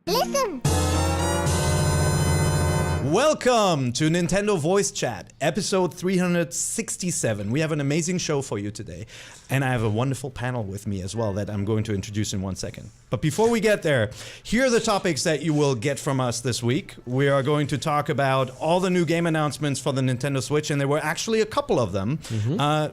Listen! Welcome to Nintendo Voice Chat, episode 367. We have an amazing show for you today, and I have a wonderful panel with me as well that I'm going to introduce in 1 second. But before we get there, here are the topics that you will get from us this week. We are going to talk about all the new game announcements for the Nintendo Switch, and there were actually a couple of them.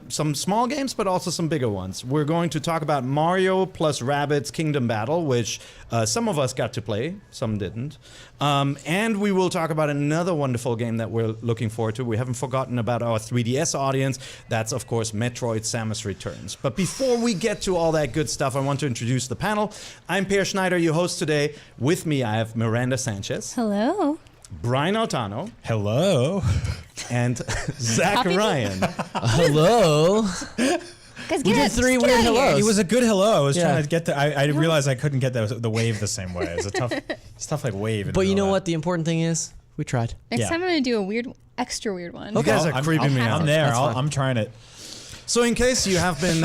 Some small games, but also some bigger ones. We're going to talk about Mario plus Rabbids Kingdom Battle, which some of us got to play, some didn't. And we will talk about another wonderful game that we're looking forward to. We haven't forgotten about our 3DS audience. That's, of course, Metroid Samus Returns. But before we get to all that good stuff, I want to introduce the panel. I'm Per Schneider, your host today. With me, I have Miranda Sanchez. Hello. Brian Altano. Hello. And Zach Ryan. Hello. Guys, We did three weird hellos. It was a good hello. I was trying to get the. I realized I couldn't get the wave the same way. It's a tough like wave. But you know what? The important thing is we tried. Next time I'm gonna do a extra weird one. You guys are creeping me out. I'm there. I'm trying it. So in case you have been,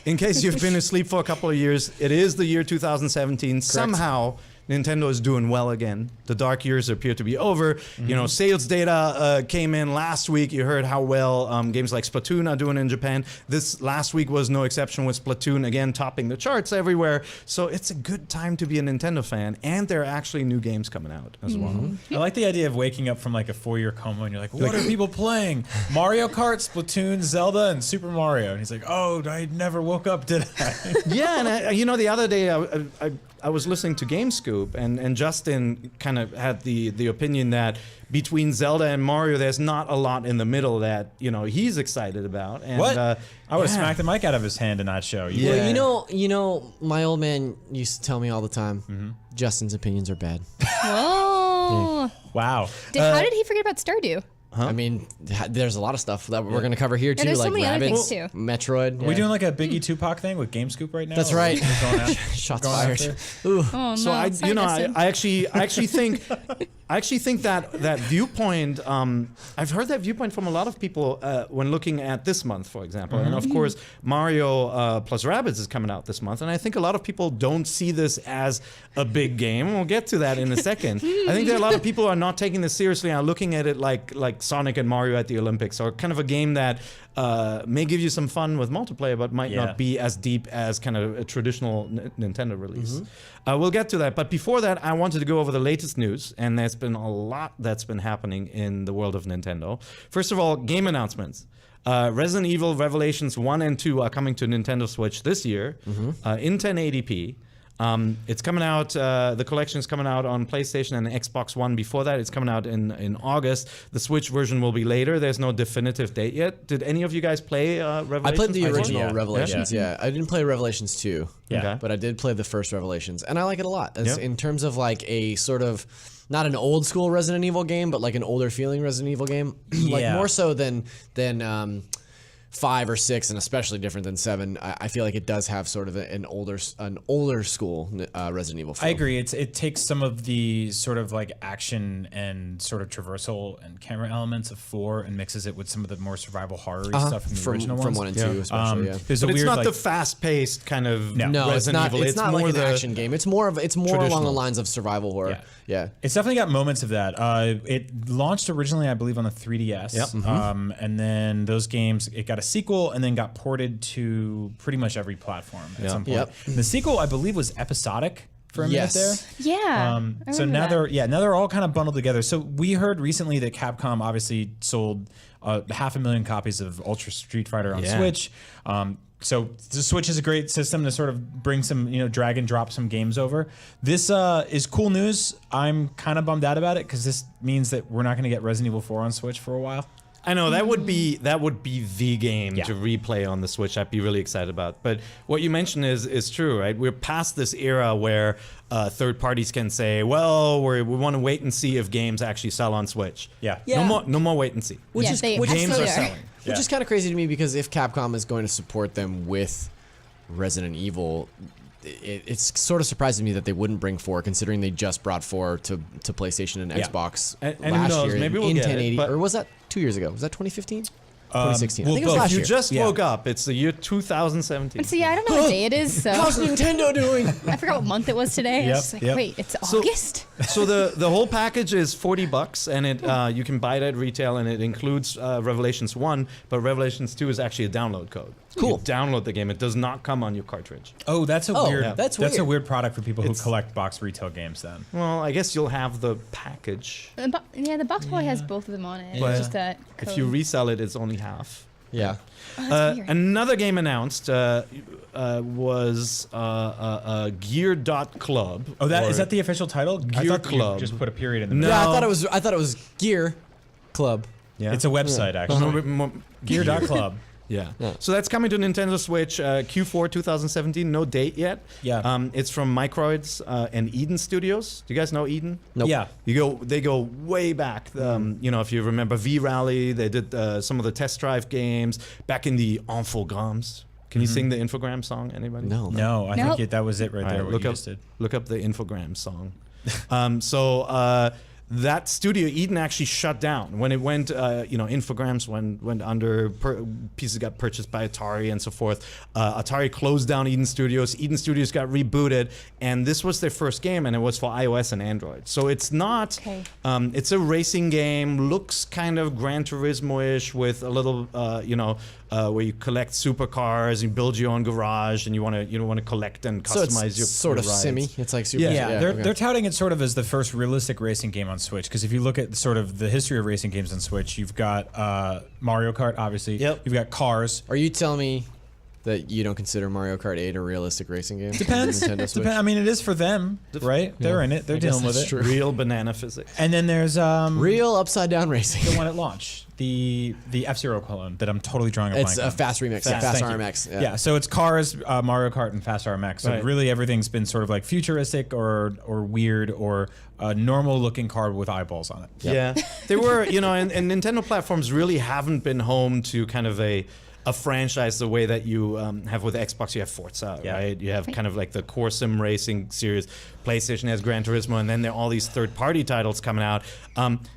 in case you've been asleep for a couple of years, it is the year 2017. Correct. Somehow, Nintendo is doing well again. The dark years appear to be over. You know, sales data came in last week. You heard how well games like Splatoon are doing in Japan. This last week was no exception with Splatoon, again, topping the charts everywhere. So it's a good time to be a Nintendo fan. And there are actually new games coming out as well. I like the idea of waking up from like a 4-year coma and you're like, what are people playing? Mario Kart, Splatoon, Zelda, and Super Mario. And he's like, oh, I never woke up, did I? Yeah, and you know, the other day I was listening to GameScoop, and Justin kind of had the opinion that between Zelda and Mario, there's not a lot in the middle that, you know, he's excited about. And, what? I would have smacked the mic out of his hand in that show. Yeah. Well, you know, my old man used to tell me all the time, Justin's opinions are bad. Whoa. Wow. How did he forget about Stardew? Huh? I mean, there's a lot of stuff that we're going to cover here too, there's so like many other Rabbids, things, too. Metroid. Are we doing like a Biggie Tupac thing with GameScoop right now? That's right. Shots fired. Oh, no. So I actually think that viewpoint. I've heard that viewpoint from a lot of people when looking at this month, for example. And of course, Mario plus Rabbids is coming out this month, and I think a lot of people don't see this as a big game. We'll get to that in a second. I think there are a lot of people who are not taking this seriously and are looking at it like Sonic and Mario at the Olympics, or kind of a game that may give you some fun with multiplayer, but might not be as deep as kind of a traditional Nintendo release. We'll get to that, but before that, I wanted to go over the latest news, and there's been a lot that's been happening in the world of Nintendo. First of all, game announcements. Resident Evil Revelations 1 and 2 are coming to Nintendo Switch this year in 1080p. It's coming out, the collection is coming out on PlayStation and Xbox One. Before that, it's coming out in August. The Switch version will be later. There's no definitive date yet. Did any of you guys play Revelations? I played the original Yeah. Revelations, yeah. I didn't play Revelations 2, Okay. but I did play the first Revelations, and I like it a lot. In terms of like a sort of, not an old school Resident Evil game, but like an older feeling Resident Evil game. Like more so than 5 or 6, and especially different than 7. I feel like it does have sort of an older school Resident Evil feel. I agree. It takes some of the sort of like action and sort of traversal and camera elements of 4 and mixes it with some of the more survival horror stuff from the original ones. From 1 and 2 especially, There's But a it's weird, not like, the fast-paced kind of No, Resident Evil. it's not more like an action game. It's more along traditional. the lines of survival horror. Yeah. It's definitely got moments of that. It launched originally, I believe, on the 3DS. And then those games, it got a sequel and then got ported to pretty much every platform at some point. The sequel, I believe, was episodic for a minute there. Yeah. So now they're all kind of bundled together. So we heard recently that Capcom obviously sold 500,000 copies of Ultra Street Fighter on Switch. So the Switch is a great system to sort of bring some, drag and drop some games over. This is cool news. I'm kind of bummed out about it because this means that we're not going to get Resident Evil 4 on Switch for a while. I know that would be the game to replay on the Switch. I'd be really excited about. But what you mentioned is true, right? We're past this era where third parties can say, well, we want to wait and see if games actually sell on Switch. No more wait and see. Which is games are selling. Which is kind of crazy to me because if Capcom is going to support them with Resident Evil, it's sort of surprising me that they wouldn't bring 4, considering they just brought 4 to PlayStation and Xbox and last who knows, year maybe we'll in get 1080. it, but or was that 2 years ago? Was that 2015? 2016. I well, think it was both. last You year. just Yeah. woke up. It's the year 2017. See, I don't know what day it is, so How's Nintendo doing? I forgot what month it was today. Yep, I was just like, yep. wait, it's August? So the whole package is $40, and it you can buy it at retail, and it includes Revelations 1, but Revelations 2 is actually a download code. So Cool. You download the game. It does not come on your cartridge. Oh, that's a Oh, weird. yeah. That's a weird. weird product for people who It's- collect box retail games. Then. Well, I guess you'll have the package. The box probably has both of them on it. Yeah. It's just that code. If you resell it, it's only half. Yeah. Oh, that's weird. Another game announced was Gear.club. Oh, that or- is that the official title? I Gear thought you Club. just put a period in the No. middle. Yeah, I thought it was Gear Club. Yeah. It's a website actually. Gear.club. Yeah. Yeah. So that's coming to Nintendo Switch Q4 2017. No date yet. Yeah. It's from Microids and Eden Studios. Do you guys know Eden? Nope. Yeah. They go way back. If you remember V Rally, they did some of the test drive games back in the Infogrames. Can you sing the Infogram song? Anybody? No. No, I Nope. think that was it right All there. right, What look you up just did. look up the Infogram song. That studio, Eden, actually shut down when it went. Infogrames went under. Pieces got purchased by Atari and so forth. Atari closed down Eden Studios. Eden Studios got rebooted, and this was their first game, and it was for iOS and Android. So it's not. Okay. It's a racing game. Looks kind of Gran Turismo-ish with a little, where you collect supercars, you build your own garage, and you want to collect and So customize it's your sort of rides. simmy. It's like super. Yeah, they're okay. they're touting it sort of as the first realistic racing game on Switch. Because if you look at sort of the history of racing games on Switch, you've got Mario Kart, obviously. Yep. You've got Cars. Are you telling me that you don't consider Mario Kart 8 a realistic racing game? Depends. Nintendo Switch? I mean, it is for them, right? They're in it. They're I guess dealing with that's it. true. Real banana physics. And then there's Real upside down racing. the one at launch, the F-Zero clone that I'm totally drawing a blank It's a on. fast remix, Fast, Fast thank you. RMX. Yeah, so it's Cars, Mario Kart, and Fast RMX. So Right. really everything's been sort of like futuristic or weird or a normal looking car with eyeballs on it. Yeah, they were, and Nintendo platforms really haven't been home to kind of a franchise the way that you have with Xbox. You have Forza, Yeah. right? You have kind of like the core sim racing series. PlayStation has Gran Turismo, and then there are all these third-party titles coming out.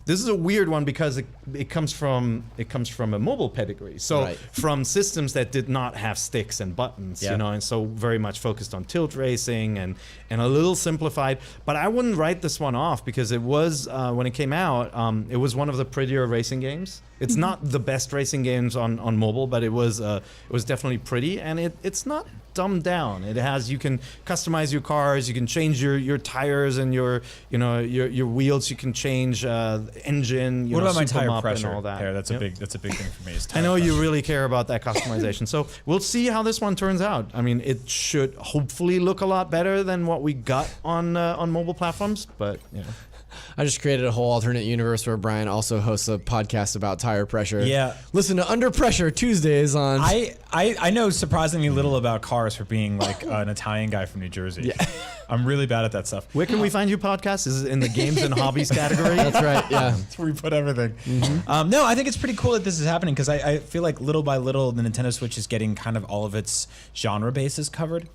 This is a weird one because it comes from a mobile pedigree. So Right. from systems that did not have sticks and buttons, Yeah. and so very much focused on tilt racing and a little simplified. But I wouldn't write this one off because it was when it came out, it was one of the prettier racing games. It's not the best racing games on mobile, but it was definitely pretty, and it's not dumbed down. You can customize your cars, you can change your tires and your wheels, you can change engine. What about my super tire mop pressure? and all that? There, that's Yep. a big thing for me. Is I tire know you pressure. really care about that customization. So we'll see how this one turns out. I mean, it should hopefully look a lot better than what we got on mobile platforms, but I just created a whole alternate universe where Brian also hosts a podcast about tire pressure. Yeah. Listen to Under Pressure Tuesdays on. I know surprisingly little about cars for being like an Italian guy from New Jersey. Yeah. I'm really bad at that stuff. where can we find you podcasts? Is it in the games and hobbies category? That's right. Yeah. That's where we put everything. No, I think it's pretty cool that this is happening because I feel like little by little the Nintendo Switch is getting kind of all of its genre bases covered,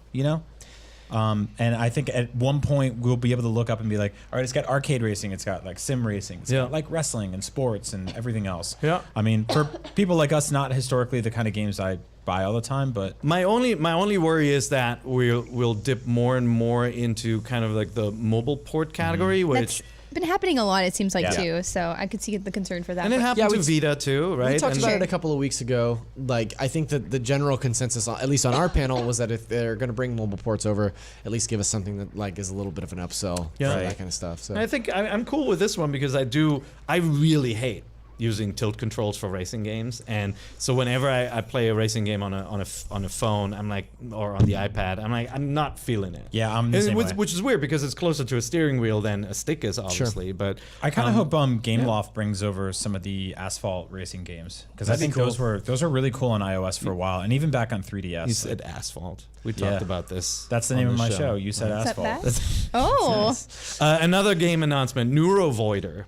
and I think at one point we'll be able to look up and be like, all right, it's got arcade racing, it's got like sim racing, it's got like wrestling and sports and everything else. Yeah. I mean, for people like us, not historically the kind of games I buy all the time, but My only worry is that we'll dip more and more into kind of like the mobile port category, which That's been happening a lot, it seems like, Yeah. too. So I could see the concern for that. and it but- happened Yeah, to Vita too, right? We talked And- about Sure. it a couple of weeks ago. Like, I think that the general consensus, at least on our panel, was that if they're going to bring mobile ports over, at least give us something that like is a little bit of an upsell, Yeah. for Right. that kind of stuff. So I think I'm cool with this one because I really hate using tilt controls for racing games, and so whenever I play a racing game on a phone, I'm like, or on the iPad, I'm not feeling it. Yeah, I'm the And same way. which is weird because it's closer to a steering wheel than a stick is, obviously. But I kind of hope Gameloft brings over some of the asphalt racing games because I That'd be think cool. those were really cool on iOS for a while and even back on 3DS. you said asphalt. We talked Yeah. about this. That's the on name of the my show. You said Is that asphalt. fast? Oh, Another game announcement: Neurovoider.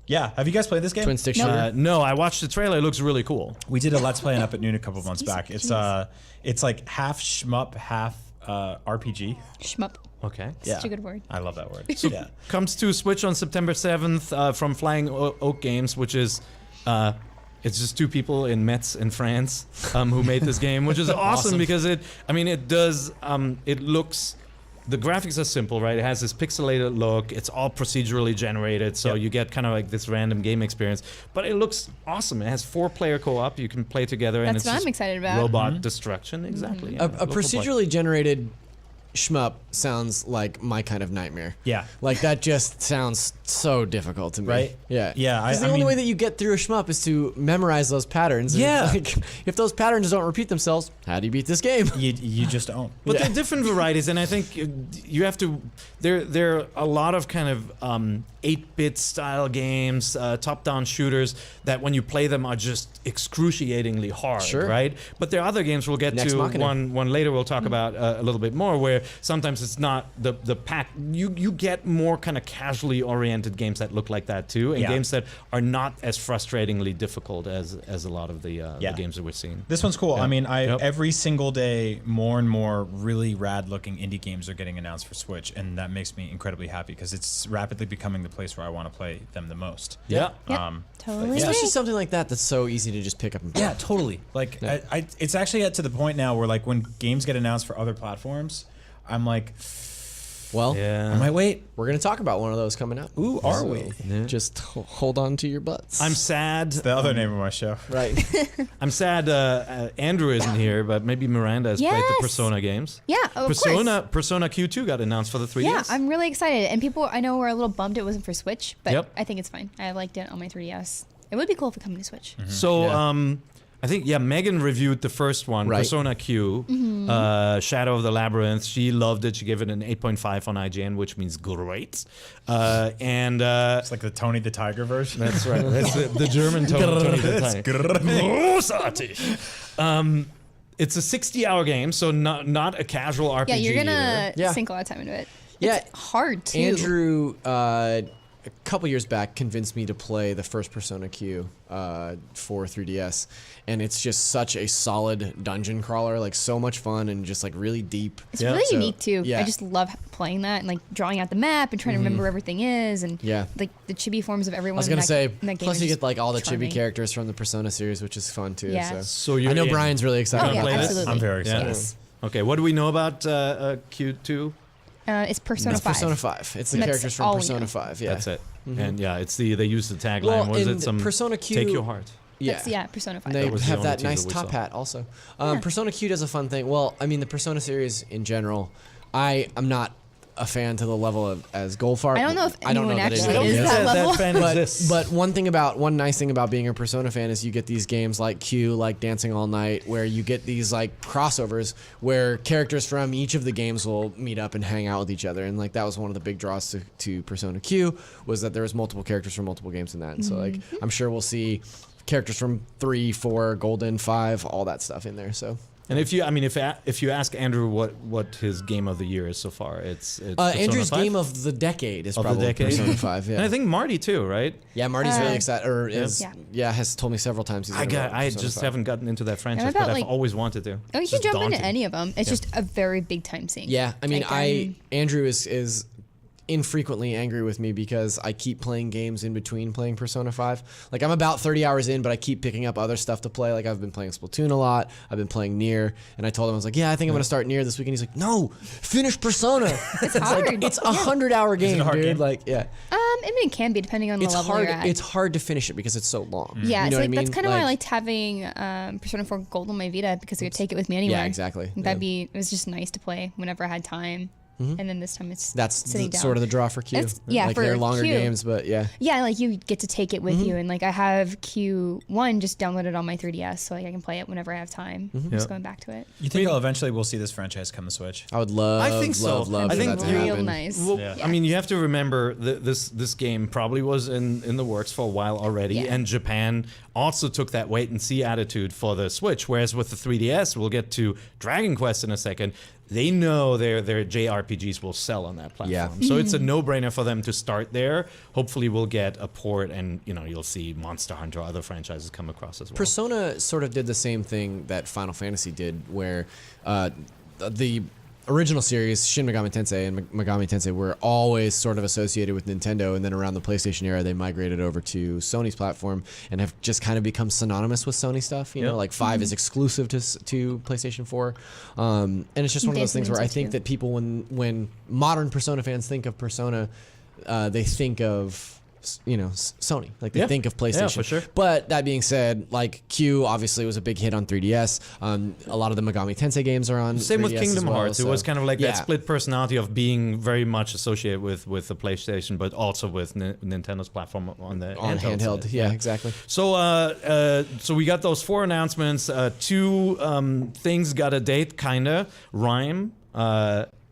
Yeah, have you guys played this game? twin stick Nope. shooter. No, I watched the trailer. It looks really cool. We did a Let's Play on Up at Noon a couple of months back. Jeez. It's like half shmup, half RPG. shmup. Okay. Such a good word. I love that word. Yeah. Comes to Switch on September 7th from Flying Oak Games, which is It's just two people in Metz in France who made this game, which is awesome because it does, it looks, the graphics are simple, right? It has this pixelated look. It's all procedurally generated, so you get kind of like this random game experience. But it looks awesome. It has 4-player co-op. You can play together, and That's it's what just I'm excited about. robot destruction, exactly. A procedurally generated shmup sounds like my kind of nightmare. Yeah. Like that just sounds so difficult to me. Right? Yeah. Yeah, Because the only way that you get through a shmup is to memorize those patterns. And Yeah. Like, if those patterns don't repeat themselves, how do you beat this game? You just don't. But there are different varieties, and I think you have to. There are a lot of kind of 8-bit style games, top-down shooters that when you play them are just excruciatingly hard, Sure. right? But there are other games we'll get Next to Machina. one later. We'll talk about a little bit more, where sometimes it's not the pack. You get more kind of casually oriented games that look like that too, and games that are not as frustratingly difficult as a lot of the games that we're seeing. This one's cool. Yeah. I mean, Yep. every single day, more and more really rad-looking indie games are getting announced for Switch, and that makes me incredibly happy because it's rapidly becoming the place where I want to play them the most. Yeah. Yep. Um, Totally. Especially something like that that's so easy to just pick up and play. Yeah, totally. Like, it's actually to the point now where, like, when games get announced for other platforms, I'm like, Well, I might wait. we're going to talk about one of those coming up. Ooh, are we? Just hold on to your butts. I'm sad. The other name of my show. right. I'm sad Andrew isn't here, but maybe Miranda has played the Yes. Persona games. Yeah, of course. Persona Q2 got announced for the 3DS. Yeah, I'm really excited. And people I know were a little bummed it wasn't for Switch, but Yep. I think it's fine. I liked it on my 3DS. It would be cool if it came to Switch. So, Yeah. I think, Megan reviewed the first one, Right. Persona Q, Shadow of the Labyrinth. She loved it. She gave it an 8.5 on IGN, which means great. It's like the Tony the Tiger version. That's right. That's the German Tony the Tiger. Großartig. It's a 60-hour game, so not a casual RPG. Yeah, you're gonna either. Yeah. sink a lot of time into it. Yeah. It's hard too. Andrew, a couple years back, convinced me to play the first Persona Q for 3DS, and it's just such a solid dungeon crawler, like so much fun and just like really deep. It's really So, unique too. yeah. I just love playing that and like drawing out the map and trying to remember where everything is and Yeah. like the chibi forms of everyone. I was gonna in that, say, in that game plus are you just get like all the charming. chibi characters from the Persona series, which is fun too. Yeah. So I you're know in. Brian's really excited Oh yeah, about play this? absolutely. I'm very excited. Yes. Okay, what do we know about Q2? It's Persona It's 5. Persona 5. It's the That's characters from all we Persona know. 5. Yeah. That's it. And it's they use the tagline. Well, Was in it some Persona Q, Take Your Heart? Yeah. Yeah, Persona 5. And they That was the have only that teaser nice we top saw. hat also. Persona Q does a fun thing. Well, I mean, the Persona series in general, I'm not a fan to the level of as Goldfarb. I don't know if anyone that actually anyone is that level. fan exists. But one nice thing about being a Persona fan is you get these games like Q, like Dancing All Night, where you get these like crossovers where characters from each of the games will meet up and hang out with each other, and like that was one of the big draws to Persona Q, was that there was multiple characters from multiple games in that, and so like I'm sure we'll see characters from 3, 4, Golden, 5, all that stuff in there. So. And if you ask Andrew what his game of the year is so far, it's Persona Andrew's 5? game of the decade is Of the probably decade? Persona 5. Yeah. And I think Marty too, right? Yeah, Marty's really excited, or is Yeah. has told me several times he's. I gonna vote I Persona just 5. haven't gotten into that franchise, about, but I've like- always wanted to. Oh, you It's can just jump daunting. into any of them. It's just a very big time sink. Yeah, I mean, Like, Andrew is infrequently angry with me because I keep playing games in between playing Persona 5. Like I'm about 30 hours in, but I keep picking up other stuff to play. Like I've been playing Splatoon a lot. I've been playing Nier, and I told him I was like, yeah, I think I'm gonna start Nier this week. And he's like, no, finish Persona. It's hard. It's 100-hour game, a hard dude. game? Like, yeah, I mean, it can be depending on the it's level hard. you're at. It's hard to finish it because it's so long. Yeah, You it's know what like I mean? that's kind of why I liked having Persona 4 Gold on my Vita because I could take it with me anywhere. Yeah, exactly. It was just nice to play whenever I had time. And then this time it's That's sitting down. sort of the draw for Q. Yeah, like for they're longer Q. games, but yeah. Yeah, like you get to take it with you, and like I have Q1 just downloaded on my 3DS, so like I can play it whenever I have time. Just going back to it. You think eventually we'll see this franchise come to Switch? I would love. I think so. Love I for think that to real happen. nice. Well, Yeah. I mean, you have to remember this game probably was in the works for a while already, Yeah. and Japan also took that wait and see attitude for the Switch. Whereas with the 3DS, we'll get to Dragon Quest in a second. They know their JRPGs will sell on that platform, Yeah. so it's a no-brainer for them to start there. Hopefully, we'll get a port, and you'll see Monster Hunter or other franchises come across as well. Persona sort of did the same thing that Final Fantasy did, where the original series, Shin Megami Tensei and Megami Tensei, were always sort of associated with Nintendo, and then around the PlayStation era, they migrated over to Sony's platform and have just kind of become synonymous with Sony stuff. You know, like 5 is exclusive to PlayStation 4, and it's just one of those things where I think that people, when modern Persona fans think of Persona, they think of Sony. Like they think of PlayStation. Yeah, for sure. But that being said, like Q obviously was a big hit on 3DS. A lot of the Megami Tensei games are on. Same 3DS with Kingdom as well, Hearts. so. It was kind of like that split personality of being very much associated with the PlayStation, but also with Nintendo's platform on the handheld. Yeah, exactly. So, so we got those 4 announcements. 2 things got a date, kinda. Rhyme.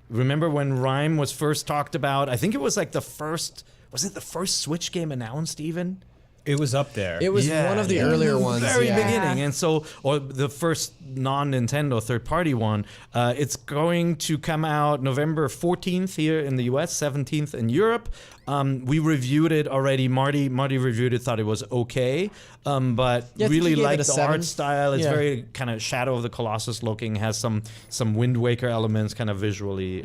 Remember when Rhyme was first talked about? I think it was like the first. Was it the first Switch game announced even? It was up there. It was one of the earlier ones. Very beginning. And so, or the first non-Nintendo third-party one. It's going to come out November 14th here in the US, 17th in Europe. We reviewed it already. Marty reviewed it, thought it was okay, but really liked the art style. It's very kind of Shadow of the Colossus looking, has some Wind Waker elements kind of visually.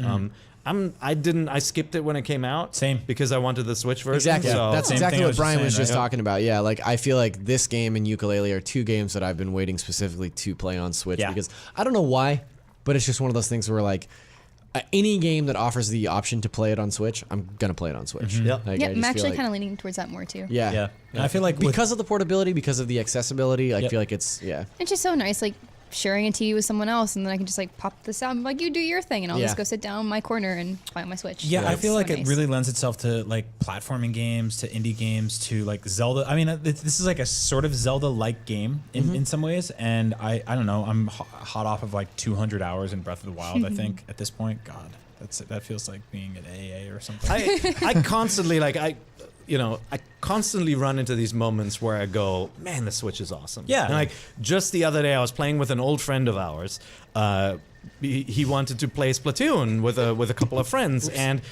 I skipped it when it came out. Same. Because I wanted the Switch version. Exactly. So. That's Same exactly thing I what was Brian just was saying, just right? talking about. Yeah, like I feel like this game and Yooka-Laylee are 2 games that I've been waiting specifically to play on Switch because I don't know why, but it's just one of those things where like any game that offers the option to play it on Switch, I'm gonna play it on Switch. Yep. Like, I'm actually kind of leaning towards that more too. Yeah. And I feel like because of the portability, because of the accessibility, I feel like it's It's just so nice, like sharing a TV with someone else, and then I can just like pop this out and be like, you do your thing, and I'll just go sit down in my corner and play on my Switch. Yeah, I feel like so it really lends itself to like platforming games, to indie games, to like Zelda. I mean, this is like a sort of Zelda-like game in some ways, and I don't know. I'm hot off of like 200 hours in Breath of the Wild. I think at this point, God, that feels like being at AA or something. I constantly I constantly run into these moments where I go, man, the Switch is awesome. Yeah. And like just the other day, I was playing with an old friend of ours. He wanted to play Splatoon with a couple of friends, and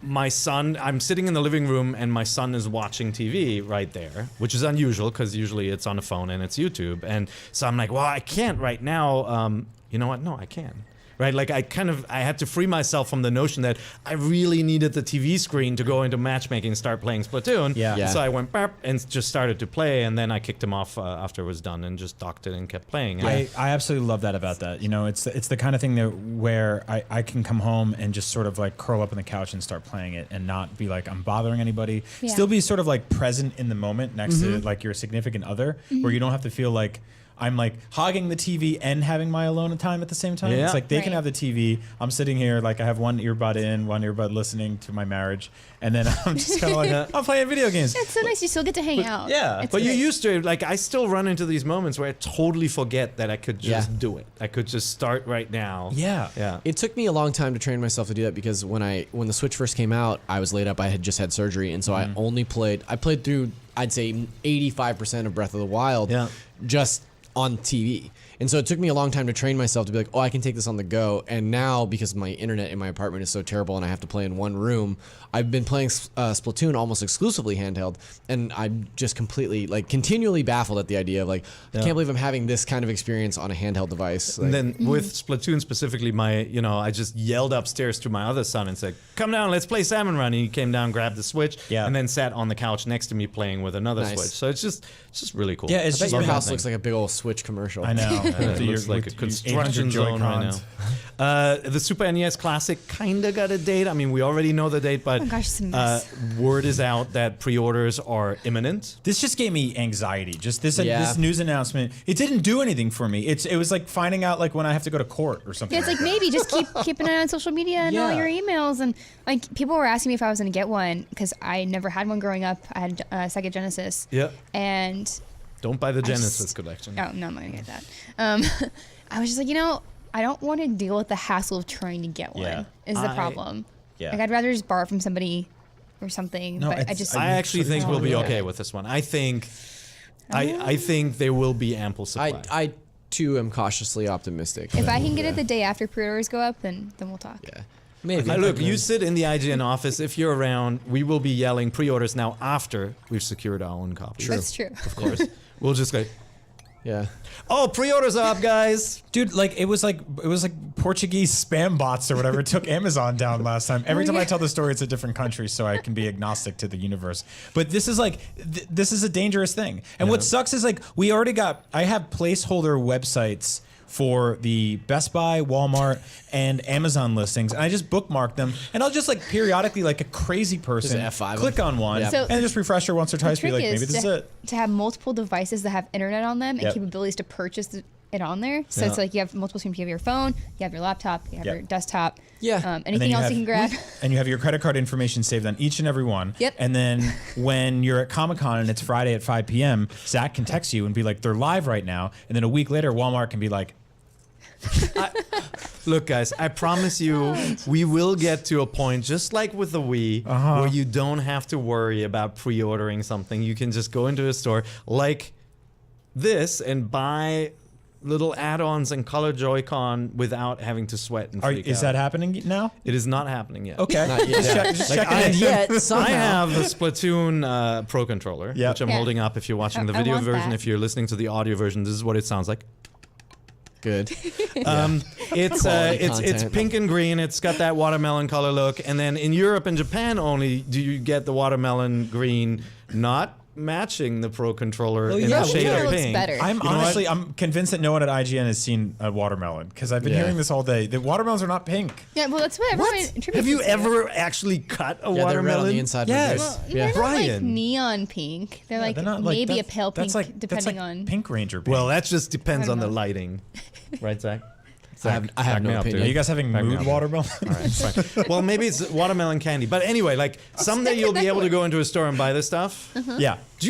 my son, I'm sitting in the living room, and my son is watching TV right there, which is unusual because usually it's on a phone and it's YouTube. And so I'm like, well, I can't right now. You know what? No, I can. Right, like I had to free myself from the notion that I really needed the TV screen to go into matchmaking and start playing Splatoon. Yeah. So I went burp and just started to play, and then I kicked him off after it was done and just docked it and kept playing. I absolutely love that about that. You know, it's the kind of thing that where I can come home and just sort of like curl up on the couch and start playing it and not be like I'm bothering anybody. Yeah. Still be sort of like present in the moment next to like your significant other, where you don't have to feel like I'm like hogging the TV and having my alone time at the same time. Yeah. It's like they can have the TV. I'm sitting here like I have one earbud in, one earbud listening to my marriage, and then I'm just kind of like I'm playing video games. It's so nice. You still get to hang out. Yeah. It's But you great. used to, like, I still run into these moments where I totally forget that I could just do it. I could just start right now. Yeah. Yeah. It took me a long time to train myself to do that because when the Switch first came out, I was laid up. I had just had surgery, and so I played through I'd say 85% of Breath of the Wild just on TV. And so it took me a long time to train myself to be like, oh, I can take this on the go. And now, because my internet in my apartment is so terrible and I have to play in one room, I've been playing Splatoon almost exclusively handheld. And I'm just completely, like, continually baffled at the idea of, like, I can't believe I'm having this kind of experience on a handheld device. Like, And then with Splatoon specifically, I just yelled upstairs to my other son and said, come down, let's play Salmon Run. And he came down, grabbed the Switch, and then sat on the couch next to me playing with another Switch. So it's just really cool. Yeah, it's I bet just your love house that looks like a big old Switch commercial. I know. It looks like a construction zone right now. The Super NES Classic kind of got a date. I mean, we already know the date, but Oh gosh, it's a mess. word is out that pre-orders are imminent. This just gave me anxiety. Just this Yeah. this news announcement. It didn't do anything for me. It was like finding out like when I have to go to court or something. Yeah, it's like maybe just keep an eye on social media and all your emails. And like people were asking me if I was going to get one because I never had one growing up. I had Sega Genesis. Yeah. And Don't buy the Genesis collection. oh no, I'm not going to get that. I was just like, I don't want to deal with the hassle of trying to get one. Yeah. Is the problem? Yeah. Like I'd rather just borrow from somebody or something. No, but it's- I actually think we'll be Yeah. okay with this one. I think there will be ample supply. I too am cautiously optimistic. If but- I can get it the day after pre-orders go up, then we'll talk. Yeah. Maybe. Look, you sit in the IGN office. If you're around, we will be yelling pre-orders now after we've secured our own copies. That's true. Of course. We'll just go, Yeah. oh, pre-orders are up, guys. Dude, like it was like Portuguese spam bots or whatever took Amazon down last time. Every time I tell the story, it's a different country, so I can be agnostic to the universe. But this is like, this is a dangerous thing. And what sucks is like, I have placeholder websites for the Best Buy, Walmart, and Amazon listings, and I just bookmark them, and I'll just like periodically, like a crazy person, F5 click on one, Yep. So and just refresh her once or twice, be like, maybe this is it. To have multiple devices that have internet on them and Yep. capabilities to purchase it on there. So it's like you have multiple screens. You have your phone, you have your laptop, you have Yep. your desktop. Yeah. Anything else you can grab. And you have your credit card information saved on each and every one. Yep. And then when you're at Comic-Con and it's Friday at 5 p.m., Zach can text you and be like, they're live right now. And then a week later, Walmart can be like, Look, guys, I promise you, we will get to a point, just like with the Wii, where you don't have to worry about pre-ordering something. You can just go into a store like this and buy little add-ons and color Joy-Con without having to sweat and freak is out. that happening now? It is not happening yet. Okay. Not yet. Just Like, checking in. Yet, I somehow. have the Splatoon Pro controller, Yep. which I'm Yeah. holding up if you're watching the I video want version. that. If you're listening to the audio version, this is what it sounds like. Good. It's Quality it's content. pink and green. It's got that watermelon color look. And then in Europe and Japan only do you get the watermelon green, not matching the Pro controller in yeah, the shade It of looks pink. better. I'm You know what? honestly, I'm convinced that no one at IGN has seen a watermelon because I've been Yeah. hearing this all day. The watermelons are not pink. Yeah, well, that's what everyone attributes Have you it to. ever actually cut a Yeah, they're watermelon? red on the inside. Yes. Well, Well, yeah. they're not like Brian. neon pink. They're like They're not maybe a that's- pale pink, that's like, depending that's like on. Pink Ranger pink. Well, that just depends I on don't the know. lighting, right, Zach? I have Back me no up, dude. opinion. Are you guys having Back me mood up. watermelon? All right, fine. Well, maybe it's watermelon candy. But anyway, like someday you'll be able to go into a store and buy this stuff. Yeah. Do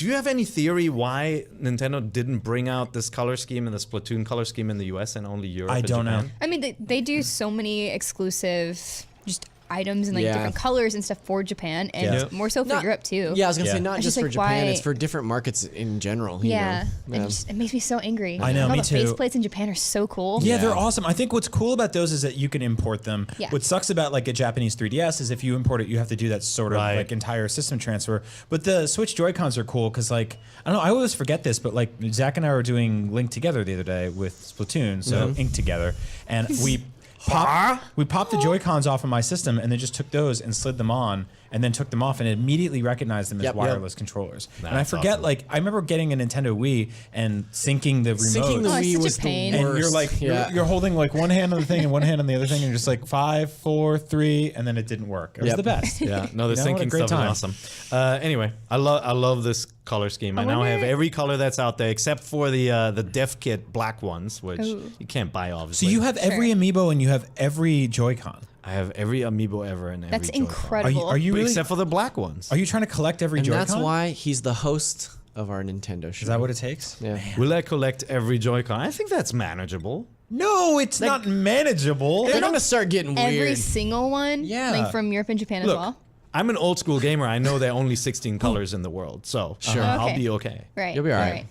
you have any theory why Nintendo didn't bring out this color scheme and the Splatoon color scheme in the US and only Europe? I and don't know. Japan? I mean, they do so many exclusive just items and like Yeah. different colors and stuff for Japan and Yeah. more so for Not- Europe too. Yeah, I was gonna Yeah. say not It's just just for like, Japan. why- It's for different markets in general. you Yeah, know? and it makes me so angry. I know, All me the too. faceplates in Japan are so cool. Yeah, Yeah. they're awesome. I think what's cool about those is that you can import them. Yeah. What sucks about like a Japanese 3DS is if you import it, you have to do that sort of Right. like entire system transfer. But the Switch Joy-Cons are cool because like, I don't know, I always forget this, but like Zach and I were doing Link Together the other day with Splatoon, so Ink Together, and we popped the Joy-Cons off of my system and then just took those and slid them on and then took them off and immediately recognized them as Yep. wireless controllers. And I That's forget, awesome. like, I remember getting a Nintendo Wii and syncing the remote. Syncing the Oh, it's Wii such a was the pain. And worst. you're like, yeah. you're holding like one hand on the thing and one hand on the other thing, and you're just like 5, 4, 3, and then it didn't work. It was Yep. the best. Yeah, no, the You know, what a syncing great stuff time. is awesome. Anyway, I love this color scheme. I now wonder- have every color that's out there except for the Dev Kit black ones, which Ooh. you can't buy So obviously. you have every Sure. amiibo and you have every Joy-Con. I have every amiibo ever and every That's Joy-Con. incredible. Are you really? Except for the black ones. Are you trying to collect every And Joy-Con? that's why he's the host of our Nintendo show. Is that what it takes? Yeah. Will I collect every Joy-Con? I think that's manageable. No, it's not manageable. They're gonna start getting Every weird. single one, Yeah. like from Europe and Japan Look, as well. I'm an old school gamer. I know there are only 16 colors in the world, so Sure. I'll Okay. be okay. Right. You'll be all right. right.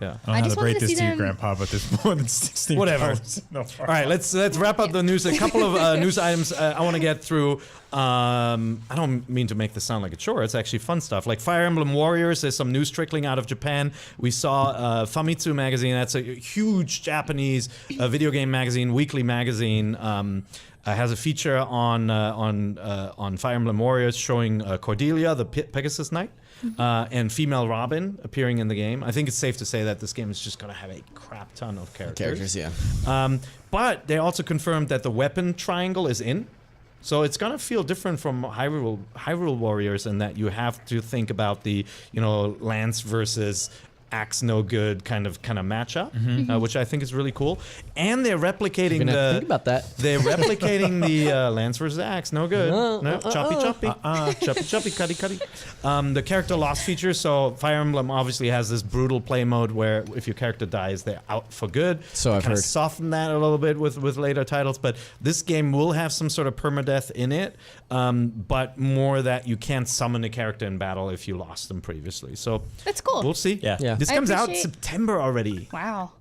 Yeah. I don't know I how just to wanted break to this see to you, them- Grandpa, but there's more than 16 Whatever. colors. No, All right, let's wrap up the news. A couple of news items I want to get through. I don't mean to make this sound like a chore. It's actually fun stuff. Like Fire Emblem Warriors, there's some news trickling out of Japan. We saw Famitsu magazine. That's a huge Japanese video game magazine, weekly magazine. Has a feature on Fire Emblem Warriors showing Cordelia, the Pegasus Knight, and female Robin appearing in the game. I think it's safe to say that this game is just going to have a crap ton of Characters, yeah. But they also confirmed that the weapon triangle is in. So it's gonna feel different from Hyrule Warriors in that you have to think about the, lance versus axe no good kind of matchup, which I think is really cool. And they're replicating You're gonna have to think about that. They're replicating the lance versus axe, no good. No, choppy, choppy, cutty. The character loss feature. So Fire Emblem obviously has this brutal play mode where if your character dies, they're out for good. So I've Kinda heard. Soften that a little bit with later titles, but this game will have some sort of permadeath in it, but more that you can't summon a character in battle if you lost them previously. So That's cool. we'll see. Yeah. Yeah. This I comes out appreciate- September already. Wow.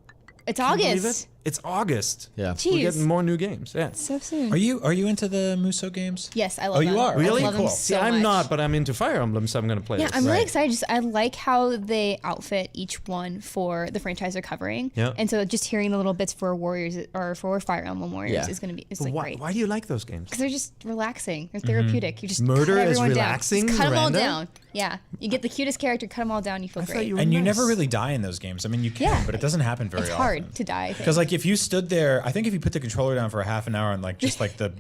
It's you believe August. It's August. Yeah. We're Jeez. getting more new games. Yeah. So soon. Are you into the Muso games? Yes, I love Oh, them. you are? I Really? love them Cool. so See, I'm much. not, but I'm into Fire Emblem, so I'm going to play Yeah, it. I'm really Right. excited. Just I like how they outfit each one for the franchise they're covering. Yeah. And so just hearing the little bits for Warriors or for Fire Emblem Warriors Yeah. is going to be But great. why do you like those games? Because they're just relaxing. They're therapeutic. You just Murder cut is everyone relaxing, down. Just cut them all Miranda? down. Yeah. You get the cutest character, cut them all down, you feel great. you- And you Nice. never really die in those games. I mean, you can, Yeah. but it doesn't happen very It's often. hard to die. I think. Because like if you stood there, I think if you put the controller down for a half an hour and like just like the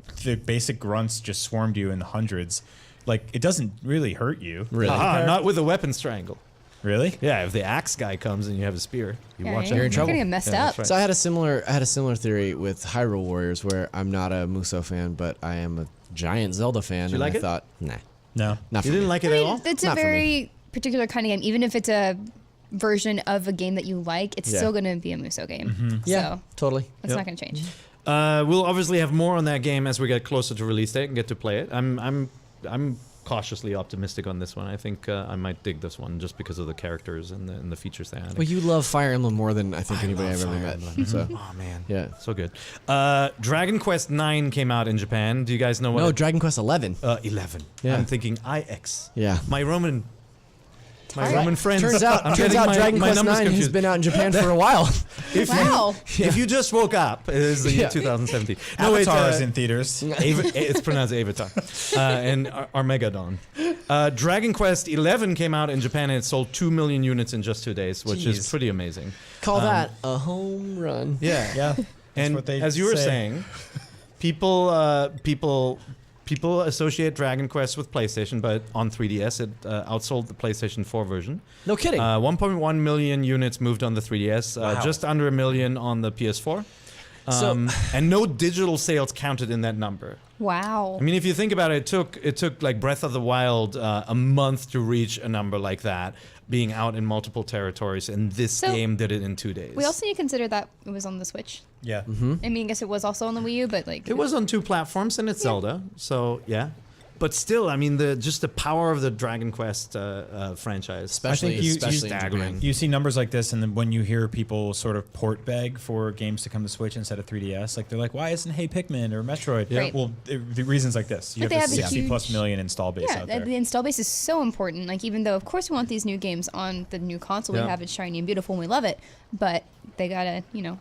basic grunts just swarmed you in the hundreds, like it doesn't really hurt you. Really? Not with a weapons triangle. Really? Yeah, if the axe guy comes and you have a spear, you Yeah, watch you're out. in trouble. gonna get messed Yeah, up. that's right. So I had a similar theory with Hyrule Warriors, where I'm not a Muso fan, but I am a giant Zelda fan, you and like I it? thought, nah, No. not for You didn't me. like I it at mean, all? it's a Not for me. very particular kind of game. Even if it's a version of a game that you like, it's Yeah. still going to be a Muso game. Yeah, So totally. it's Yep. not going to change. We'll obviously have more on that game as we get closer to release date and get to play it. I'm cautiously optimistic on this one. I think I might dig this one just because of the characters and the features they had. Well, you love Fire Emblem more than I think anybody love I've ever Fire met. Emblem. So Oh man, yeah. so good. Dragon Quest 9 came out in Japan. Do you guys know what? No, it- Dragon Quest 11. 11. Yeah. I'm thinking IX. Yeah. My Roman Alright. Roman friends. Turns out, I'm getting Dragon my Quest numbers 9 has confused. been out in Japan for a while. If Wow. If you just woke up, it is the year Yeah. 2017. Avatar is it's, in theaters. it's pronounced Avatar. And Armageddon. Dragon Quest 11 came out in Japan and it sold 2 million units in just 2 days, which is Jeez. pretty amazing. Call that a home run. Yeah. Yeah. And what they as you were say. saying, people associate Dragon Quest with PlayStation, but on 3DS it outsold the PlayStation 4 version. No kidding. 1.1 million units moved on the 3DS, Wow. just under a million on the PS4. So- And no digital sales counted in that number. Wow. I mean, if you think about it, it took like Breath of the Wild a month to reach a number like that, being out in multiple territories, and this So, game did it in 2 days. We also need to consider that it was on the Switch. Yeah. I mean, I guess it was also on the Wii U, but like It was on 2 platforms, and it's Zelda, so yeah. But still, I mean, the power of the Dragon Quest franchise, Especially- especially in staggering. You see numbers like this, and then when you hear people sort of port beg for games to come to Switch instead of 3DS, like they're like, "Why isn't Hey Pikmin or Metroid?" Yeah. Right. Well, the reasons like this. You But they have have the a 60 plus huge- million install base yeah, out there. the install base is so important. Like even though of course we want these new games on the new console, Yeah. we have it shiny and beautiful and we love it, but they gotta, They put gotta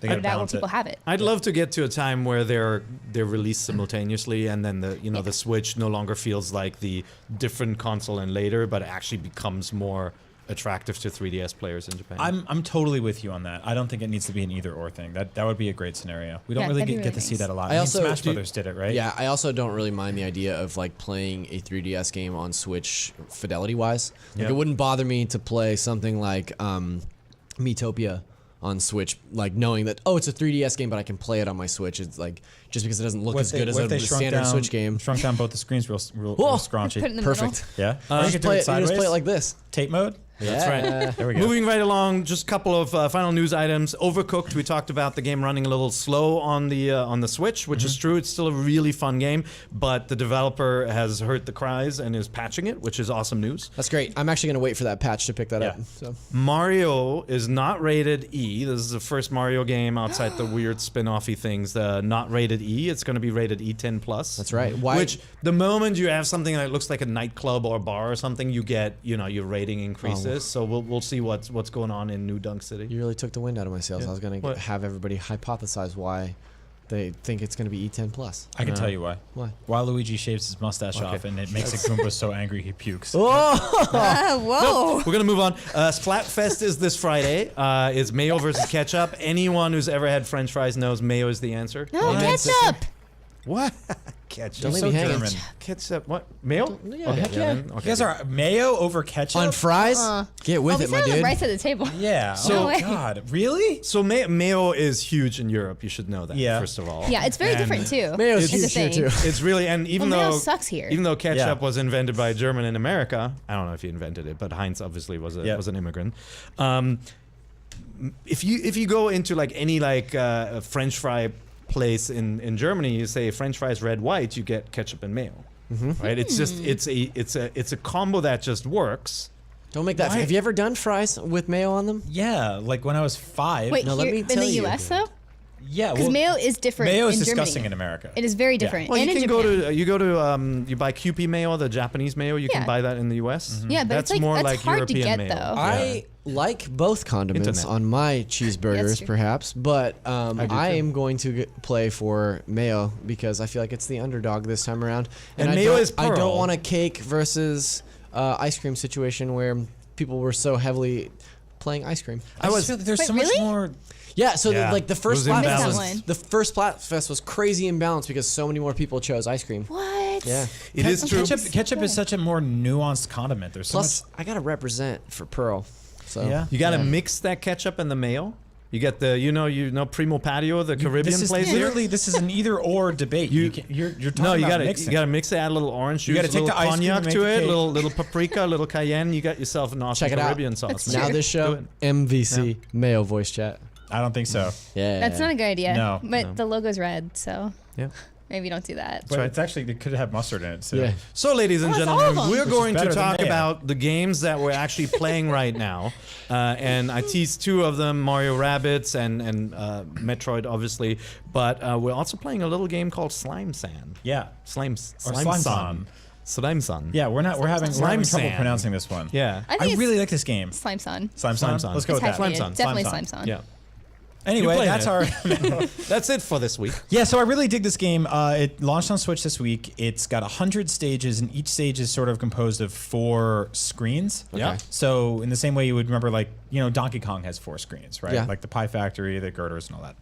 it out when balance it. people have it. I'd love to get to a time where they're released simultaneously, and then the Switch no longer feels like the different console and later, but actually becomes more attractive to 3DS players in Japan. I'm totally with you on that. I don't think it needs to be an either or thing. That would be a great scenario. We don't Yeah, really that'd be get really to see nice. that a lot. I I mean, also- Smash do- Brothers did it, right? Yeah, I also don't really mind the idea of like playing a 3DS game on Switch fidelity wise. Like Yep. it wouldn't bother me to play something like Miitopia on Switch, like knowing that it's a 3DS game, but I can play it on my Switch. It's like just because it doesn't look What as good as what a if they standard Switch game. Shrunk down both the screens real Whoa. scraunchy. Put it in the Perfect. Yeah. Or You you just could do play it it. You sideways. just play it like this. tape mode. That's right. Yeah. There we go. Moving right along, just a couple of final news items. Overcooked, we talked about the game running a little slow on the Switch, which is true. It's still a really fun game, but the developer has heard the cries and is patching it, which is awesome news. That's great. I'm actually gonna wait for that patch to pick that up. Yeah. So Mario is not rated E. This is the first Mario game outside the weird spin-offy things. Not rated E. It's going to be rated E10 plus. that's right. Why? Which the moment you have something that looks like a nightclub or bar or something, you get your rating increases. So we'll see what's going on in New Dunk City. you really took the wind out of my sails. Yeah. I was gonna What? have everybody hypothesize why they think it's gonna be E10 plus. I can tell you why. Why? Why Luigi shaves his mustache Okay. off and it makes a Goomba so angry he pukes. Whoa. We're gonna move on. Splatfest is this Friday. It's mayo versus ketchup. Anyone who's ever had French fries knows mayo is the answer. No, Amen. ketchup. What? Ketchup. Don't leave so me hanging. German. Ketchup. What? Mayo? Yeah, heck yeah. then, okay. You guys are mayo over ketchup? On fries? Get with we it, my sat on the dude. right side of the table. Yeah. So- oh, way. God. Really? So mayo is huge in Europe. You should know that. Yeah. First of all. Yeah, it's very And different too. Mayo's It's a huge here thing. too. It's really, and even Well, mayo though sucks here. even though ketchup Yeah. was invented by a German in America, I don't know if he invented it, but Heinz obviously was an immigrant. If you go into like any a French fry place in Germany, you say French fries red white, you get ketchup and mayo. Right? It's just it's a combo that just works. Don't make that. Why? Have you ever done fries with mayo on them? Yeah, like when I was 5. Wait, No, let here, me in tell the you. U.S. though? Yeah, Because mayo is different. mayo is in disgusting Germany. in America. It is very different. Well, and you in can Japan. you buy Kewpie mayo, the Japanese mayo. You can Yeah. buy that in the U.S. Yeah, but that's it's like more that's like hard European to get mayo. though. I like both condiments Internet. on my cheeseburgers, true. perhaps, but do I too. am going to play for mayo because I feel like it's the underdog this time around. And I mayo don't- is I pearl. don't want a cake versus ice cream situation where people were so heavily playing ice cream. I just feel that there's Wait, so much really? more. Yeah, so Yeah. the first It was Splatfest imbalanced. was, the first Splatfest was crazy imbalanced because so many more people chose ice cream. What? Yeah. It is true. Ketchup is such a more nuanced condiment. There's so Plus, I gotta represent for Pearl. So much. Yeah. You got to Yeah. mix that ketchup and the mayo. You get the you know Primo Patio, the Caribbean This is place here. literally this is an either or debate. You're talking No, you about got mixing. to mix it. Add a little orange juice, gotta a take little the ice cream cognac and make to the it, cake. little paprika, little cayenne. You got yourself an awesome Check it out. Caribbean sauce. That's now true. this show, Do MVC, Mayo voice chat. I don't think so. Yeah. That's not a good idea. No. But the logo's red, so Yeah. maybe don't do that. But it's actually it could have mustard in it. So. Yeah. So, ladies and Oh, it's all of gentlemen, them. we're Which is going to better than talk mayo. about the games that we're actually playing right now. And I teased 2 of them, Mario Rabbids and Metroid, obviously. But we're also playing a little game called Slime Sand. Yeah. Slime Slime Sun. Slime Sun. Yeah, we're having Slime trouble sand. pronouncing this one. Yeah. I I think really like this game. it's Slime Son. Slime Slime Son. Son. Let's go It's with that. Slime hyphenated. Son. Definitely Slime Slime Son. Yeah. Anyway, playing that's it. our That's it for this week. Yeah, so I really dig this game. It launched on Switch this week. It's got 100 stages, and each stage is sort of composed of 4 screens. Yeah. So in the same way you would remember, like, Donkey Kong has 4 screens, right? Yeah. Like the Pie Factory, the girders, and all that.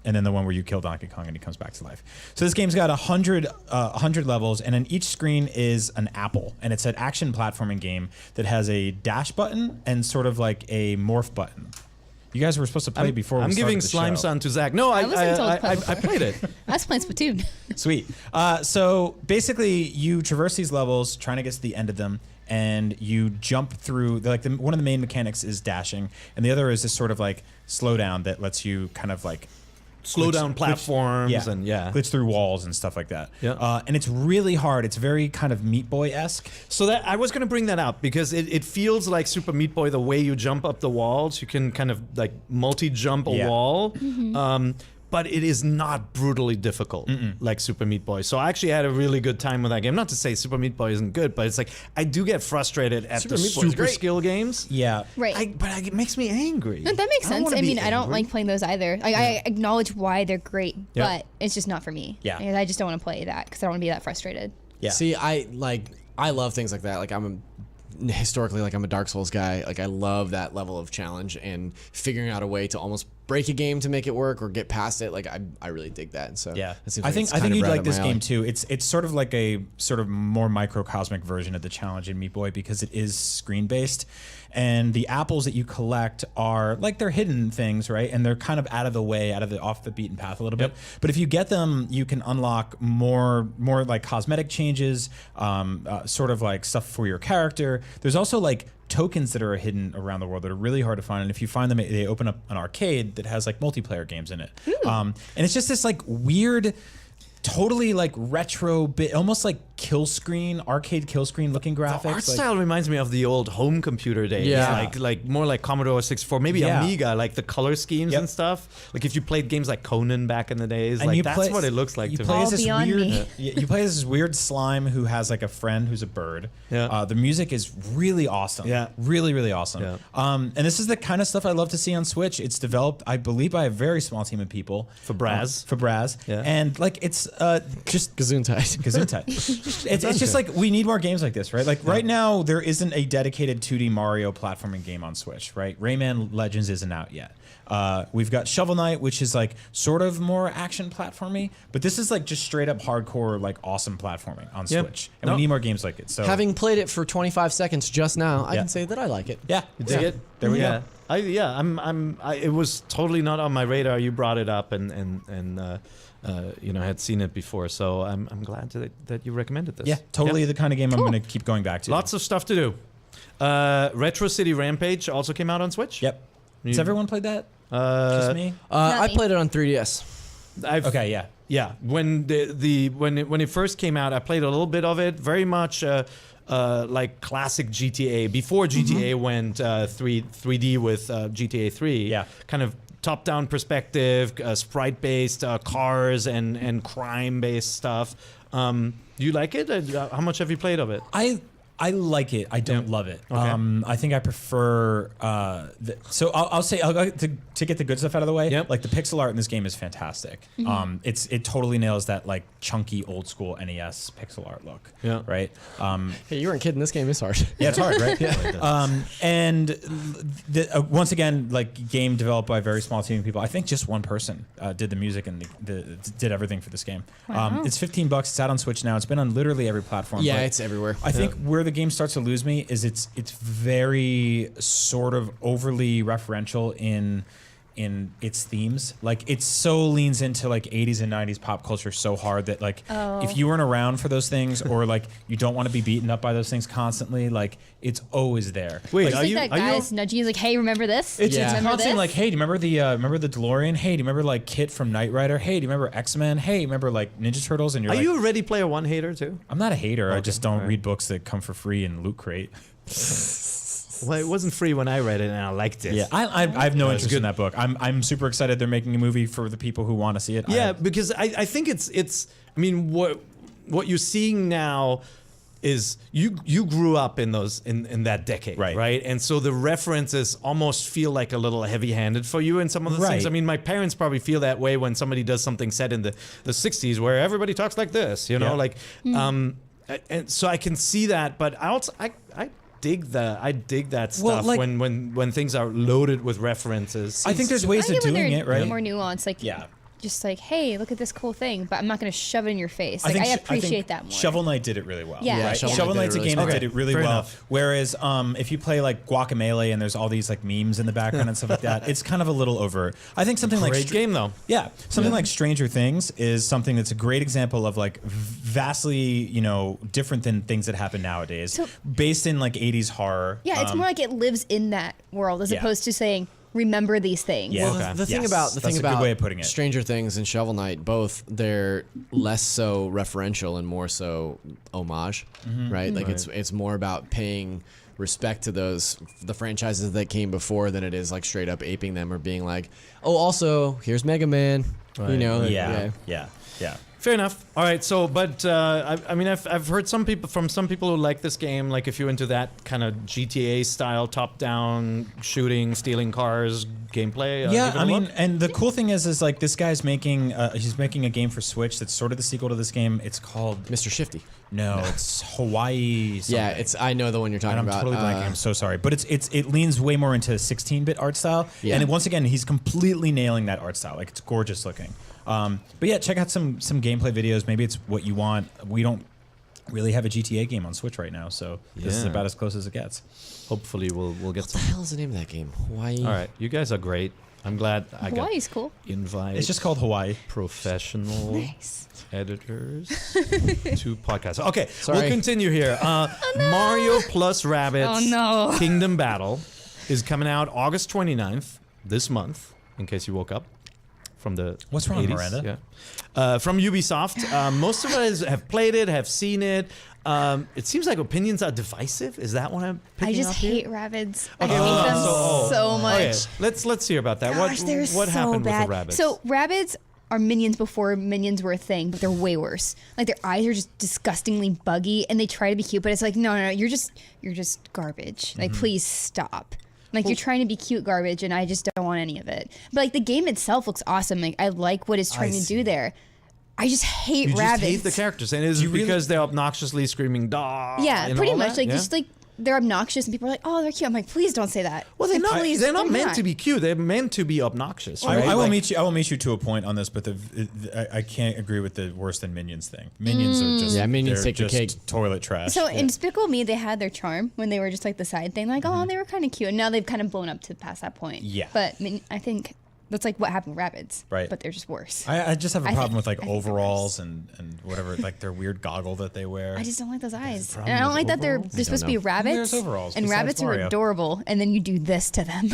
And then the one where you kill Donkey Kong and he comes back to life. So this game's got 100 levels, and then each screen is an apple. And it's an action platforming game that has a dash button and sort of like a morph button. You guys were supposed to play before. I'm we giving started the Slime show. Sun to Zach. No, I wasn't told to play I played it. I was playing Splatoon. Sweet. So basically, you traverse these levels, trying to get to the end of them, and you jump through. One of the main mechanics is dashing, and the other is this sort of like slowdown that lets you kind of like Slow down platforms yeah, and yeah. glitch through walls and stuff like that. Yeah. And it's really hard. It's very kind of Meat Boy-esque. So that I was going to bring that up because it feels like Super Meat Boy the way you jump up the walls. You can kind of like multi-jump a Yeah. wall. But it is not brutally difficult like Super Meat Boy. So I actually had a really good time with that game. Not to say Super Meat Boy isn't good, but it's like I do get frustrated at Super the Meat Boy is super great. skill games. Yeah. Right. But it makes me angry. No, that makes I don't sense. wanna I be mean, I don't angry. like playing those either. Like, I acknowledge why they're great, Yeah. but it's just not for me. Yeah. Because I just don't want to play that because I don't want to be that frustrated. Yeah. See, I love things like that. Like I'm a Dark Souls guy. Like I love that level of challenge and figuring out a way to almost break a game to make it work or get past it. Like I really dig that. And so Yeah, it seems I like think it's I think kind of you'd right like up this my game alley. too. It's sort of like a sort of more microcosmic version of the challenge in Meat Boy because it is screen based, and the apples that you collect are like they're hidden things, right? And they're kind of out of the way, off the beaten path a little bit. But if you get them, you can unlock more like cosmetic changes, sort of like stuff for your character. There's also like tokens that are hidden around the world that are really hard to find, and if you find them, they open up an arcade that has like multiplayer games in it. And it's just this like weird, totally like retro bit, almost like arcade kill screen looking graphics. The art style reminds me of the old home computer days. Yeah. Like more like Commodore 64, maybe Yeah. Amiga, like the color schemes Yep. and stuff. Like if you played games like Conan back in the days, And like you that's play- what it looks like you to play me. as All this beyond weird, me. you play as this weird slime who has like a friend who's a bird. Yeah. The music is really awesome. Yeah. Really, really awesome. Yeah. And this is the kind of stuff I love to see on Switch. It's developed, I believe, by a very small team of people. Fabraz. Yeah. And like it's just Gesundheit. Gesundheit. it's just like we need more games like this, right? Like right now there isn't a dedicated 2D Mario platforming game on Switch, right? Rayman Legends isn't out yet. We've got Shovel Knight, which is like sort of more action platformy, but this is like just straight up hardcore, like awesome platforming on Yep. Switch, and No. we need more games like it. So Having played it for 25 seconds just now, I Yeah. can say that I like it. yeah, You dig it? There we yeah. go. It was totally not on my radar. You brought it up and had seen it before, so I'm glad that you recommended this. Yeah, totally the kind of game I'm going to keep going back to. Lots of stuff to do. Retro City Rampage also came out on Switch. Yep. Has You- everyone played that? Just me? I me. played it on 3DS. Okay, yeah. when when it first came out, I played a little bit of it. Very much like classic GTA before GTA went 3D with GTA 3. Yeah. Kind of top-down perspective, sprite-based cars and crime-based stuff. Do you like it? How much have you played of it? I like it. I don't love it. Okay. I think I prefer. So I'll say to get the good stuff out of the way. Yep. Like the pixel art in this game is fantastic. It totally nails that like chunky old school NES pixel art look. Yeah. Right. Hey, you weren't kidding. This game is hard. Yeah, it's hard, right? And once again, like game developed by a very small team of people. I think just one person did the music and did everything for this game. Wow. It's $15. It's out on Switch now. It's been on literally every platform. Yeah, but it's everywhere. I think where the game starts to lose me is it's very sort of overly referential in its themes. Like it so leans into like 80s and 90s pop culture so hard that like if you weren't around for those things or like you don't want to be beaten up by those things constantly, like it's always there. Wait, It's like that guy's nudging you, like, hey, remember this? It's Remember constantly this? like, hey, do you remember the DeLorean? Hey, do you remember like Kit from Knight Rider? Hey, do you remember X-Men? Hey, remember like Ninja Turtles? And you're Are like, you a Ready Player One hater too? I'm not a hater. I Okay, just don't alright. read books that come for free in Loot Crate. Well, it wasn't free when I read it, and I liked it. Yeah, I have no interest good. in that book. I'm super excited they're making a movie for the people who want to see it. Yeah, because I think it's. I mean, what you're seeing now is you grew up in those in that decade, right? And so the references almost feel like a little heavy-handed for you in some of the things. I mean, my parents probably feel that way when somebody does something set in the 60s where everybody talks like this, you know, like and so I can see that, but I dig that stuff Well, like- when things are loaded with references. I think there's ways I of get when doing they're it, right? more nuanced, like just like, hey, look at this cool thing, but I'm not going to shove it in your face. Like, I appreciate that more. Shovel Knight did it really well. Yeah, right? yeah. Shovel Knight's a game that did it really fair well. enough. Whereas if you play like Guacamelee and there's all these like memes in the background and stuff like that, it's kind of a little overt. I think something like Great game though. Yeah, something like Stranger Things is something that's a great example of like vastly, different than things that happen nowadays, So- based in like 80s horror. Yeah, it's more like it lives in that world as Yeah. opposed to saying, remember these things. Yeah. Well, the thing Yes, about that's a good way of putting it. Stranger Things and Shovel Knight, both they're less so referential and more so homage, right? Like it's more about paying respect to the franchises that came before than it is like straight up aping them or being like, oh, also here's Mega Man, Yeah. Fair enough. All right. So, but I mean, I've heard some people who like this game. Like, if you're into that kind of GTA style, top-down shooting, stealing cars gameplay. Yeah, give it a I mean, look. and the cool thing is like this guy's making he's making a game for Switch that's sort of the sequel to this game. It's called Mr. Shifty. No, it's Hawaii. Something. Yeah, I know the one you're talking And I'm about. totally blanking. I'm so sorry, but it leans way more into 16-bit art style. Yeah. And once again, he's completely nailing that art style. Like it's gorgeous looking. But yeah, check out some gameplay videos. Maybe it's what you want. We don't really have a GTA game on Switch right now, so this is Yeah. about as close as it gets. Hopefully, we'll get What the some. hell is the name of that game? Hawaii. All right, you guys are great. I'm glad I got Hawaii's cool. invite. It's just called Hawaii. Professional Nice. editors to podcasts. Okay, Sorry. we'll continue here. Mario plus Rabbids Oh, no. Kingdom Battle is coming out August 29th this month, in case you woke up from the What's wrong, 80s. Miranda? Yeah. From Ubisoft. Most of us have played it, have seen it. It seems like opinions are divisive. Is that what I'm picking I just up here? hate Rabbids. I Okay, hate well, them so- so much. Okay, let's hear about that. Gosh, they're what so happened bad. with the Rabbids? So Rabbids are minions before minions were a thing, but they're way worse. Like their eyes are just disgustingly buggy, and they try to be cute, but it's like no, you're just garbage. Like please stop. Like you're trying to be cute garbage, and I just don't want any of it. But like the game itself looks awesome. Like I like what it's trying to do there. I just hate you Rabbids. just hate the characters, and is it because they're obnoxiously screaming "dog"? Yeah, and pretty all much. that? Like Yeah? just like they're obnoxious, and people are like, "Oh, they're cute." I'm like, "Please don't say that." Well, they're Like, not. please, They're not meant not. to be cute. They're meant to be obnoxious. I, Right? I will Like- meet you. I will meet you to a point on this, but I can't agree with the worse than Minions thing. Minions are just Minions they're take the just cake. toilet trash. So in Despicable Me, they had their charm when they were just like the side thing, like, oh, they were kind of cute. And now they've kind of blown up to past that point. Yeah. But I mean, I think that's like what happened with Rabbids. Right. But they're just worse. I just have a I problem think- with like I think they're overalls and whatever, like their weird goggle that they wear. I just don't like those eyes. problem And I don't with like that they're overalls? supposed to be know. rabbits. Who wears overalls And besides rabbits are Mario? adorable. And then you do this to them.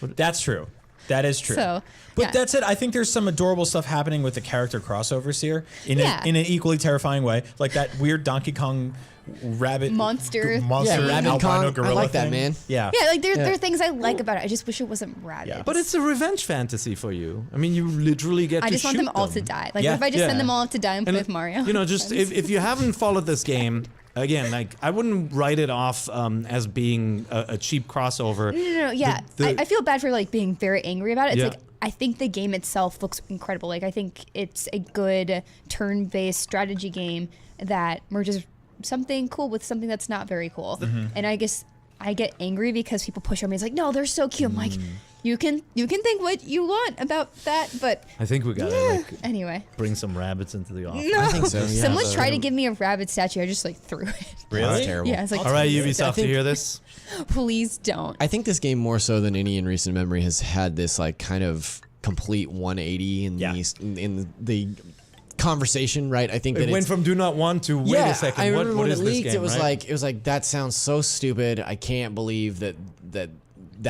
That's true. That is true. So, but yeah. that's it. I think there's some adorable stuff happening with the character crossovers here in an equally terrifying way, like that weird Donkey Kong rabbit monster Rabbit albino Kong. gorilla I like that, thing. man. Yeah. Yeah, like there are things I like about it. I just wish it wasn't rabbits. Yeah. But it's a revenge fantasy for you. I mean, you literally get I to just want shoot them all to die. Like, Yeah. what if I just Yeah. send them all to die and play And, with Mario? You know, just if you haven't followed this game, again, like I wouldn't write it off as being a cheap crossover. No, yeah. I feel bad for like being very angry about it. It's Yeah. like I think the game itself looks incredible. Like I think it's a good turn-based strategy game that merges something cool with something that's not very cool. And I guess I get angry because people push on me. It's like, no, they're so cute. I'm like, you can think what you want about that, but I think we gotta like anyway. bring some rabbits into the office. No. I think so. Yeah. Someone tried to give me a rabbit statue. I just like threw it. Really? That's terrible. Yeah, it's like, All right, I Ubisoft, to think- hear this. please don't. I think this game more so than any in recent memory has had this like kind of complete 180 in the conversation, right? I think that It went from do not want to wait a second. I remember what when is it this leaked, game, it was right? like that sounds so stupid. I can't believe that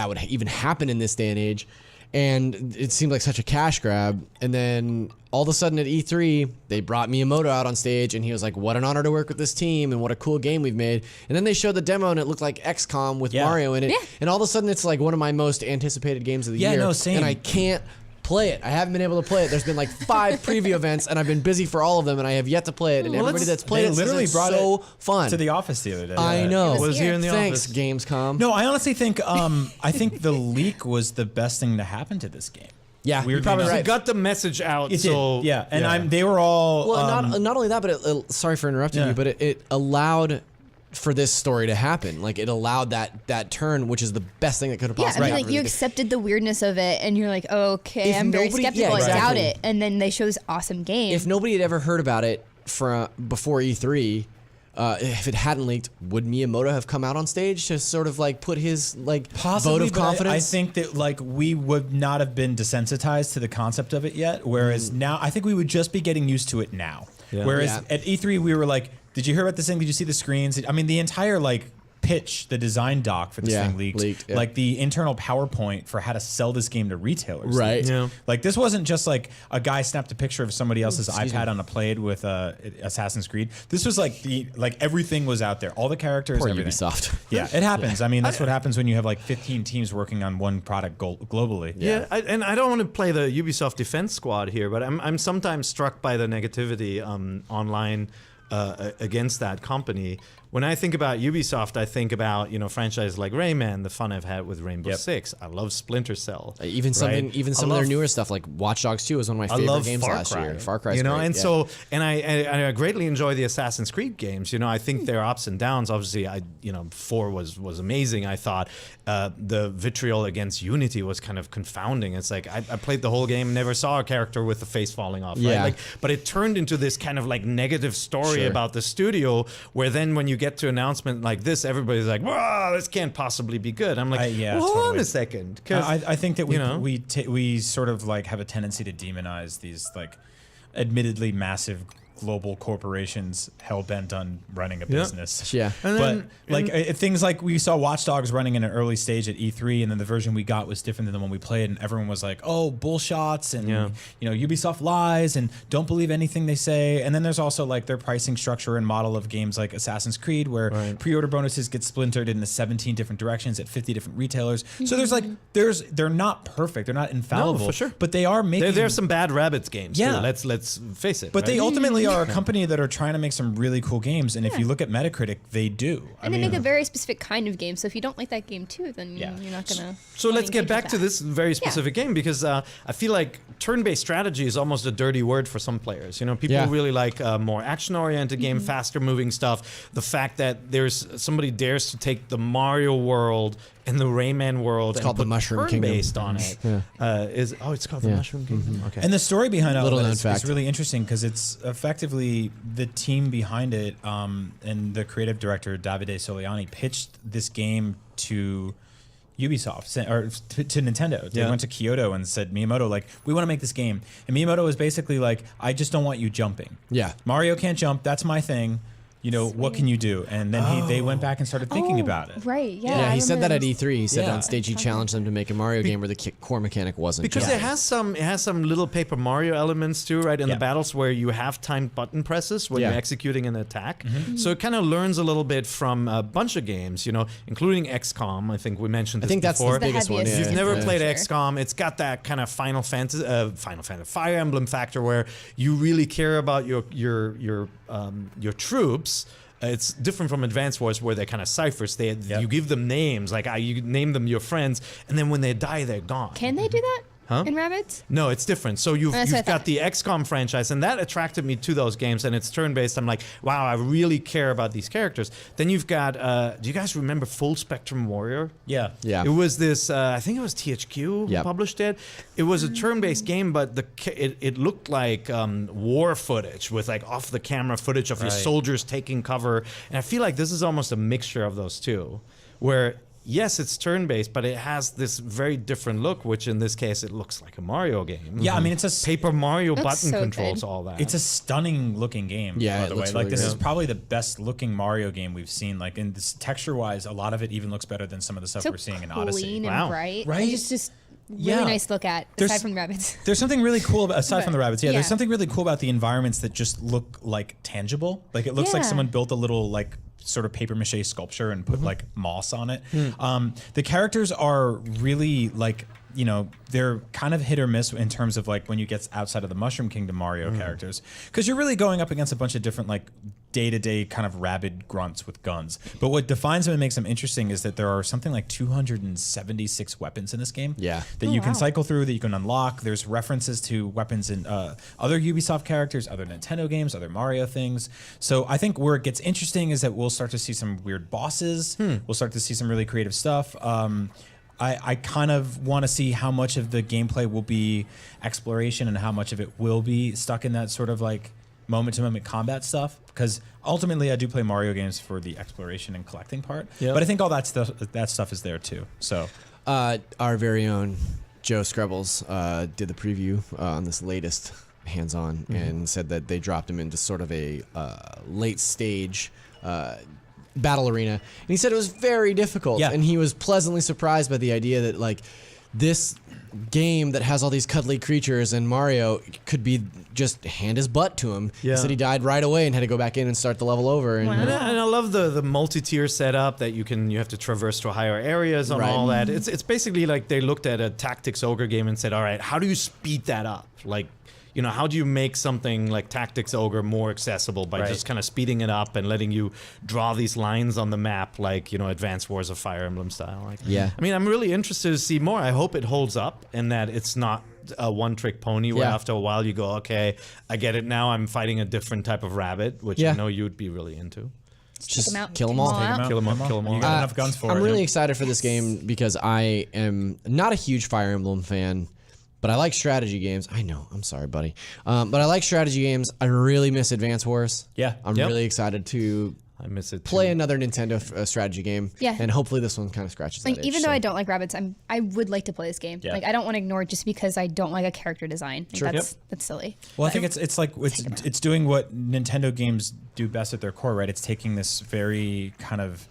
would even happen in this day and age. And it seemed like such a cash grab. And then all of a sudden at E3, they brought Miyamoto out on stage and he was like, what an honor to work with this team and what a cool game we've made. And then they showed the demo and it looked like XCOM with Mario in it. Yeah. And all of a sudden it's like one of my most anticipated games of the year. no, same. And I can't play it. I haven't been able to play it. There's been like 5 preview events and I've been busy for all of them and I have yet to play it. And Well, everybody that's played They it literally says brought it's so it fun. to the office the other day. I know. It was here in the Thanks, office. Gamescom. No, I honestly think I think the leak was the best thing to happen to this game. Yeah, you're Weirdly probably enough. right. It got the message out. It so did, yeah. And they were all Well, not only that, but sorry for interrupting Yeah. you, but it allowed for this story to happen. Like it allowed that turn, which is the best thing that could have Yeah, I possibly mean, happened. like you accepted the weirdness of it, and you're like, okay, If I'm very nobody- skeptical. yeah, I doubt exactly. it, and then they show this awesome game. If nobody had ever heard about it from before E3, if it hadn't leaked, would Miyamoto have come out on stage to sort of like put his like Possibly, vote of but confidence? I think that like we would not have been desensitized to the concept of it yet. Whereas now, I think we would just be getting used to it now. Yeah. Whereas Yeah. at E3, we were like, "Did you hear about this thing? Did you see the screens?" I mean, the entire like pitch, the design doc for this Yeah, thing leaked. yeah. Like the internal PowerPoint for how to sell this game to retailers. Right. leaked. Yeah. Like this wasn't just like a guy snapped a picture of somebody else's Excuse iPad me. on a plate with Assassin's Creed. This was like everything was out there. All the characters, Poor everything. Ubisoft. Yeah, it happens. I mean, that's what happens when you have like 15 teams working on one product globally. Yeah, and I don't want to play the Ubisoft defense squad here, but I'm sometimes struck by the negativity online against that company. When I think about Ubisoft, I think about franchises like Rayman, the fun I've had with Rainbow Yep. Six. I love Splinter Cell. Even some right? of I their love- newer stuff like Watch Dogs 2 was one of my I favorite love games Far last Cry, year. Far Cry, and yeah. so I greatly enjoy the Assassin's Creed games. I think there are ups and downs. Obviously, 4 was amazing. I thought the vitriol against Unity was kind of confounding. It's like I played the whole game, never saw a character with the face falling off. Yeah. Right? But it turned into this kind of like negative story Sure. about the studio, where then when you get to an announcement like this, everybody's like, "Wow, this can't possibly be good." I'm like, yeah, well, hold on totally. a second, 'cause, I think that you know. we sort of like have a tendency to demonize these like admittedly massive global corporations hell bent on running a business. Yeah. And But then- things like we saw Watch Dogs running in an early stage at E3, and then the version we got was different than the one we played, and everyone was like, "Oh, bullshots," and Yeah. Ubisoft lies, and don't believe anything they say. And then there's also like their pricing structure and model of games like Assassin's Creed, where Right. pre-order bonuses get splintered into 17 different directions at 50 different retailers. So there's like they're not perfect, they're not infallible, for sure. but they are making there's some bad rabbits games. Yeah. too. Let's face it. But they right? ultimately are a company that are trying to make some really cool games, and if you look at Metacritic, they do. and they make a very specific kind of game. So if you don't like that game too, then Yeah. you're not gonna. So wanna let's get engage back with to that. this very specific game, because I feel like turn-based strategy is almost a dirty word for some players. People Yeah. really like more action-oriented game, faster-moving stuff. The fact that there's somebody dares to take the Mario world and the Rayman world and called the put Mushroom Kingdom. turn-based on it. It's called the Yeah. Mushroom Kingdom. Okay. And the story behind all Little of known it is fact. really interesting because it's effectively the team behind it, and the creative director Davide Soliani pitched this game to Ubisoft or to Nintendo. They Yeah. went to Kyoto and said, Miyamoto, like, we want to make this game. And Miyamoto was basically like, I just don't want you jumping. Yeah. Mario can't jump. That's my thing. what can you do? And then they went back and started thinking about it. Right. Yeah. Yeah, I he said that remember at E3. He said Yeah. on stage he challenged them to make a Mario game where the core mechanic wasn't. Because just- it has some little Paper Mario elements too, right? In the battles where you have timed button presses when you're executing an attack. So it kind of learns a little bit from a bunch of games, including XCOM. I think we mentioned this I think that's before. the biggest one. heaviest Yeah. If you've never Yeah. played Sure. XCOM, it's got that kind of Final Fantasy Fire Emblem factor where you really care about your troops. It's different from Advance Wars where they're kind of ciphers. You give them names, like you name them your friends, and then when they die, they're gone. Can they do that? Huh? In Rabbids? No, it's different. So you've That's what I got thought. the XCOM franchise, and that attracted me to those games, and it's turn-based. I'm like, wow, I really care about these characters. Then you've got, do you guys remember Full Spectrum Warrior? Yeah. Yeah. It was this, I think it was THQ who Yep. published it. It was a turn-based game, but it looked like war footage with like off-the-camera footage of your Right. soldiers taking cover. And I feel like this is almost a mixture of those two, where yes, it's turn-based, but it has this very different look, which in this case, it looks like a Mario game. Yeah, I mean, it's a Paper Mario Looks button so controls, good. all that. It's a stunning looking game. Yeah, by it the way, looks like really this is good. probably the best looking Mario game we've seen. Like in this texture wise, a lot of it even looks better than some of the stuff So we're seeing in clean Odyssey. and Wow. bright. Right? And just really Yeah. nice to look at, There's- aside from Rabbids. There's something really cool about, aside from the rabbits. Yeah, Yeah. there's something really cool about the environments that just look like tangible. Like it looks like Yeah. someone built a little like sort of paper mache sculpture and put like moss on it. The characters are really like, they're kind of hit or miss in terms of like when you get outside of the Mushroom Kingdom Mario characters, because you're really going up against a bunch of different like day-to-day kind of rabid grunts with guns. But what defines them and makes them interesting is that there are something like 276 weapons in this game. Yeah. That Oh, you can wow. cycle through, that you can unlock. There's references to weapons in other Ubisoft characters, other Nintendo games, other Mario things. So I think where it gets interesting is that we'll start to see some weird bosses. We'll start to see some really creative stuff. I kind of want to see how much of the gameplay will be exploration and how much of it will be stuck in that sort of like moment-to-moment combat stuff, because ultimately I do play Mario games for the exploration and collecting part. Yep. But I think all that stuff is there too. So Our very own Joe Scrubbles did the preview on this latest hands-on and said that they dropped him into sort of a late stage battle arena, and he said it was very difficult. Yeah. And he was pleasantly surprised by the idea that like this game that has all these cuddly creatures and Mario could be just hand his butt to him. Yeah. He said he died right away and had to go back in and start the level over. And And I love the multi-tier setup that you have to traverse to higher areas and Right. all that. It's basically like they looked at a Tactics Ogre game and said, all right, how do you speed that up? Like, how do you make something like Tactics Ogre more accessible by Right. just kind of speeding it up and letting you draw these lines on the map like, Advance Wars of Fire Emblem style? Like, Yeah. I mean, I'm really interested to see more. I hope it holds up and that it's not a one-trick pony where Yeah. after a while you go, okay, I get it now. I'm fighting a different type of rabbit, which Yeah. I know you'd be really into. just them out, kill them take 'em all. all out. Kill 'em up, kill 'em all. You got enough guns for it. I'm really excited for this game because I am not a huge Fire Emblem fan, but I like strategy games. I know, I'm sorry, buddy. But I like strategy games. I really miss Advance Wars. Yeah. I'm Yep. really excited to I miss it. play too. another Nintendo strategy game. Yeah. And hopefully this one kind of scratches Like that itch. even though so. I don't like rabbits, I would like to play this game. Yeah. Like I don't want to ignore it just because I don't like a character design. Like, that's silly. Well, I think it's like it's doing what Nintendo games do best at their core, right? It's taking this very kind of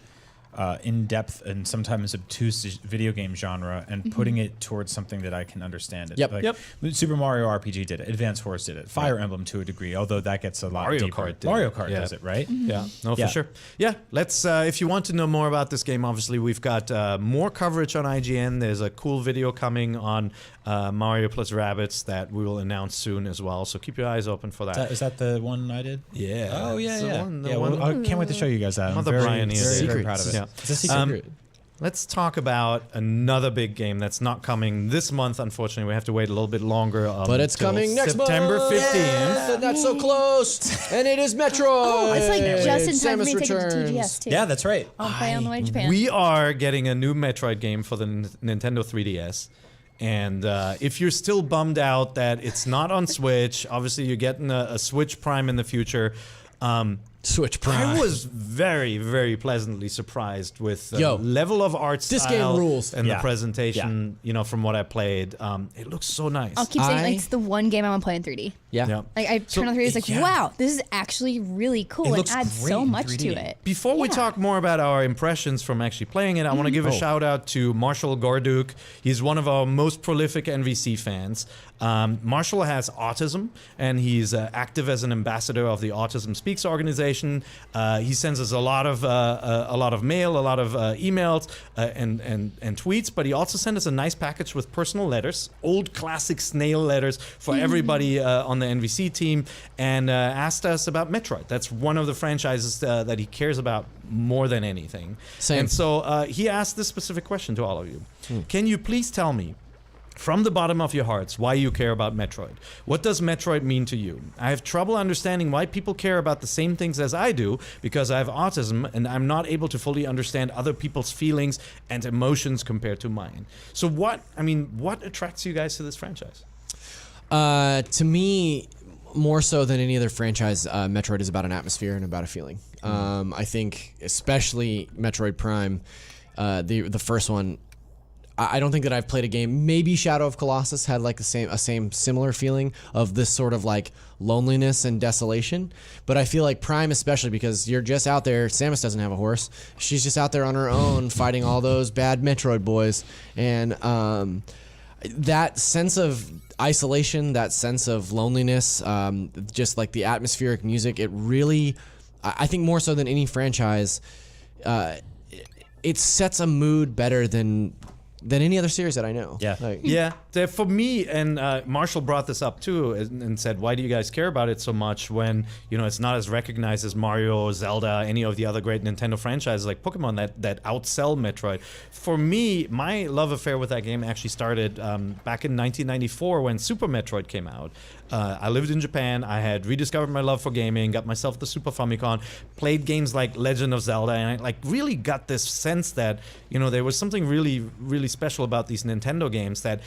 in-depth and sometimes obtuse video game genre and putting it towards something that I can understand. It. Yep. Like, Yep. Super Mario RPG did it. Advance Wars did it. Fire Emblem to a degree, although that gets a lot Mario deeper. Kart did Mario it. Kart Yeah. does it, right? Yeah, no, Yeah. for sure. Yeah, let's. If you want to know more about this game, obviously we've got more coverage on IGN. There's a cool video coming on Mario plus Rabbids that we will announce soon as well. So keep your eyes open for that. Is that the one I did? Yeah. Oh yeah, It's the yeah. one- the yeah. one- Well, I can't wait to show you guys that. I'm Mother very, Brian is very, very secret. proud of it. Yeah. It's a secret. Let's talk about another big game that's not coming this month. Unfortunately, we have to wait a little bit longer. But it's till coming next September month. 15th. Yeah, that's so close. And it is Metroid. It's like just in time for Samus me to take it to Returns. TGS too. Yeah, that's right. I'll play on the way to Japan. We are getting a new Metroid game for the Nintendo 3DS. And if you're still bummed out that it's not on Switch, obviously you're getting a Switch Prime in the future. Switch Prime. I was very, very pleasantly surprised with the Yo, level of art this game style rules. and Yeah. the presentation, from what I played. It looks so nice. I'll keep saying I- like, it's the one game I want to play in 3D. Yeah. Yeah. Like I turn on 3D, it's like, yeah. wow, this is actually really cool It and looks adds great so in much 3D. to it. Before we Yeah. talk more about our impressions from actually playing it, I want to give a shout out to Marshall Gorduk. He's one of our most prolific NVC fans. Marshall has autism, and he's active as an ambassador of the Autism Speaks organization. He sends us a lot of mail, a lot of emails, and tweets. But he also sent us a nice package with personal letters, old classic snail letters for everybody on the NVC team, and asked us about Metroid. That's one of the franchises that he cares about more than anything. Same. And so he asked this specific question to all of you. Can you please tell me, from the bottom of your hearts, why you care about Metroid? What does Metroid mean to you? I have trouble understanding why people care about the same things as I do, because I have autism and I'm not able to fully understand other people's feelings and emotions compared to mine. So what attracts you guys to this franchise? To me, more so than any other franchise, Metroid is about an atmosphere and about a feeling. I think especially Metroid Prime, the first one, I don't think that I've played a game. Maybe Shadow of Colossus had like a similar feeling of this sort of like loneliness and desolation. But I feel like Prime, especially because you're just out there. Samus doesn't have a horse. She's just out there on her own fighting all those bad Metroid boys. And that sense of isolation, that sense of loneliness, just like the atmospheric music, it really, I think more so than any franchise, it sets a mood better than any other series that I know. Yeah. Yeah, for me, and Marshall brought this up too, and said, "Why do you guys care about it so much when it's not as recognized as Mario, Zelda, any of the other great Nintendo franchises like Pokemon that outsell Metroid?" For me, my love affair with that game actually started back in 1994 when Super Metroid came out. I lived in Japan. I had rediscovered my love for gaming, got myself the Super Famicom, played games like Legend of Zelda, and I really got this sense that there was something really, really special about these Nintendo games that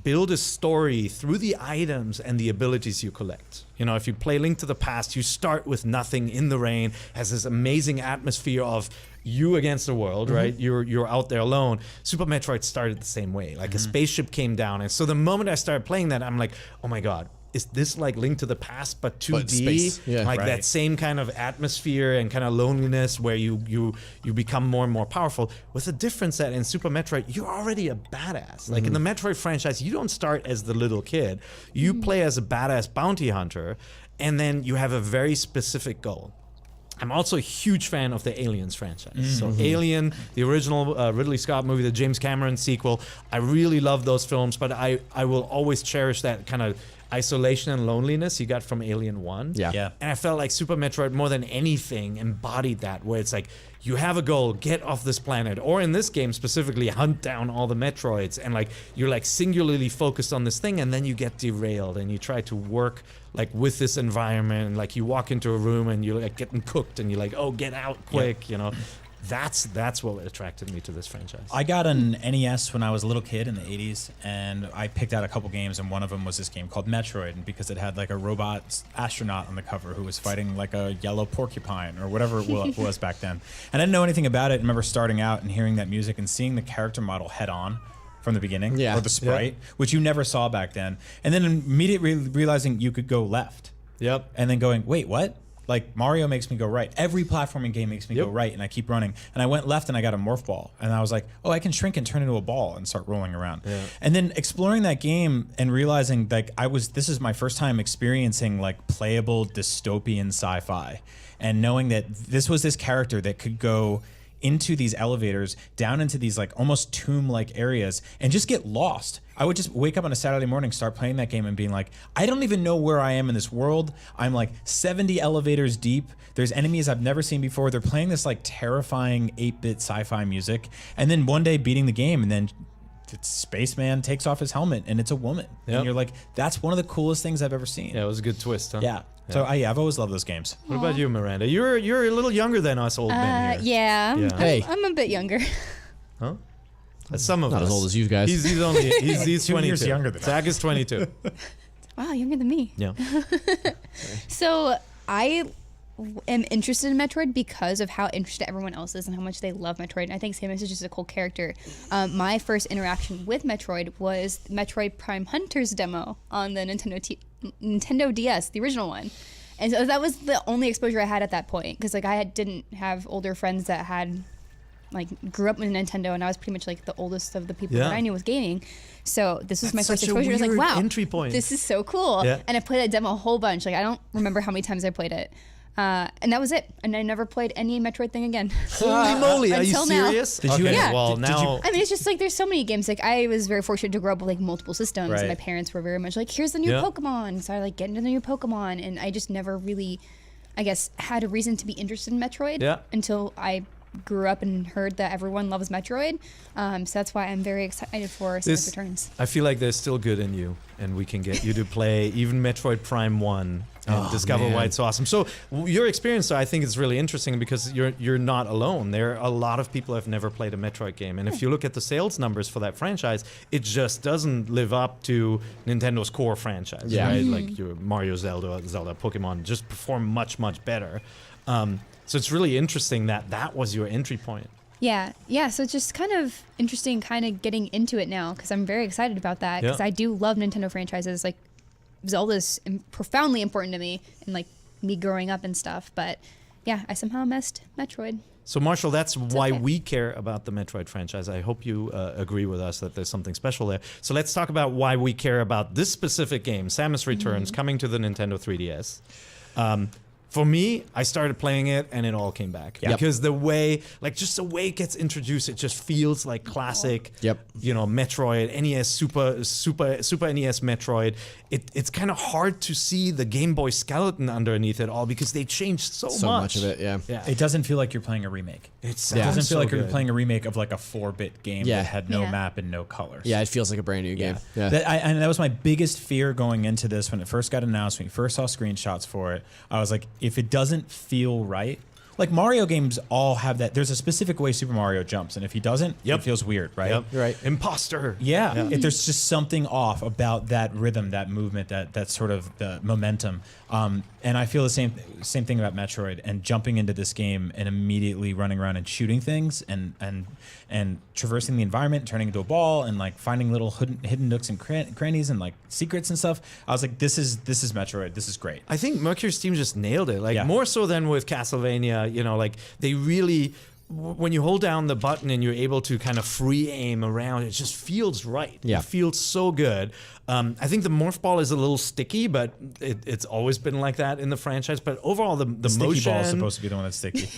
build a story through the items and the abilities you collect. If you play Link to the Past, you start with nothing in the rain, has this amazing atmosphere of you against the world, right? You're out there alone. Super Metroid started the same way. Like a spaceship came down, and so the moment I started playing that, I'm like, oh my god, is this like Link to the Past but 2D? But space. Yeah. Like Right. that same kind of atmosphere and kind of loneliness where you become more and more powerful, with the difference that in Super Metroid you're already a badass. Like in the Metroid franchise, you don't start as the little kid. You play as a badass bounty hunter, and then you have a very specific goal. I'm also a huge fan of the Aliens franchise. So Alien, the original Ridley Scott movie, the James Cameron sequel, I really love those films, but I will always cherish that kind of isolation and loneliness you got from Alien 1. Yeah. And I felt like Super Metroid, more than anything, embodied that, where it's like, you have a goal, get off this planet, or in this game specifically, hunt down all the Metroids, and like you're like singularly focused on this thing, and then you get derailed, and you try to work like with this environment, and like you walk into a room and you're like getting cooked, and you're like, oh, get out quick, That's what attracted me to this franchise. I got an NES when I was a little kid in the 80s, and I picked out a couple games, and one of them was this game called Metroid, and because it had like a robot astronaut on the cover who was fighting like a yellow porcupine or whatever it was back then. And I didn't know anything about it. I remember starting out and hearing that music and seeing the character model head on from the beginning, or the sprite, which you never saw back then. And then immediately realizing you could go left. Yep. And then going, wait, what? Like Mario makes me go right. Every platforming game makes me go right, and I keep running. And I went left and I got a morph ball. And I was like, oh, I can shrink and turn into a ball and start rolling around. Yeah. And then exploring that game and realizing like this is my first time experiencing like playable dystopian sci-fi. And knowing that this was this character that could go into these elevators, down into these like almost tomb-like areas, and just get lost. I would just wake up on a Saturday morning, start playing that game, and being like, I don't even know where I am in this world. I'm like 70 elevators deep. There's enemies I've never seen before. They're playing this like terrifying 8-bit sci-fi music, and then one day beating the game, and then Spaceman takes off his helmet, and it's a woman. Yep. And you're like, that's one of the coolest things I've ever seen. Yeah, it was a good twist, huh? Yeah. So I've always loved those games. What about you, Miranda? You're a little younger than us old men here. Yeah. Hey. I'm a bit younger. Huh? Some of Not us. as old as you guys. He's only he's 2 22. years younger than us. Zach is 22. Wow, younger than me. Yeah. So I am interested in Metroid because of how interested everyone else is and how much they love Metroid. And I think Samus is just a cool character. My first interaction with Metroid was Metroid Prime Hunters demo on the Nintendo Nintendo DS, the original one. And so that was the only exposure I had at that point, because like didn't have older friends that had like grew up with Nintendo, and I was pretty much like the oldest of the people that I knew with gaming. So this was my first exposure. I was like, wow, entry point. This is so cool. Yeah. And I played that demo a whole bunch. Like I don't remember how many times I played it. And that was it. And I never played any Metroid thing again. Holy moly, are you serious? Did you? Yeah. Well, now I mean, it's just like there's so many games. Like I was very fortunate to grow up with like multiple systems. Right. And my parents were very much like, here's the new Pokemon. So I like get into the new Pokemon, and I just never really, I guess, had a reason to be interested in Metroid until I grew up and heard that everyone loves Metroid. So that's why I'm very excited for Samus Returns. I feel like there's still good in you, and we can get you to play even Metroid Prime 1 and discover why it's awesome. So your experience, I think, is really interesting because you're not alone. There are a lot of people who have never played a Metroid game, and if you look at the sales numbers for that franchise, it just doesn't live up to Nintendo's core franchise, right? Like your Mario, Zelda, Pokemon just perform much, much better. So it's really interesting that was your entry point. Yeah. So it's just kind of interesting kind of getting into it now, because I'm very excited about that, because I do love Nintendo franchises. Like Zelda's profoundly important to me, and like me growing up and stuff. But yeah, I somehow missed Metroid. So Marshall, that's why we care about the Metroid franchise. I hope you agree with us that there's something special there. So let's talk about why we care about this specific game, Samus Returns, coming to the Nintendo 3DS. For me, I started playing it and it all came back. Because the way, just the way it gets introduced, it just feels like classic, Metroid, NES, Super NES Metroid. It's kind of hard to see the Game Boy skeleton underneath it all because they changed so much of it, yeah. It doesn't feel like you're playing a remake. It doesn't feel like you're playing a remake of like a 4-bit game that had no map and no colors. Yeah, it feels like a brand new game. Yeah. And that was my biggest fear going into this when it first got announced, when we first saw screenshots for it. I was like, if it doesn't feel right, like Mario games all have that. There's a specific way Super Mario jumps, and if he doesn't, it feels weird, right? Yep. Right. Imposter. Yeah. There's just something off about that rhythm, that movement, that sort of the momentum. And I feel the same thing about Metroid, and jumping into this game and immediately running around and shooting things and traversing the environment, turning into a ball, and like finding little hidden nooks and crannies and like secrets and stuff. I was like, this is Metroid. This is great. I think Mercury's team just nailed it. More so than with Castlevania, they really, when you hold down the button and you're able to kind of free aim around, it just feels right. Yeah. It feels so good. I think the morph ball is a little sticky, but it's always been like that in the franchise. But overall, the sticky motion ball is supposed to be the one that's sticky.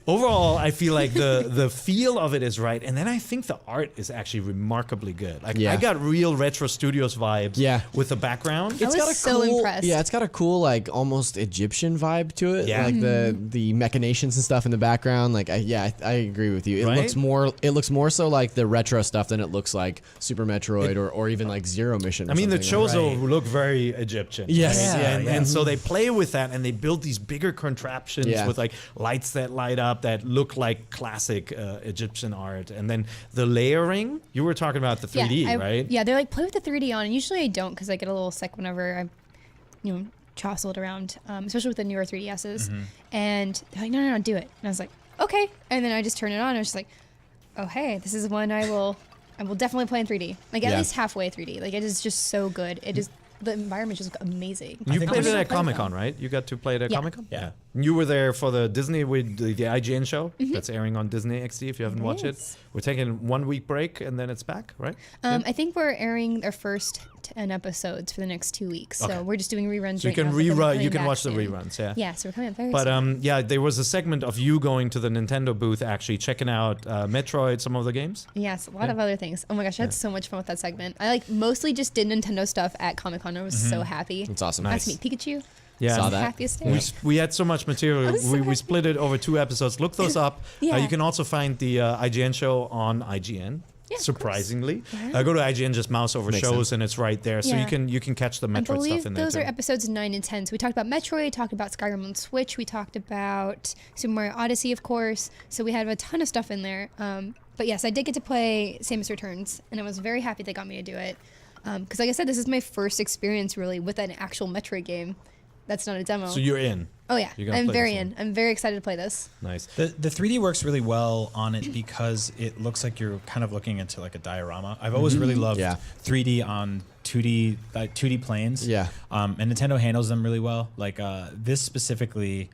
Overall, I feel like the feel of it is right, and then I think the art is actually remarkably good. I got real Retro Studios vibes with the background. I was so impressed. Yeah, it's got a cool, like almost Egyptian vibe to it. Yeah. Like the machinations and stuff in the background. Like I agree with you. It looks more so like the retro stuff than it looks like Super Metroid or even like Zero Mission. I mean, the Chozo look very Egyptian. Yes. Right? And so they play with that, and they build these bigger contraptions with like lights that light up that look like classic Egyptian art. And then the layering, you were talking about the 3D, right? Yeah, they're like, play with the 3D on, and usually I don't, because I get a little sick whenever I jostled around, especially with the newer 3DSs. And they're like, no, do it. And I was like, okay. And then I just turned it on, and I was just like, oh hey, this is one I will definitely play in 3D. Like at least halfway 3D. Like it is just so good. It is, the environment just look amazing. You played it at Comic-Con, right? You got to play it at Comic-Con? Yeah. You were there for the Disney with the IGN show that's airing on Disney XD if you haven't watched it. We're taking 1 week break and then it's back, right? I think we're airing our first 10 episodes for the next 2 weeks. So we're just doing reruns. So you can you can watch the reruns, Yeah, so we're coming up very But soon. there was a segment of you going to the Nintendo booth actually checking out Metroid, some of the games. Yes, a lot of other things. Oh my gosh, I had so much fun with that segment. I mostly just did Nintendo stuff at Comic-Con. I was so happy. It's awesome. Nice. Got to meet Pikachu. Yeah, saw that. Happiest day. We had so much material. We split it over 2 episodes. Look those up. You can also find the IGN show on IGN. Yeah, surprisingly, go to IGN, just mouse over shows, and it's right there. So you can catch the Metroid stuff in there. Those are episodes 9 and 10. So we talked about Metroid, talked about Skyrim on Switch, we talked about Super Mario Odyssey, of course. So we had a ton of stuff in there. But yes, I did get to play Samus Returns, and I was very happy they got me to do it. Because like I said, this is my first experience really with an actual Metroid game. That's not a demo. So you're in. Oh yeah, You're gonna I'm play very this one. in. I'm very excited to play this. Nice. The 3D works really well on it because it looks like you're kind of looking into like a diorama. I've always really loved 3D on 2D planes. Yeah. And Nintendo handles them really well. Like this specifically,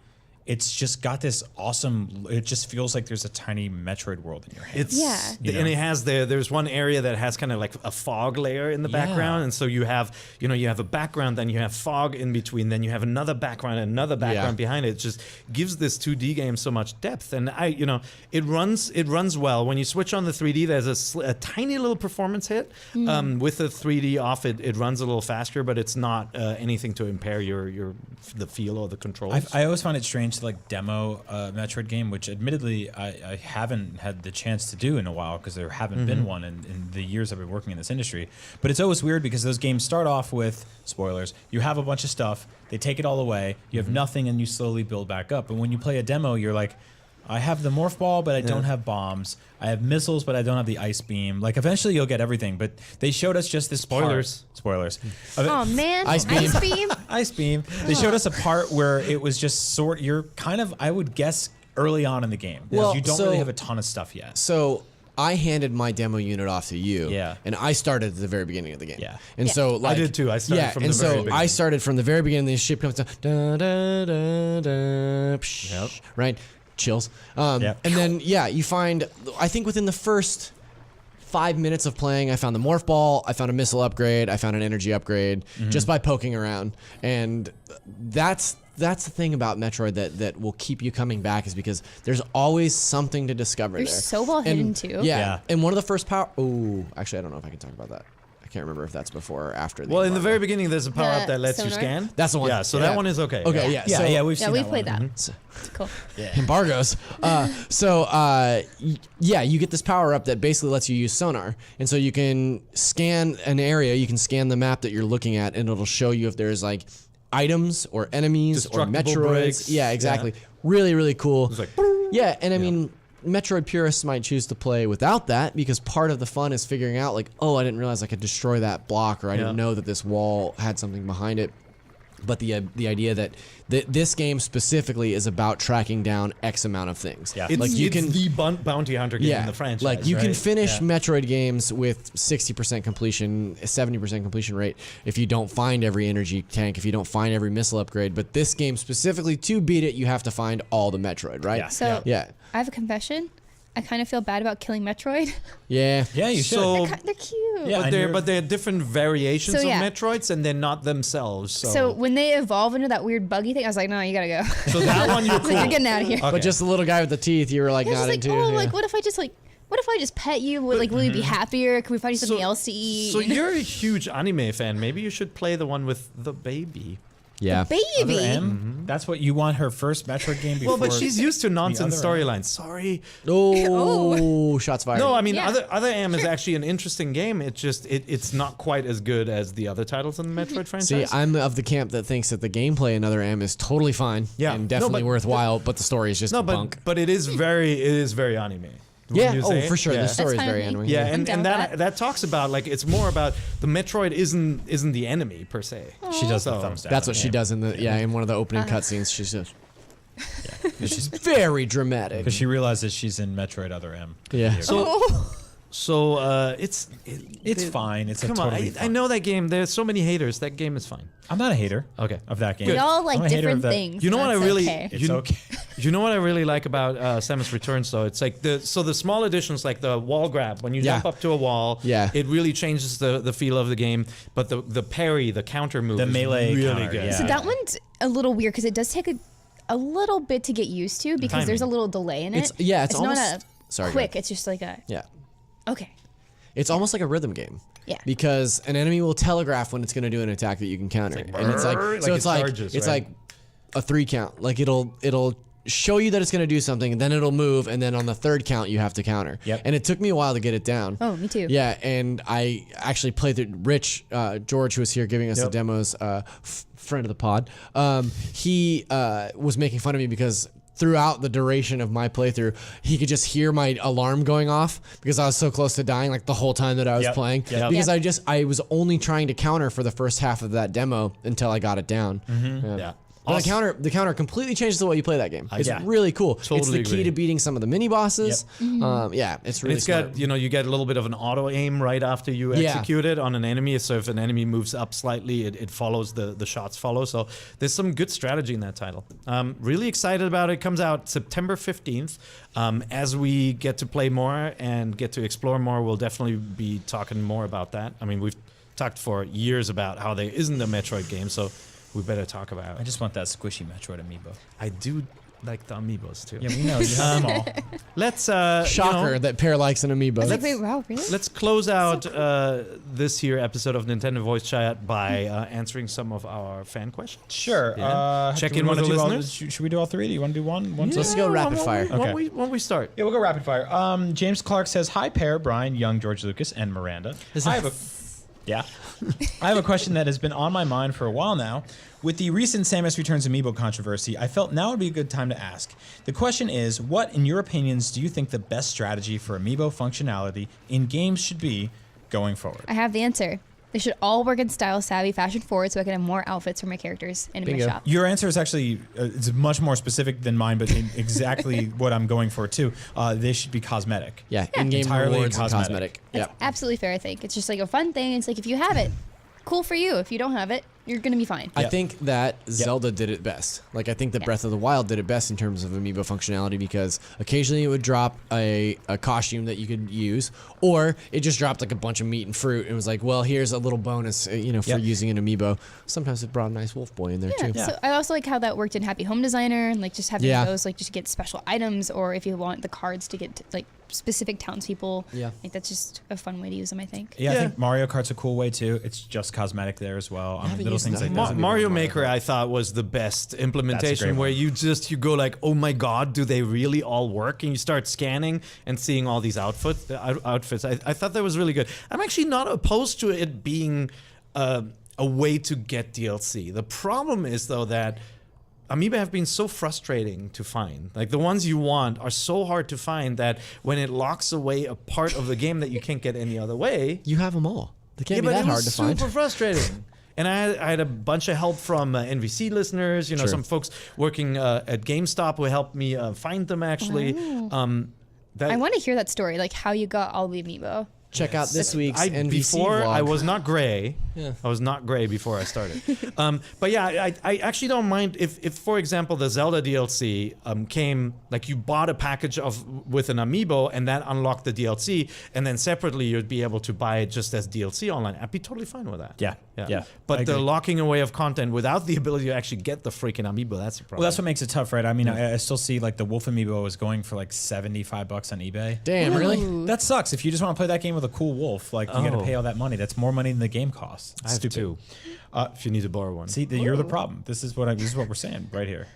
it's just got this awesome. It just feels like there's a tiny Metroid world in your hand. It's Yeah. and it has there's one area that has kind of like a fog layer in the background, and so you have a background, then you have fog in between, then you have another background and another background behind it. It just gives this 2D game so much depth, and it runs well. When you switch on the 3D, there's a tiny little performance hit. With the 3D off, it runs a little faster, but it's not anything to impair the feel or the controls. I always find it strange to like demo a Metroid game, which admittedly I haven't had the chance to do in a while because there haven't been one in the years I've been working in this industry. But it's always weird because those games start off with spoilers. You have a bunch of stuff, they take it all away, you have nothing, and you slowly build back up. And when you play a demo, you're like, I have the morph ball, but I don't have bombs. I have missiles, but I don't have the ice beam. Like eventually you'll get everything, but they showed us just this Spoilers. Spoilers. Oh man, Ice beam. Ice beam. They showed us a part where it was just you're kind of, I would guess, early on in the game. Well, You don't so- really have a ton of stuff yet. So I handed my demo unit off to you. Yeah. And I started at the very beginning of the game. Yeah. And so like did too. I started from and the very so I beginning. started from the very beginning. The ship comes down. Da, da, da, da, psh, right? Chills. Yep. And then you find. I think within the first 5 minutes of playing, I found the morph ball. I found a missile upgrade. I found an energy upgrade just by poking around. And that's the thing about Metroid that will keep you coming back, is because there's always something to discover They're there. so well hidden, And- too. Yeah. And one of the first power. Oh, actually, I don't know if I can talk about that. I can't remember if that's before or after. well, in the embargo. very beginning, there's a power up The that lets you sonar? scan. That's the one. Yeah, so Yeah. that one is okay. Okay, yeah. Yeah, so, yeah, we've Yeah, seen we that played one. that. It's cool. embargoes. You get this power up that basically lets you use sonar, and so you can scan an area. You can scan the map that you're looking at, and it'll show you if there's like items or enemies or Destructible Metroids. bricks. Yeah, exactly. Really, really cool. It's like, Yeah, and I mean, Metroid purists might choose to play without that, because part of the fun is figuring out like, oh, I didn't realize I could destroy that block, or I didn't know that this wall had something behind it. But the idea that this game specifically is about tracking down X amount of things. Yeah. it's, like you it's can the bounty hunter game in the franchise. like you can right? finish Metroid games with 60% completion, 70% completion rate if you don't find every energy tank, if you don't find every missile upgrade. But this game specifically, to beat it, you have to find all the Metroid, right? Yeah. So Yeah. I have a confession. I kind of feel bad about killing Metroid. Yeah. Yeah, you should. So, They're cute. Yeah. and but they're different variations So, yeah. of Metroids, and they're not themselves. So when they evolve into that weird buggy thing, I was like, no, you gotta go. So that one you're Like, cool. you're getting out of here. Okay. But just the little guy with the teeth, you were like It's just not like, into. oh, yeah. like what if I just pet you? Will you be happier? Can we find you something else to eat? So you're a huge anime fan. Maybe you should play the one with the baby. Yeah. Other Baby. M? That's what you want her first Metroid game before. Well, but she's used to nonsense other M. storylines. Sorry. Oh, shots fired. No, I mean Yeah. other M is actually an interesting game. It's just it's not quite as good as the other titles in the Metroid franchise. See, I'm of the camp that thinks that the gameplay in Other M is totally fine. Yeah. And No, definitely but- worthwhile, but the story is just no, bunk. but it is very anime. Yeah. Wouldn't you Oh, say? for sure. Yeah. The story is That's fine very with me. anime. Yeah, I'm and, down and with that that talks about like it's more about the Metroid isn't the enemy per se. She does the So, thumbs down. That's what she does in the in one of the opening cutscenes. She's just she's very dramatic. Because she realizes she's in Metroid Other M. Yeah. So it's fine. It's come a on. totally I fine. know that game. There's so many haters. That game is fine. I'm not a hater. Okay. Of that game. We all like I'm a hater different of that. things. You know what I That's really okay. It's okay. You know what I really like about Samus Returns though? It's like the small additions like the wall grab. When you Yeah. jump up to a wall, Yeah. it really changes the feel of the game. But the parry, the counter move, The is melee really counter, good. yeah. So that one's a little weird because it does take a little bit to get used to because there's a Timing. little delay in it. It's- yeah, it's not almost- a sorry, go quick. ahead. It's just like a Yeah. okay. It's almost like a rhythm game. Yeah. Because an enemy will telegraph when it's going to do an attack that you can counter. And it's like brrr, so like it's it like charges, it's right? like a 3 count. Like it'll show you that it's going to do something, and then it'll move, and then on the 3rd count you have to counter. Yep. And it took me a while to get it down. Oh, me too. Yeah, and I actually played through Rich George, who was here giving us the demos, friend of the pod. He was making fun of me because throughout the duration of my playthrough, he could just hear my alarm going off because I was so close to dying, like the whole time that I was Yep. playing. Yep. Because I was only trying to counter for the first half of that demo until I got it down. Yeah. Yeah. But the counter completely changes the way you play that game. It's yeah. really cool. It's Totally the key agree. to beating some of the mini bosses. Yeah, it's really It's smart. got, you get a little bit of an auto aim right after you execute it on an enemy. So if an enemy moves up slightly, it follows the shots follow. So there's some good strategy in that title. Really excited about it. It comes out September 15th. As we get to play more and get to explore more, we'll definitely be talking more about that. I mean, we've talked for years about how there isn't a Metroid game, so we better talk about I it. just want that squishy Metroid amiibo. I do like the amiibos too. Yeah, we know. You have them all. Let's Shocker that Pear likes an amiibo. I was like, wait, wow, really? Let's close out this here episode of Nintendo Voice Chat by answering some of our fan questions. Sure. Yeah. Check in with the listeners. Should we do all three? Do you want to do one? One Let's go rapid fire. When we start. Yeah, we'll go rapid fire. James Clark says, "Hi, Pear, Brian, Young, George Lucas, and Miranda. I have a I have a question that has been on my mind for a while now. With the recent Samus Returns amiibo controversy, I felt now would be a good time to ask. The question is, what, in your opinions, do you think the best strategy for amiibo functionality in games should be going forward?" I have the answer. They should all work in style savvy, fashion forward, so I can have more outfits for my characters in my Bingo. shop. Your answer is actually it's much more specific than mine, but exactly what I'm going for too. They should be cosmetic. Yeah, in-game Entirely rewards and cosmetic. cosmetic. That's Yeah. absolutely fair, I think. It's just like a fun thing. It's like if you have it, cool for you. If you don't have it, you're going to be fine. I think that Zelda did it best. Like, I think that Breath of the Wild did it best in terms of amiibo functionality, because occasionally it would drop a costume that you could use, or it just dropped like a bunch of meat and fruit and was like, well, here's a little bonus, for using an amiibo. Sometimes it brought a nice wolf boy in there too. So I also like how that worked in Happy Home Designer, and like just having Yeah. those, like just get special items, or if you want the cards to get like specific townspeople. Yeah. Like that's just a fun way to use them, I think. Yeah, I Yeah. think Mario Kart's a cool way too. It's just cosmetic there as well. I mean, haven't little used things that. like Ma- that. Mario Maker, I thought, was the best implementation, great where one. you go like, oh my god, do they really all work? And you start scanning and seeing all these outfits. I thought that was really good. I'm actually not opposed to it being a way to get DLC. The problem is, though, that amiibo have been so frustrating to find. Like, the ones you want are so hard to find that when it locks away a part of the game that you can't get any other way, You have them all. They can't be but that it hard was to find. super frustrating. And I had a bunch of help from NVC listeners, Sure. some folks working at GameStop who helped me find them, actually. I want to hear that story, like how you got all the amiibo. Check out this week's NVC before vlog. I was not gray. Yeah. I was not gray before I started. But yeah, I actually don't mind if, for example, the Zelda DLC came, like, you bought a package with an amiibo and that unlocked the DLC, and then separately you'd be able to buy it just as DLC online. I'd be totally fine with that. Yeah. I But the agree. locking away of content without the ability to actually get the freaking amiibo, that's the problem. Well, that's what makes it tough, right? I mean, I still see like the Wolf amiibo is going for like $75 on eBay. Damn, really? That sucks. If you just want to play that game with a cool wolf, like you got to Oh. pay all that money. That's more money than the game costs. It's I have stupid. two. If you need to borrow one. See, you're the problem. This is what we're saying right here.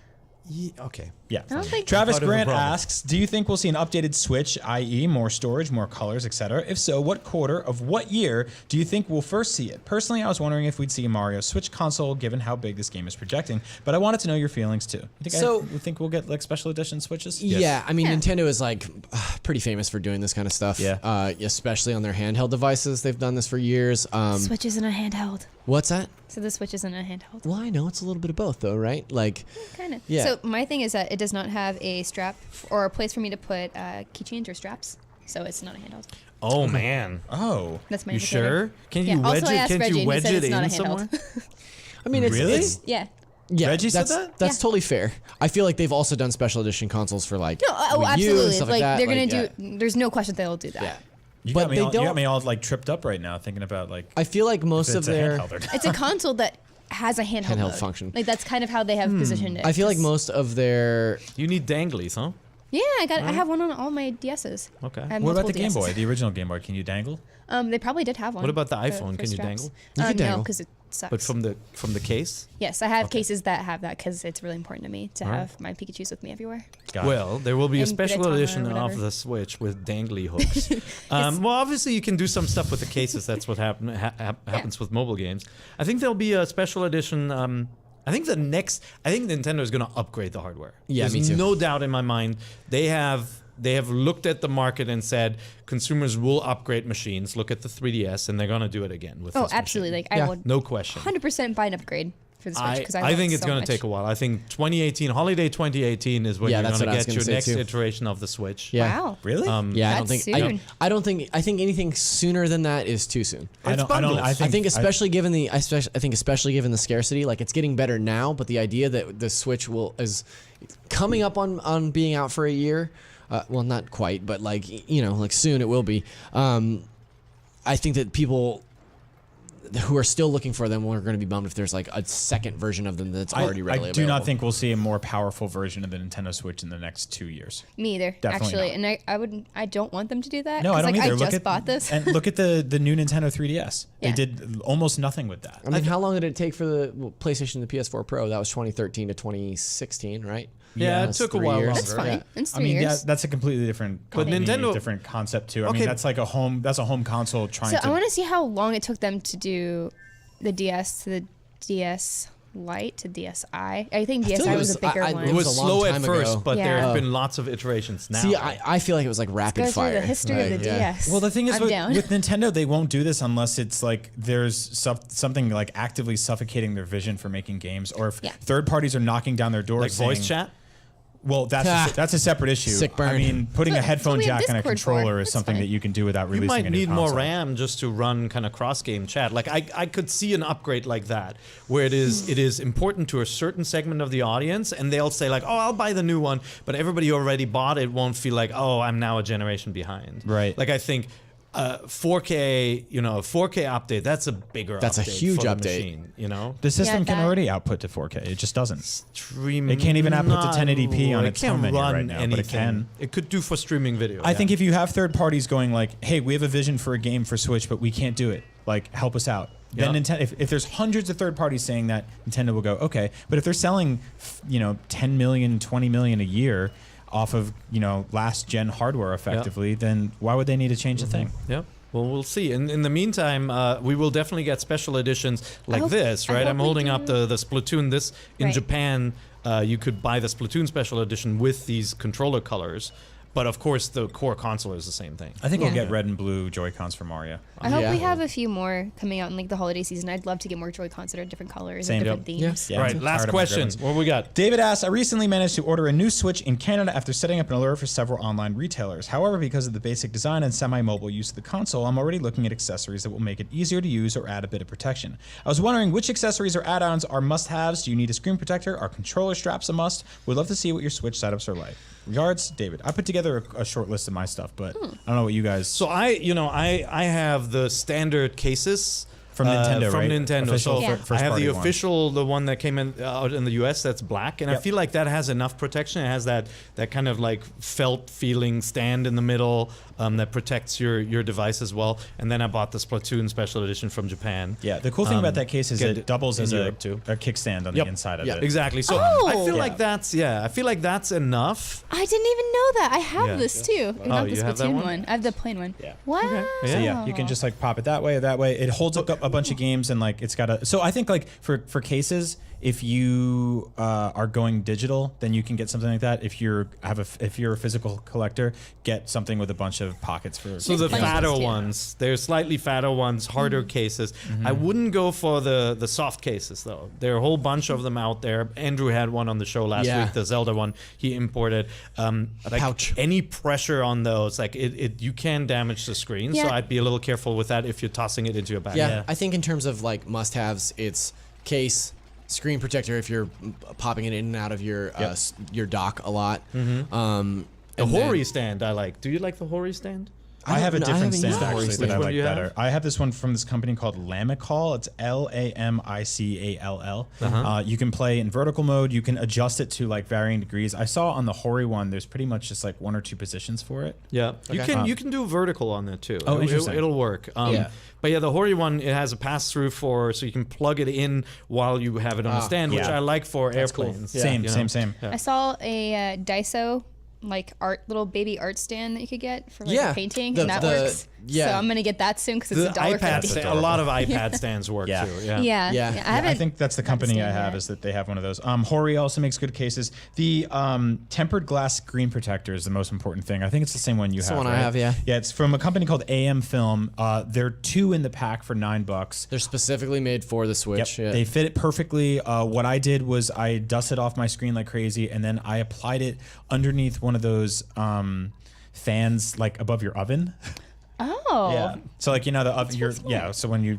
Okay. Yeah. I don't think Travis Part of the Grant problem. asks, do you think we'll see an updated Switch, i.e. more storage, more colors, etc.? If so, what quarter of what year do you think we'll first see it? Personally, I was wondering if we'd see a Mario Switch console, given how big this game is projecting, but I wanted to know your feelings too. You think we'll get like special edition Switches? Yeah, I mean, Yeah. Nintendo is like pretty famous for doing this kind of stuff. Yeah. Especially on their handheld devices. They've done this for years. Switch isn't a handheld. What's that? So the Switch isn't a handheld. Well, I know it's a little bit of both, though, right? Like, Kind of. Yeah. So my thing is that it does not have a strap or a place for me to put keychains or straps. So it's not a handheld. Oh, man. Oh. That's my You indicator. sure? Can Yeah. you wedge Also, I it? asked Can't Reggie, you and he wedge said it it's not in a handheld. somewhere? I mean, it's Really? Yeah. yeah. Reggie said that's that? that's Yeah. totally fair. I feel like they've also done special edition consoles for like No, oh, Wii U and absolutely. stuff Like that. they're gonna Like, do. There's no question they'll do that. Yeah. You But got me they all, you got don't- me all like tripped up right now thinking about like I feel like most if of it's a their. handheld or not. It's a console that has a handheld mode. function. Like that's kind of how they have positioned it. I feel like 'cause- most of their. You need danglies, huh? Yeah, I have one on all my DSs. Okay. I have What about the multiple Game Boy, DSs. the original Game Boy? Can you dangle? They probably did have one. What about the for- iPhone? for Can you straps. dangle? You can No, dangle. because it sucks. But from the case? yes, I have cases that have that because it's really important to me to Alright. have my Pikachu's with me everywhere. Got it. Well, there will be a And special Gridetama or edition of whatever. the Switch with dangly hooks. Well, obviously you can do some stuff with the cases. That's what happens with mobile games. I think there'll be a special edition. I think Nintendo is going to upgrade the hardware. Yeah, There's me too. no doubt in my mind. They have looked at the market and said consumers will upgrade machines. Look at the 3DS, and they're going to do it again with. Oh, this absolutely! machine. Like Yeah. I would No question. 100% buy an upgrade. for the Switch? Because I think it's going to to take a while. I think 2018, holiday 2018 is when you're going to get your next iteration of the Switch. Yeah. Wow. Really? Yeah, That's soon. I don't think anything sooner than that is too soon. I think especially given the scarcity, like it's getting better now, but the idea that the Switch is coming up on being out for a year, well, not quite, but like soon it will be. I think that people who are still looking for them are going to be bummed if there's like a second version of them that's already readily available. I do not think we'll see a more powerful version of the Nintendo Switch in the next 2 years. Me either, Definitely actually. not. And I don't want them to do that. No, I don't like, either. I just bought this. And look at the new Nintendo 3DS. Yeah. They did almost nothing with that. I mean, how long did it take for the PlayStation and the PS4 Pro? That was 2013 to 2016, right? Yeah, it took a while longer. That's fine. Yeah. It's 3 years. Yeah, that's a completely different company, different concept too. I mean, that's like a home console trying to. So I want to see how long it took them to do the DS to the DS Lite to DSi. I think DSi was a bigger one. It was a long slow at time first, ago. but there Yeah. have been lots of iterations now. See, I feel like it was like rapid Go through fire. the history of the DS. Well, the thing is I'm with down. Nintendo, they won't do this unless it's like there's something like actively suffocating their vision for making games, or if third parties are knocking down their doors like saying, voice chat. Well, that's a separate issue. Sick burn. I mean, putting a headphone we have jack in a Discord controller for. is That's something fine. that you can do without You releasing might a new need more console. RAM just to run kind of cross game chat. Like I could see an upgrade like that where it is important to a certain segment of the audience, and they'll say like, oh, I'll buy the new one, but everybody who already bought it won't feel like, oh, I'm now a generation behind. Right. Like I think 4K, a 4K update, that's a bigger That's a update huge for the update. machine, The system Yeah, can that- already output to 4K. It just doesn't. Stream. It can't even output to 1080p on it its can't home menu run right now, anything. but it can. It could do for streaming video. I think if you have third parties going like, hey, we have a vision for a game for Switch, but we can't do it. Like, help us out. Then Yeah. Nintendo, if there's hundreds of third parties saying that, Nintendo will go, okay. But if they're selling, 10 million, 20 million a year off of, last gen hardware effectively, then why would they need to change the thing? Yep. Well, we'll see. In the meantime, we will definitely get special editions like hope- this, I right? hope I'm we holding do. up the Splatoon. This in Right. Japan, you could buy the Splatoon special edition with these controller colors. But of course, the core console is the same thing. I think we'll Yeah. get red and blue Joy-Cons for Mario. I hope Yeah. we have a few more coming out in like the holiday season. I'd love to get more Joy-Cons that are different colors Same. and different Yep. themes. Yeah, Right. I'm Last tired of my question. Germans. What we got? David asks, I recently managed to order a new Switch in Canada after setting up an alert for several online retailers. However, because of the basic design and semi-mobile use of the console, I'm already looking at accessories that will make it easier to use or add a bit of protection. I was wondering which accessories or add-ons are must-haves. Do you need a screen protector? Are controller straps a must? Would love to see what your Switch setups are like. Regards, David. I put together a short list of my stuff, but I don't know what you guys... So I have the standard cases From Nintendo, from right? Nintendo. Official So Yeah. first I have the party one. official, the one that came in out in the US. That's black, and I Yep. feel like that has enough protection. It has that kind of like felt feeling stand in the middle that protects your device as well. And then I bought the Splatoon special edition from Japan. Yeah, the cool thing about that case is get it doubles in as a Europe too. kickstand on Yep. the inside of Yeah. it. Exactly. So Oh! I feel Yeah. like that's enough. I didn't even know that. I have Yeah. this too. Oh, Not the you have that Splatoon one? one. I have the plain one. Yeah. Wow. Okay. So yeah, you can just like pop it that way or that way. It holds up a bunch of games and like it's got a. So I think like for cases, if you are going digital, then you can get something like that. If you're a physical collector, get something with a bunch of pockets for. So the There's fatter bunches, too. ones, they're slightly fatter ones, harder cases. I wouldn't go for the soft cases though. There are a whole bunch of them out there. Andrew had one on the show last Yeah. week, the Zelda one he imported. Like pouch. any pressure on those, like it you can damage the screen. So Yeah. I'd be a little careful with that if you're tossing it into your bag. Yeah, I think in terms of like must-haves, it's case, screen protector if you're popping it in and out of your your dock a lot. The and Hori then- stand I like. Do you like the Hori stand? I have a don't know. I different haven't stand used the actually Hori that I stand. Which one like do you have? better. I have this one from this company called Lamicall. It's Lamicall. You can play in vertical mode. You can adjust it to like varying degrees. I saw on the Hori one, there's pretty much just like one or two positions for it. Yeah, Okay. you can do vertical on that too. Oh, interesting. It'll work. Yeah. But yeah, the Hori one, it has a pass through so you can plug it in while you have it on a stand, which yeah. I like for That's cool. airplanes. Yeah. Same, You know? same. Yeah. I saw a Daiso like little baby art stand that you could get for like Yeah, painting, the- and that the- works. yeah. So I'm gonna get that soon because it's The $1.50. iPad stand, a lot of iPad stands work Yeah. too. Yeah. Yeah. I I haven't. think that's the company I have, is that they have one of those. Hori also makes good cases. The tempered glass screen protector is the most important thing. I think it's the same one you have. the one I right? have, yeah. Yeah, it's from a company called AM Film. They're 2 in the pack for $9. They're specifically made for the Switch. Yep. Yeah. They fit it perfectly. What I did was I dusted off my screen like crazy, and then I applied it underneath one of those fans like above your oven. Oh. Yeah. So like the oven, so when you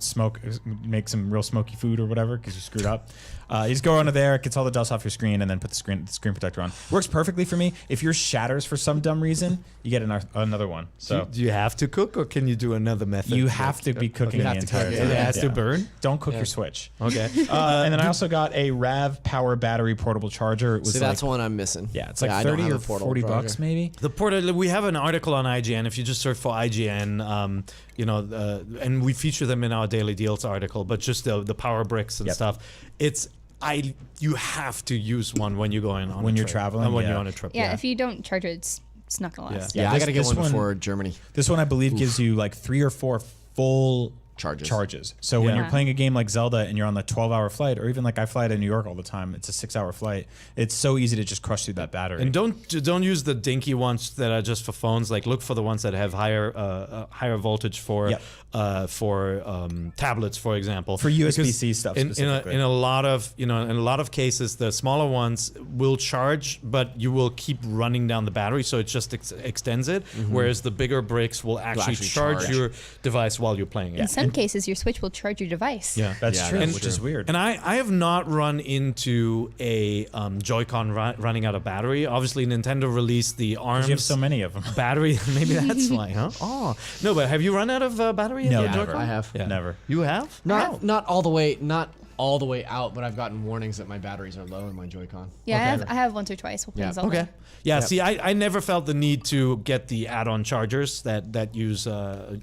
make some real smoky food or whatever because you screwed up, you just go under there, it gets all the dust off your screen, and then put the screen protector on. Works perfectly for me. If yours shatters for some dumb reason, you get another one. So Do you have to cook, or can you do another method? you have to be cooking the have to entire cook, time. yeah. It has to burn. Don't cook your Switch. Okay. And then I also got a RAV Power Battery portable charger. It was See, that's one I'm missing. yeah, it's like I don't 30 have or a portable 40 charger. bucks maybe. The portal. We have an article on IGN. If you just search for IGN, and we feature them in our daily deals article. But just the power bricks and Yep. stuff. You have to use one when you're going on When a you're trip. traveling, when yeah. you're on a trip. Yeah, if you don't charge it, it's not gonna last. Yeah, I this- gotta get this one one- before Germany. This one I believe gives you like 3 or 4 full Charges. So when Yeah. you're playing a game like Zelda and you're on the 12-hour flight, or even like I fly to New York all the time, it's a 6-hour flight. It's so easy to just crush through that battery. And don't use the dinky ones that are just for phones. Like look for the ones that have higher voltage for Yep. tablets, for example. For USB-C Because stuff in specifically. a lot of cases, the smaller ones will charge, but you will keep running down the battery, so it just extends it. Whereas the bigger bricks will actually actually charge charge. your device while you're playing it. In some cases, your Switch will charge your device. Yeah, That's Yeah, true, that's which true. is weird. And I have not run into a Joy-Con running out of battery. Obviously, Nintendo released the ARMS you have so many of them. battery. Maybe that's why, huh? Oh no, but have you run out of battery? No, in the never. Joy-Con? I have. Yeah. Never. You have? Not all the way out, but I've gotten warnings that my batteries are low in my Joy-Con. Yeah, I have once or twice. We'll play Yeah. Zelda. Okay. Yeah. See, I never felt the need to get the add-on chargers that use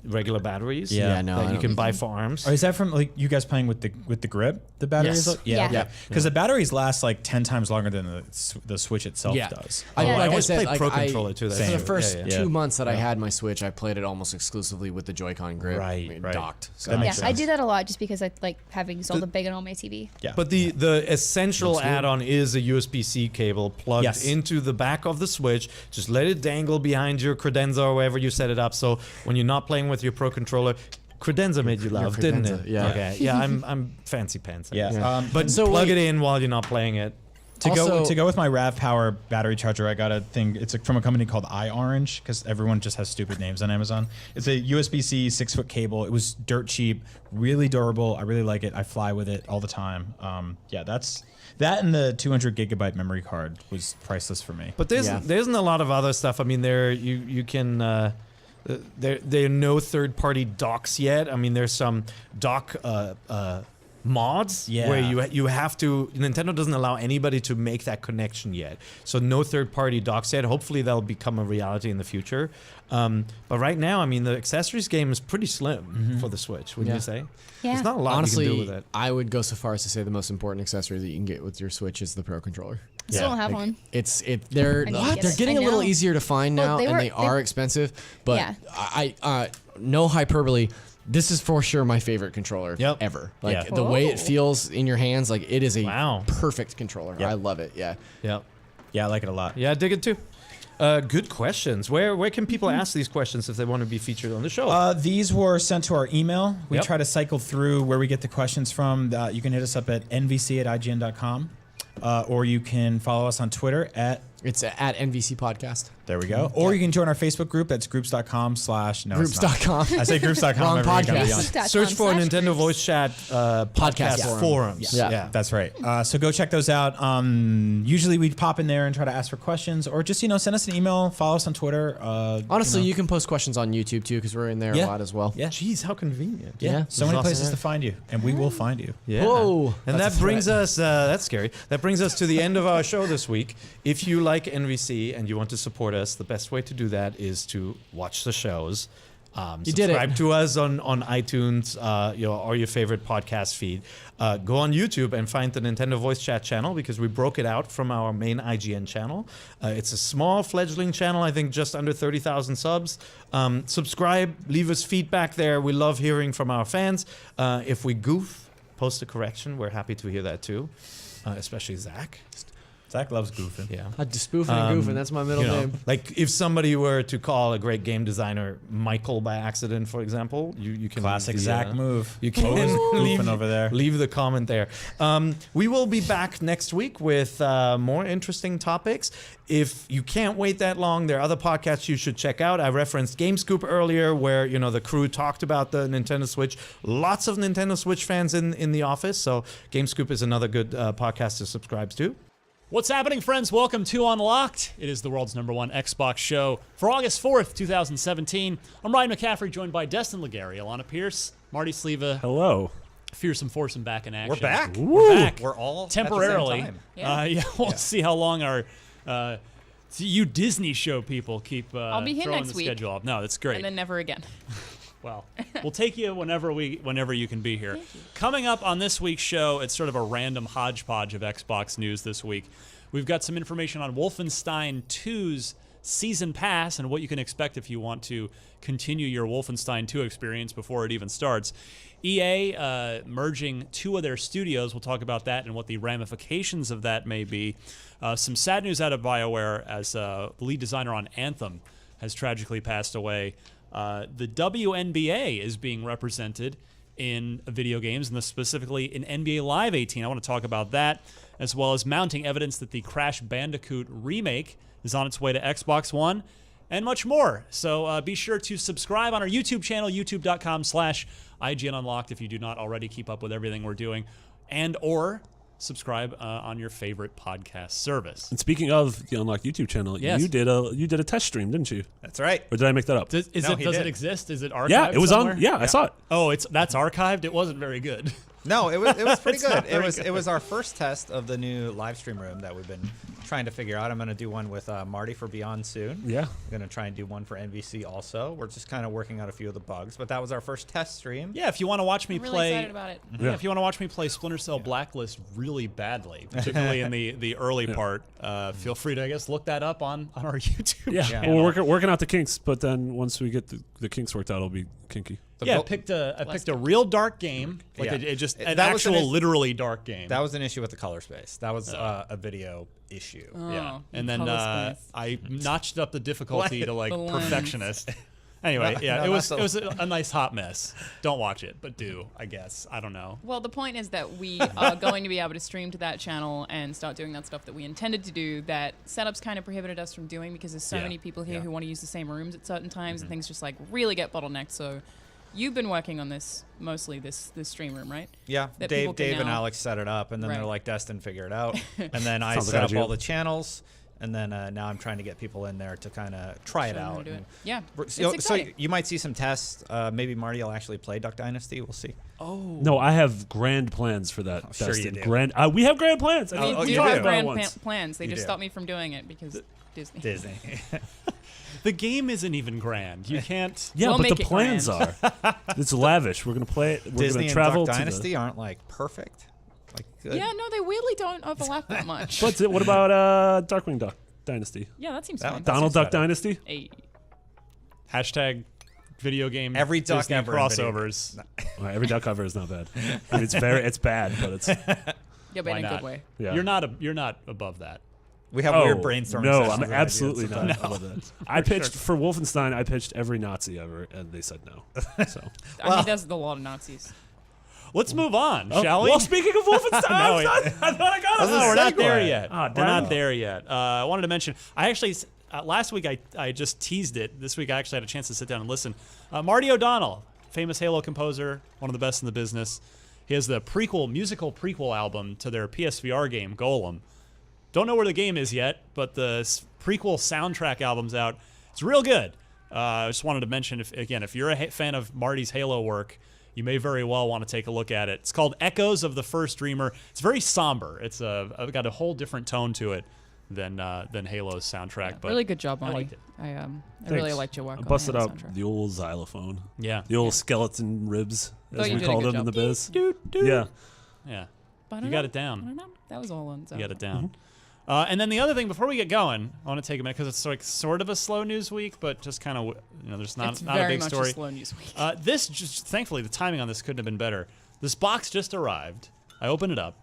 regular batteries. Yeah, no, I that you don't can need buy them. for ARMS. Or is that from like you guys playing with the grip? The batteries? Yes. Yeah. Okay. Because the batteries last like 10 times longer than the Switch itself Yeah. does. I, Oh, I like always said, played like, Pro Controller too. That's For the true. first Yeah, 2 months that I Yeah. had my Switch, I played it almost exclusively with the Joy-Con grip. Right, I mean, right. docked. So That Yeah, makes I sense. do that a lot just because I like having Zelda big on my TV. Yeah. But the essential add-on is a USB-C cable plugged Yes. into the back of the Switch. Just let it dangle behind your credenza or wherever you set it up. So when you're not playing with your Pro Controller, credenza made you laugh, didn't credenza, it? yeah. Okay. Yeah, I'm fancy pants. I yeah. guess. But So plug wait- it in while you're not playing it. Also- To go with my RAV Power battery charger, I got a thing. It's from a company called iOrange because everyone just has stupid names on Amazon. It's a USB-C 6-foot cable. It was dirt cheap, really durable. I really like it. I fly with it all the time. That and the 200 gigabyte memory card was priceless for me. But there Yeah. isn't a lot of other stuff. I mean, you can. There are no third-party docks yet. I mean, there's some dock mods Yeah. where you have to. Nintendo doesn't allow anybody to make that connection yet. So no third-party docks yet. Hopefully that'll become a reality in the future. But right now, I mean, the accessories game is pretty slim for the Switch. Wouldn't Yeah. you say? Yeah. There's not a lot you can do Honestly, with it. I would go so far as to say the most important accessory that you can get with your Switch is the Pro Controller. I still don't have Like, one. They're I need to get they're it. getting I a little know. easier to find Well, now, and they are expensive. But Yeah. I no hyperbole. This is for sure my favorite controller Yep. ever. Like Yeah. the way Oh. it feels in your hands, like it is a Wow. perfect controller. Yep. I love it. Yeah. Yeah. Yeah, I like it a lot. Yeah, I dig it too. Good questions. Where can people ask these questions if they want to be featured on the show? These were sent to our email. We Yep. try to cycle through where we get the questions from. You can hit us up at nvc@ign.com, or you can follow us on Twitter at. It's at NVC Podcast. There we go. Or you can join our Facebook group. That's groups.com/ no, it's not. Groups.com. I say groups.com. Wrong every week, I'm podcast. beyond. Facebook.com Search for /groups. Nintendo Voice Chat podcast Podcast forums. Yeah. That's right. So go check those out. Usually we pop in there and try to ask for questions, or just send us an email, follow us on Twitter. Honestly, you can post questions on YouTube too, because we're in there Yeah. a lot as well. Yeah. Jeez, how convenient. Yeah. So many Awesome. places to find you, and we will find you. Yeah. Whoa. And That's that a brings threat. us, that's scary. That brings us to the end of our show this week. If you like NVC and you want to support us, the best way to do that is to watch the shows You did it. Subscribe to us on iTunes, or your favorite podcast feed. Go on YouTube and find the Nintendo Voice Chat channel because we broke it out from our main IGN channel. It's a small fledgling channel, I think just under 30,000 subs. Subscribe, leave us feedback there. We love hearing from our fans. If we goof, post a correction. We're happy to hear that too, especially Zach. Zach loves goofing. Yeah. Spoofing and goofing. That's my middle name. Like if somebody were to call a great game designer Michael by accident, for example, you can Classic leave the, Zach move. You can Goofing over there. leave the comment there. We will be back next week with more interesting topics. If you can't wait that long, there are other podcasts you should check out. I referenced GameScoop earlier, where the crew talked about the Nintendo Switch. Lots of Nintendo Switch fans in the office, so GameScoop is another good podcast to subscribe to. What's happening, friends? Welcome to Unlocked. It is the world's #1 Xbox show for August 4th, 2017. I'm Ryan McCaffrey, joined by Destin Legary, Alana Pierce, Marty Sleva. Hello. Fearsome Foursome back in action. We're back. We're back. We're all temporarily. At the same time. We'll see how long our you Disney show people keep I'll be here throwing next the week. schedule off. No, that's great. And then never again. Well, we'll take you whenever you can be here. Coming up on this week's show, it's sort of a random hodgepodge of Xbox news this week. We've got some information on Wolfenstein 2's Season Pass and what you can expect if you want to continue your Wolfenstein 2 experience before it even starts. EA merging 2 of their studios. We'll talk about that and what the ramifications of that may be. Some sad news out of BioWare as the lead designer on Anthem has tragically passed away. The WNBA is being represented in video games, and specifically in NBA Live 18. I want to talk about that, as well as mounting evidence that the Crash Bandicoot remake is on its way to Xbox One, and much more. So be sure to subscribe on our YouTube channel, youtube.com/IGN Unlocked, if you do not already keep up with everything we're doing, and or subscribe on your favorite podcast service. And speaking of the Unlocked YouTube channel, Yes. you did a test stream, didn't you? That's right. Or did I make that up? Does he it did. exist? Is it archived? Yeah, it was somewhere? on. Yeah, I saw it. Oh, that's archived. It wasn't very good. No, it was pretty It's not good. very It was our first test of the new live stream room that we've been trying to figure out. I'm going to do one with Marty for Beyond soon. Yeah. I'm going to try and do one for NVC also. We're just kind of working out a few of the bugs, but that was our first test stream. Yeah, if you want to watch me I'm really play, excited about it. Yeah, if you want to watch me play Splinter Cell Blacklist really badly, particularly in the early part, feel free to, I guess, look that up on our YouTube Yeah. channel. Well, we're working out the kinks, but then once we get the kinks worked out, it'll be kinky. I picked a real dark game, like Yeah. it just an That was actual an- literally dark game. That was an issue with the color space. That was a video issue. Yeah, Oh, and then color space. I notched up the difficulty to like The lens. perfectionist. Anyway, yeah, no, it was that's a nice hot mess. Don't watch it, but do, I guess. I don't know. Well, the point is that we are going to be able to stream to that channel and start doing that stuff that we intended to do that setups kind of prohibited us from doing because there's so Yeah. many people here who want to use the same rooms at certain times Mm-hmm. and things just like really get bottlenecked. So you've been working on this mostly, this stream room, right? Yeah, That people Dave can and now- Alex set it up, and then they're Right. like, Destin, figure it out. And then I Sounds like set up IGN. all the channels, and then now I'm trying to get people in there to kind of try it Show them how out. to do it. and- Yeah, it's So exciting. you might see some tests. Maybe Marty will actually play Duck Dynasty. We'll see. No, I have grand plans for that. Sure you Destin. do. We have grand plans. we oh, do you have do? grand once. plans. They You just do. stopped me from doing it because Disney. Disney. The game isn't even grand. You can't. Yeah, We'll but the make it plans grand. are. It's lavish. We're gonna play it. We're Disney gonna and travel Duck to Dynasty aren't like perfect. Like good. Yeah, no, they weirdly don't overlap that much. But what about Darkwing Duck Dynasty? yeah, that seems That fun. one- Donald seems Duck better. Dynasty? Hey. Hashtag video game. Every duck Disney ever in video crossovers. All right, every duck cover is not bad. I mean, it's bad, but it's Yeah, but Why in a not? good way. yeah. You're not above that. We have weird brainstorming No, sessions I'm on absolutely ideas not. sometimes. Above that. I pitched for Wolfenstein. I pitched every Nazi ever, and they said no. So I mean, there's a lot of Nazis. Let's move on, shall we? Well, speaking of Wolfenstein, No, I thought I got it. No, we're not there segue. yet. Ah, We're damn not it. there yet. I wanted to mention, I actually, last week I just teased it. This week I actually had a chance to sit down and listen. Marty O'Donnell, famous Halo composer, one of the best in the business. He has the musical prequel album to their PSVR game, Golem. Don't know where the game is yet, but the prequel soundtrack album's out. It's real good. I just wanted to mention, if you're a fan of Marty's Halo work, you may very well want to take a look at it. It's called Echoes of the First Dreamer. It's very somber. It's got a whole different tone to it than Halo's soundtrack. But really good job, Monty. I liked it. I really liked your work. I on busted the out soundtrack. the old xylophone. Yeah. The old skeleton ribs, Oh, as you we did a call good them in job. the biz. Yeah. Yeah. You got it down. That was all on. You got it down. And then the other thing, before we get going, I want to take a minute because it's like sort of a slow news week, but just kind of, there's not a very big much story. a slow news week. Thankfully, the timing on this couldn't have been better. This box just arrived. I opened it up,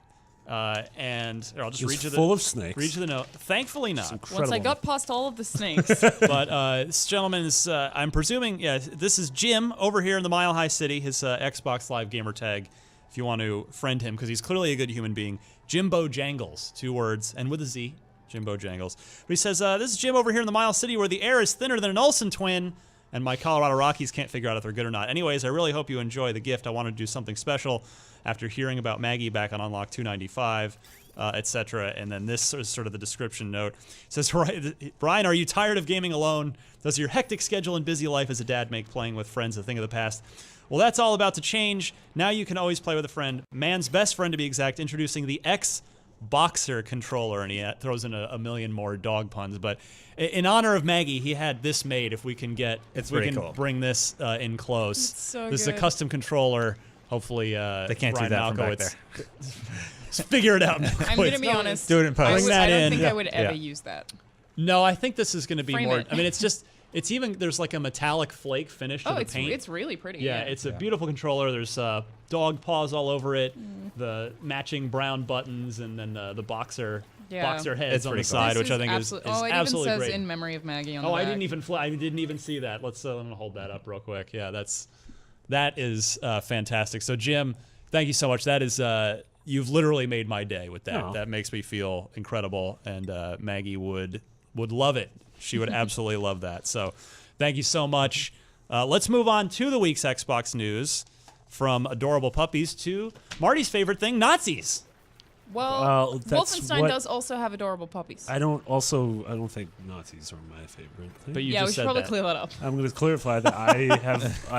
and I'll just read you the full of snakes. Read you the note. Thankfully not. Once I got past all of the snakes. But this gentleman is, I'm presuming, this is Jim over here in the Mile High City, his Xbox Live gamer tag, if you want to friend him, because he's clearly a good human being. Jimbo Jangles, 2 words, and with a Z, Jimbo Jangles. But he says, this is Jim over here in the Mile City where the air is thinner than an Olsen twin, and my Colorado Rockies can't figure out if they're good or not. Anyways, I really hope you enjoy the gift. I want to do something special after hearing about Maggie back on Unlock 295, etc. And then this is sort of the description note. It says, Brian, are you tired of gaming alone? Does your hectic schedule and busy life as a dad make playing with friends a thing of the past? Well, that's all about to change. Now you can always play with a friend. Man's best friend, to be exact, introducing the X-Boxer controller, and he throws in a million more dog puns. But in honor of Maggie, he had this made. If we can cool. bring this in close. It's so this good. is a custom controller. Hopefully, They can't Ryan do that from Malko, back there. figure it out. I'm going to be honest. Do it in post. Bring that I don't in. think I would ever Yeah. use that. No, I think this is going to be Frame more. it. I mean, it's even there's like a metallic flake finish to Oh, the it's paint. it's really pretty. Yeah, it's a beautiful controller. There's dog paws all over it, the matching brown buttons, and then the boxer heads It's on the pretty cool. side, which I think is it absolutely even says great. in memory of Maggie on Oh, the I back. didn't even see that. Let me hold that up real quick. Yeah, that is fantastic. So Jim, thank you so much. That is you've literally made my day with that. Oh. That makes me feel incredible, and Maggie would love it. She would absolutely love that. So thank you so much. Let's move on to the week's Xbox news, from adorable puppies to Marty's favorite thing, Nazis. Well, that's Wolfenstein what- does also have adorable puppies. I don't think Nazis are my favorite thing. But you yeah, we just should said probably that. clear that up. I'm going to clarify that I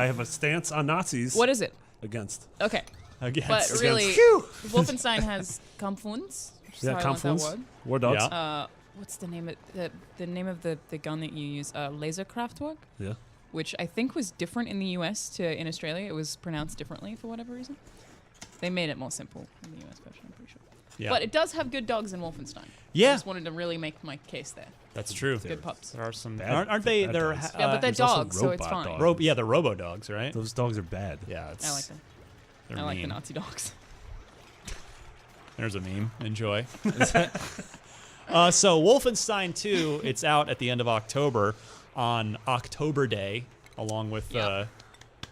have a stance on Nazis. What is it? Against. Okay, Again, but really, Wolfenstein has Confluence. Which is how I want that Confluence. word. War dogs. Yeah. What's the name of the name of the gun that you use? Laser Kraftwerk, Yeah. which I think was different in the US to in Australia. It was pronounced differently for whatever reason. They made it more simple in the US version, I'm pretty sure. Yeah. But it does have good dogs in Wolfenstein. Yeah. I just wanted to really make my case there. That's true. Good pups. There are some. Bad- Aren't they? bad They're dogs. Yeah, but they're there's also dogs, so it's robot fine. dogs. yeah, they're robo dogs, right? Those dogs are bad. Yeah, it's, I like them. they're I like the mean. Nazi dogs. There's a meme. Enjoy. So Wolfenstein 2, it's out at the end of October on October Day, along with Yep.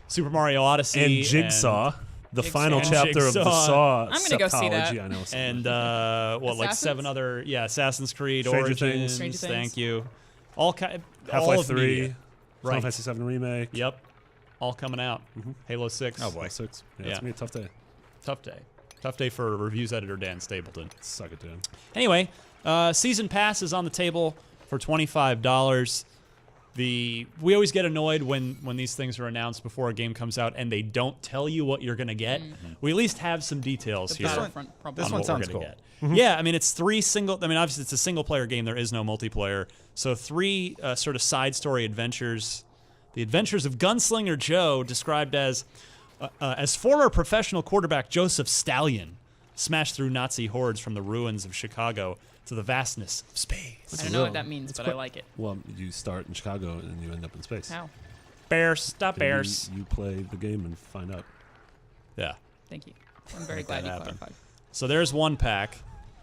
Super Mario Odyssey And Jigsaw, the final and chapter of the Jigsaw. Saw I'm gonna go see that. septology. I know. and like 7 Assassins? other Assassin's Creed, Stranger Origins, Things. Stranger Things. thank you. All Half-Life of 3, media. Final Right. Fantasy 7 remake. Yep. All coming out. Halo 6. Oh, boy. 6. Yeah, Yeah. it's gonna be a tough day. Tough day. Tough day for reviews editor Dan Stapleton. Suck it, Dan. Anyway, season pass is on the table for $25. We always get annoyed when these things are announced before a game comes out and they don't tell you what you're gonna get. We at least have some details here. Battlefront problem. This on one what we're sounds gonna cool. get. Yeah, I mean it's obviously it's a single player game. There is no multiplayer. So 3 sort of side story adventures. The Adventures of Gunslinger Joe, described as former professional quarterback Joseph Stallion smashed through Nazi hordes from the ruins of Chicago to the vastness of space. I don't know what that means, but I like it. Well, you start in Chicago and you end up in space. How? Bears, stop Okay, bears. You play the game and find out. Yeah. Thank you. I'm very Make glad that you happen. clarified. So there's one pack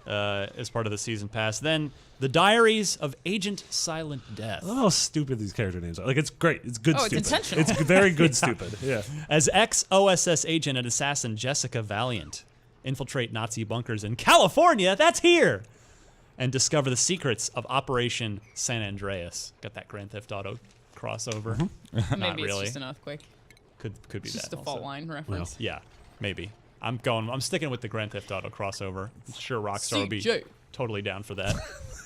as part of the season pass. Then the Diaries of Agent Silent Death. I don't know how stupid these character names are. Like, it's great. It's good Oh, it's stupid. intentional. It's very good stupid. Yeah. As ex-OSS agent and assassin Jessica Valiant infiltrate Nazi bunkers in California, that's here, and discover the secrets of Operation San Andreas. Got that Grand Theft Auto crossover? Maybe really. it's just an earthquake. Could be It's that. just a also. fault line reference. Yeah, maybe. I'm sticking with the Grand Theft Auto crossover. I'm sure Rockstar will be CJ, totally down for that.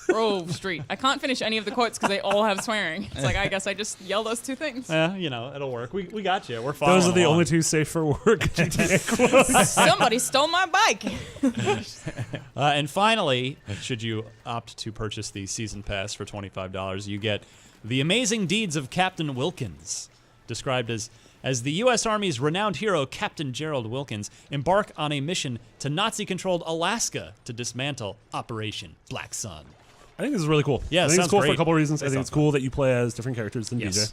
Grove Street. I can't finish any of the quotes because they all have swearing. It's like, I guess I just yell those two things. Yeah, it'll work. We got you. We're following Those are the along. only two safe for work GTA quotes. Somebody stole my bike. And finally, should you opt to purchase the season pass for $25, you get The Amazing Deeds of Captain Wilkins, described as the U.S. Army's renowned hero, Captain Gerald Wilkins, embark on a mission to Nazi-controlled Alaska to dismantle Operation Black Sun. I think this is really cool. Yeah, I think sounds it's cool for great. a couple of reasons. I It think sounds it's cool that you play as different characters than Yes. DJ.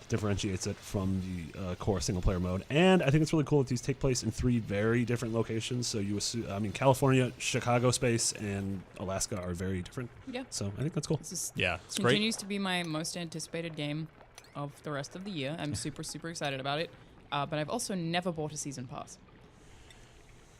Differentiates it from the core single-player mode. And I think it's really cool that these take place in 3 very different locations. So you assume, California, Chicago space, and Alaska are very different. Yeah. So I think that's cool. This is, Yeah, it's great. continues to be my most anticipated game of the rest of the year. I'm super, super excited about it. But I've also never bought a season pass.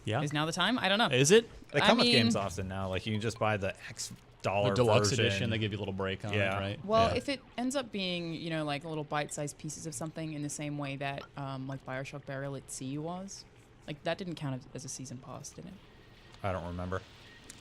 Yeah. Is now the time? I don't know. Is it? They I come with mean- games often now. Like you can just buy the X dollar The deluxe version. edition, they give you a little break on Yeah. it, right? Well, Yeah. if it ends up being, like little bite-sized pieces of something in the same way that, like Bioshock Burial at Sea was, like that didn't count as a season pass, did it? I don't remember.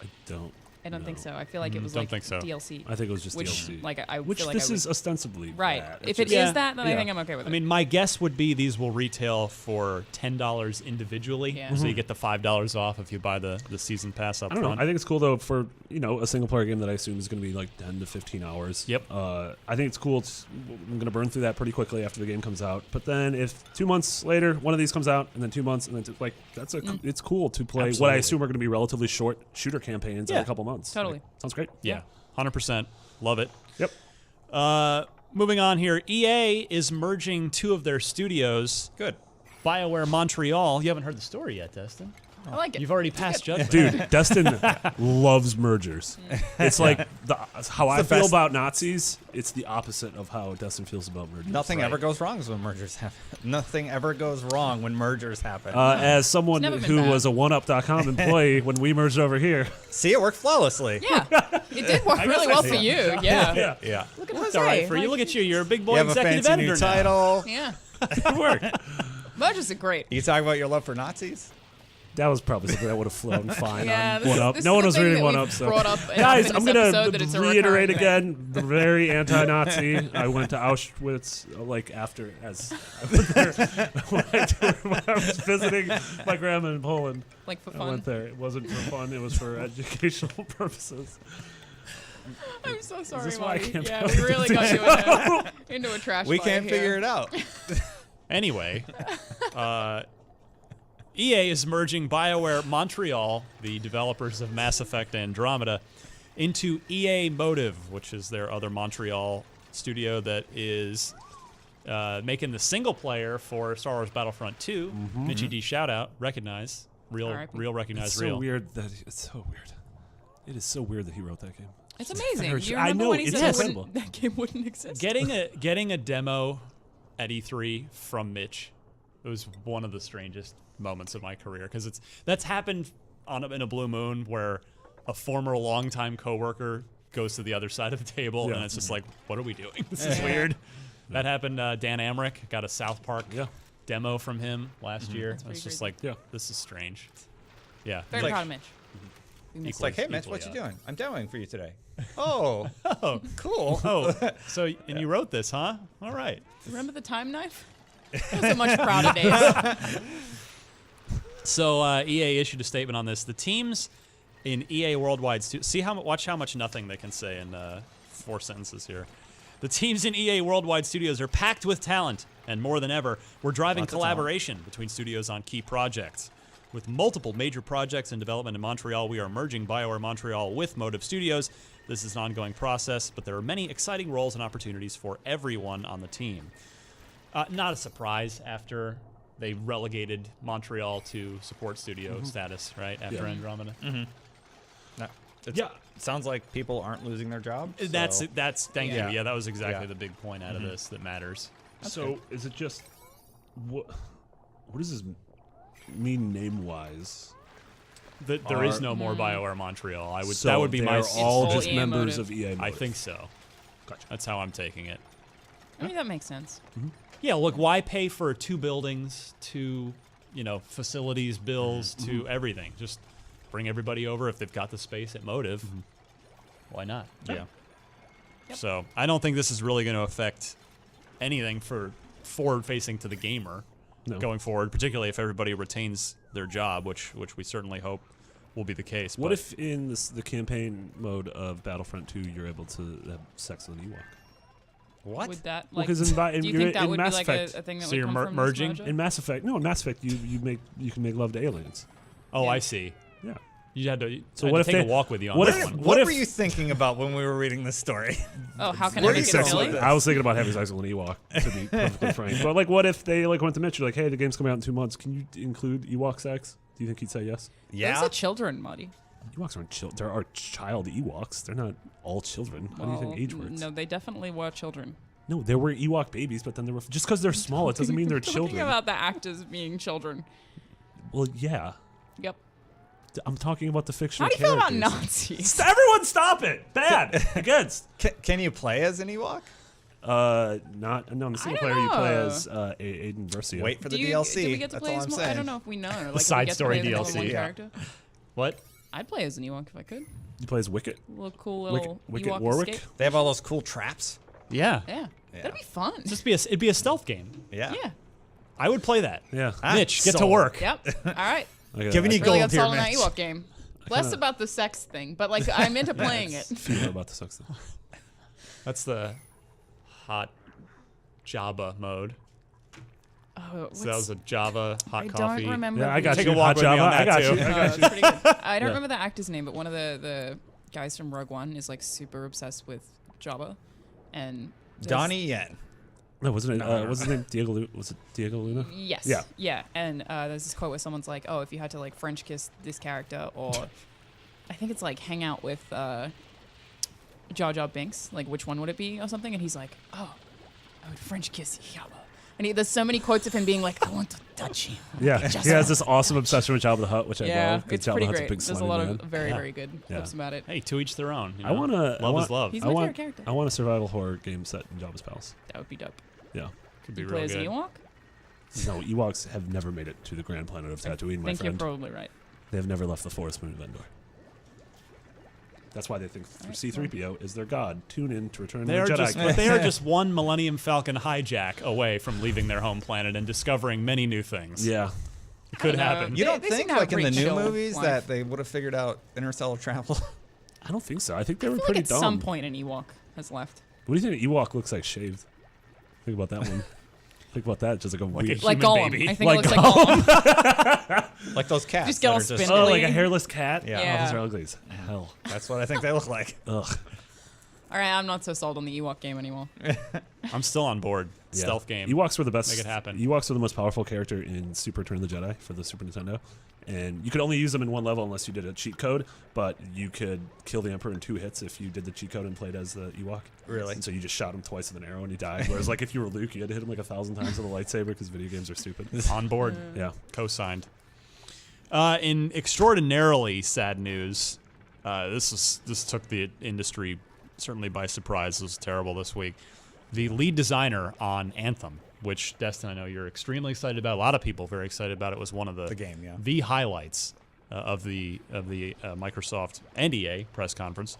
I don't. I don't think No. so. I feel like it was don't like think so. DLC. I think it was just which, DLC. like, I Which feel like this I would, is ostensibly right. that. If It's it is just- that, then I yeah. think I'm okay with I it. mean, my guess would be these will retail for $10 individually, Yeah. so you get the $5 off if you buy the season pass up I don't know. front. I think it's cool though for a single player game that I assume is going to be like 10 to 15 hours. Yep. I think it's cool. I'm going to burn through that pretty quickly after the game comes out. But then if 2 months later one of these comes out, and then 2 months, and then it's cool to play what Absolutely. I assume are going to be relatively short shooter campaigns in Yeah. a couple months. Totally. Like, sounds great. Yeah, 100%. Love it. Yep. Moving on here, EA is merging 2 of their studios. Good. BioWare Montreal. You haven't heard the story yet, Destin. I like it. You've already passed judgment. Dude, Destin loves mergers. It's like how I the feel best. about Nazis. It's the opposite of how Destin feels about mergers. Nothing ever goes wrong when mergers happen. Nothing ever goes wrong when mergers happen. As someone It's never been who bad. was a 1UP.com employee when we merged over here. See, it worked flawlessly. Yeah, it did work really well for you. Yeah. Yeah. Look at It's all right for you. like, Look at you. You're a big boy You have a executive fancy editor new now. title. Yeah. It worked. Mergers are great. You talk about your love for Nazis? That was probably something that would have flown fine Yeah, on this is- 1UP. this No is one the was thing reading that 1UP. we've So. brought up enough Guys, in I'm this going episode that it's to a reiterate recurring again, the very anti-Nazi. I went to Auschwitz after as when I was visiting my grandma in Poland. Like for I fun. went there. It wasn't for fun. It was for educational purposes. I'm so sorry, this why I Marty. can't Yeah, post we really it? got you into a trash We fire can't here. figure it out. Anyway, EA is merging BioWare Montreal, the developers of Mass Effect Andromeda, into EA Motive, which is their other Montreal studio that is making the single player for Star Wars Battlefront 2. Mitchie D shout out, recognize, real R.I.P. recognize It's real. so weird that it's so weird. It is so weird that he wrote that game. It's amazing. Very Do you true. I remember know, when he it's said incredible. that game wouldn't exist? Getting a demo at E3 from Mitch, it was one of the strangest moments of my career because that's happened in a blue moon where a former longtime coworker goes to the other side of the table Yeah. and it's just like, what are we doing? This is weird. That happened. Dan Amrich got a South Park demo from him last year. pretty It's just crazy. like, this is strange. Yeah. Very Like- proud of Mitch. We miss It's like, him. hey, Mitch, equally what you up. doing? I'm demoing for you today. Oh, cool. Oh, so and you wrote this, huh? All right. Remember the time knife? Those are much prouder days. So EA issued a statement on this. The teams in EA Worldwide watch how much nothing they can say in 4 sentences here. The teams in EA Worldwide Studios are packed with talent, and more than ever, we're driving Lots of collaboration between studios on key projects. With multiple major projects in development in Montreal, we are merging BioWare Montreal with Motive Studios. This is an ongoing process, but there are many exciting roles and opportunities for everyone on the team. Not a surprise after they relegated Montreal to support studio status, right, after Andromeda. Sounds like people aren't losing their job. That's so- thank Yeah. you. Yeah, that was exactly Yeah. the big point out of this that matters. So is it just what does this mean name wise? That there is no more BioWare Montreal. So that would be my they're all It's just all EA members Motive. of EA. I Motive. think so. Gotcha. That's how I'm taking it. I mean, that makes sense. Yeah, look, why pay for 2 buildings, 2, facilities, bills, to everything? Just bring everybody over if they've got the space at Motive. Why not? Yeah. So I don't think this is really going to affect anything for forward-facing to the gamer going forward, particularly if everybody retains their job, which we certainly hope will be the case. What if in the campaign mode of Battlefront 2 you're able to have sex with an Ewok? What? Would that Well, like? 'cause do in you think that would be Mass like a Effect- thing that So would you're come from merging? this In mojo? Mass Effect, no, in Mass Effect you can make love to aliens. Oh, Yeah. I see. Yeah. You had to. So had what to if take they- a walk with you on what that if- one? What if- were you thinking about when we were reading this story? Oh, how can Where I do make you it go silly? with this? I was thinking about having sex with an Ewok, to be perfectly frank. But like, what if they like went to Mitch, like, hey, the game's coming out in 2 months. Can you include Ewok sex? Do you think he'd say yes? Those Yeah. are children, Marty. Ewoks aren't children. There are child Ewoks. They're not all children. How do you think age works? No, they definitely were children. No, there were Ewok babies, but then there were just because they're small, it doesn't mean they're Talking children. about the actors being children. Well, yeah. Yep. I'm talking about the How fictional do you feel about characters. Nazis? Everyone, stop it! Bad against. Can you play as an Ewok? Not no. In the single don't player, you play know. as Aiden Versio. Wait for the Do DLC. we get to That's play all as I'm more? saying. I don't know if we know. Like, if side we get to story play as more than DLC. one Yeah. character. What? I'd play as an Ewok if I could. You play as Wicket. A little cool little Wicket Ewok Warwick? escape. They have all those cool traps. Yeah. Yeah. Yeah. That'd be fun. It'd be a stealth game. Yeah. Yeah. I would play that. Yeah. Mitch, get to sold. work. Yep. All right. Okay, Giving I you Really gold got here, sold on that Mitch. Ewok game. Less kinda- about the sex thing, but like I'm into playing it. feel about the sex thing. That's the hot Java mode. Oh, So that was a Java hot I coffee. don't remember. Yeah, I got Take you. a walk Hot with me Java. on that I got too. you. It's pretty good. I don't Yeah. remember the actor's name, but one of the guys from Rogue One is like super obsessed with Java, and there's- Donnie Yen. No, wasn't it? What's his name? Diego. Was it Diego Luna? Yes. Yeah. Yeah. And there's this quote where someone's like, "Oh, if you had to like French kiss this character, or I think it's like hang out with Jar Jar Binks, like which one would it be, or something?" And he's like, "Oh, I would French kiss Jabba." And there's so many quotes of him being like, "I want to touch him." Yeah, he has this awesome obsession with Jabba the Hutt, which I Yeah, love. 'cause it's Jabba pretty the Hutt's great. a big There's a slimy lot man. of very, Yeah. very good clips about it. Hey, to each their own. You I know? want to. Love is love. He's I my want, favorite character. I want a survival horror game set in Jabba's palace. That would be dope. Yeah. Could be You real play as an good. Ewok? No, Ewoks have never made it to the grand planet of Tatooine, I my think you're friend. probably right. They have never left the forest moon of Endor. That's why they think C-3PO is their god. Tune in to Return of They the are Jedi. just, but they are just one Millennium Falcon hijack away from leaving their home planet and discovering many new things. Yeah. It could I don't know. happen. You don't They seem think, to have like in the pretty new chill movies, life. that they would have figured out interstellar travel? I don't think so. I think they were I feel pretty like at dumb. some point an Ewok has left. What do you think an Ewok looks like shaved? Think about that one. Think about that. Just like a weird. Like Human Gollum. baby. I think Like it looks like Gollum. Like those cats. Just get that all are just- spindly. Oh, like a hairless cat? Yeah. Yeah. Oh, those are ugly as hell. That's what I think they look like. Ugh. All right, I'm not so sold on the Ewok game anymore. I'm still on board. Yeah. Stealth game. Ewoks were the best. Make it happen. Ewoks were the most powerful character in Super Return of the Jedi for the Super Nintendo. And you could only use them in one level unless you did a cheat code, but you could kill the Emperor in 2 hits if you did the cheat code and played as the Ewok. Really? And so you just shot him twice with an arrow and he died. Whereas like if you were Luke, you had to hit him like 1,000 times with a lightsaber because video games are stupid. On board. Yeah. Co-signed. In extraordinarily sad news, this took the industry certainly by surprise. This was terrible this week. The lead designer on Anthem, which Destin, I know you're extremely excited about. A lot of people very excited about it. Was one of the game, yeah. the highlights of the Microsoft and EA press conference.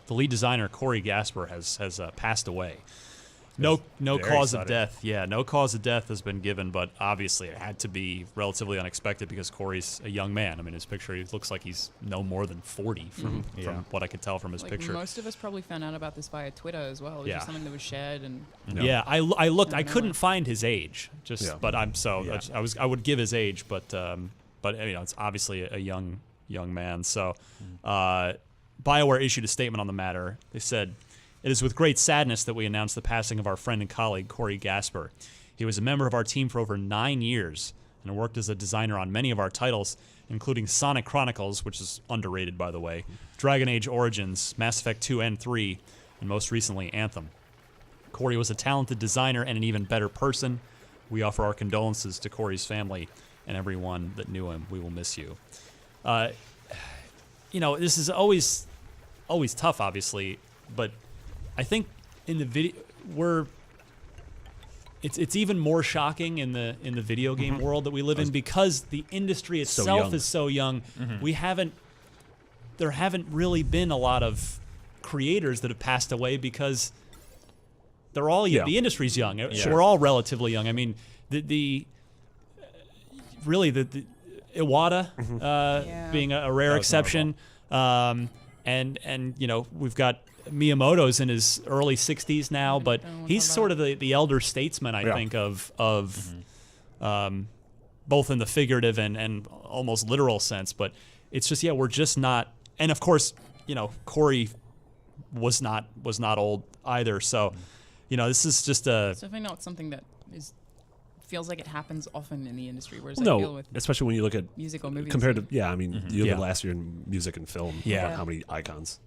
The lead designer Corey Gasper has passed away. No very cause of sudden. death. Yeah, no cause of death has been given, but obviously it had to be relatively unexpected because Corey's a young man. I mean, his picture, he looks like he's no more than 40 from Yeah. what I could tell from his Like picture. most of us probably found out about this via Twitter as well. It was Yeah. just something that was shared and Yeah, I looked. I know couldn't why. find his age. Just, Yeah. but I'm so Yeah. I would give his age, but you know, it's obviously a young man. So, BioWare issued a statement on the matter. They said, "It is with great sadness that we announce the passing of our friend and colleague Corey Gasper. He was a member of our team for over 9 years and worked as a designer on many of our titles, including Sonic Chronicles, which is underrated by the way, Dragon Age Origins, Mass Effect 2 and 3, and most recently Anthem. Corey was a talented designer and an even better person. We offer our condolences to Corey's family and everyone that knew him. We will miss you." You know, this is always tough, obviously, but I think in the video it's even more shocking in the video game world that we live in, because the industry itself is so young. There haven't really been a lot of creators that have passed away because they're all young. The industry's young. We're all relatively young. I mean, the Iwata being a rare exception, and you know, we've got Miyamoto's in his early 60s now, but he's sort of the elder statesman, I think, of both in the figurative and almost literal sense. But it's just, we're just not. And of course, you know, Corey was not old either. So, you know, this is just So if I know it's something that feels like it happens often in the industry, whereas I deal with especially when you look at music or movies compared to you look at last year in music and film. How many icons?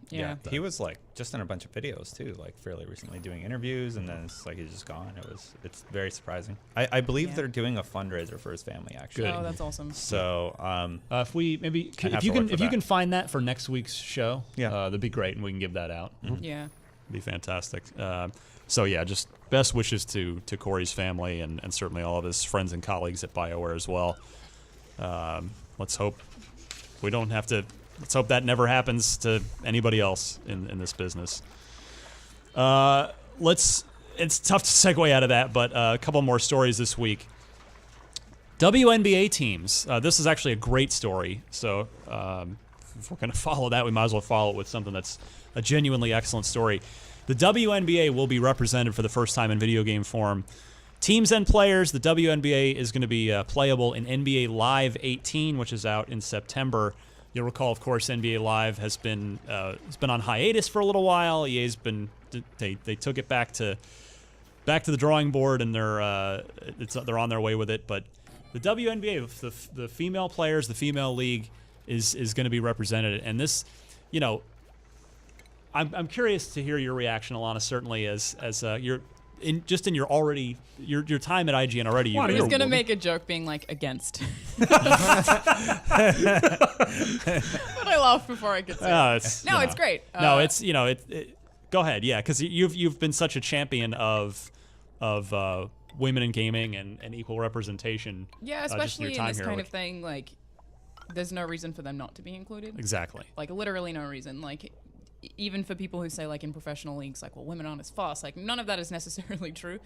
He was like just in a bunch of videos too, like fairly recently doing interviews, and then it's like he's just gone. It's very surprising. I believe they're doing a fundraiser for his family actually. Oh, that's awesome. So if you can find that for next week's show, that'd be great, and we can give that out. Yeah, be fantastic. So yeah, just best wishes to Corey's family and certainly all of his friends and colleagues at BioWare as well. Let's hope we don't have to. Let's hope that never happens to anybody else in this business. It's tough to segue out of that, but a couple more stories this week. WNBA teams. This is actually a great story. So if we're going to follow that, we might as well follow it with something that's a genuinely excellent story. The WNBA will be represented for the first time in video game form. Teams and players, the WNBA is going to be playable in NBA Live 18, which is out in September. You'll recall, of course, NBA Live has been on hiatus for a little while. EA's been they took it back to the drawing board, and they're on their way with it. But the WNBA, the female players, the female league is going to be represented, and this, you know. I'm curious to hear your reaction, Alana. Certainly, as you're in your time at IGN already. I was gonna make a joke being like against, but I laughed before I could say. It's great. Go ahead, because you've been such a champion of women in gaming and equal representation. Yeah, especially in this kind of thing. Like, there's no reason for them not to be included. Exactly. Like, literally no reason. Like, even for people who say, like, in professional leagues, like, well, women aren't as fast. Like, none of that is necessarily true,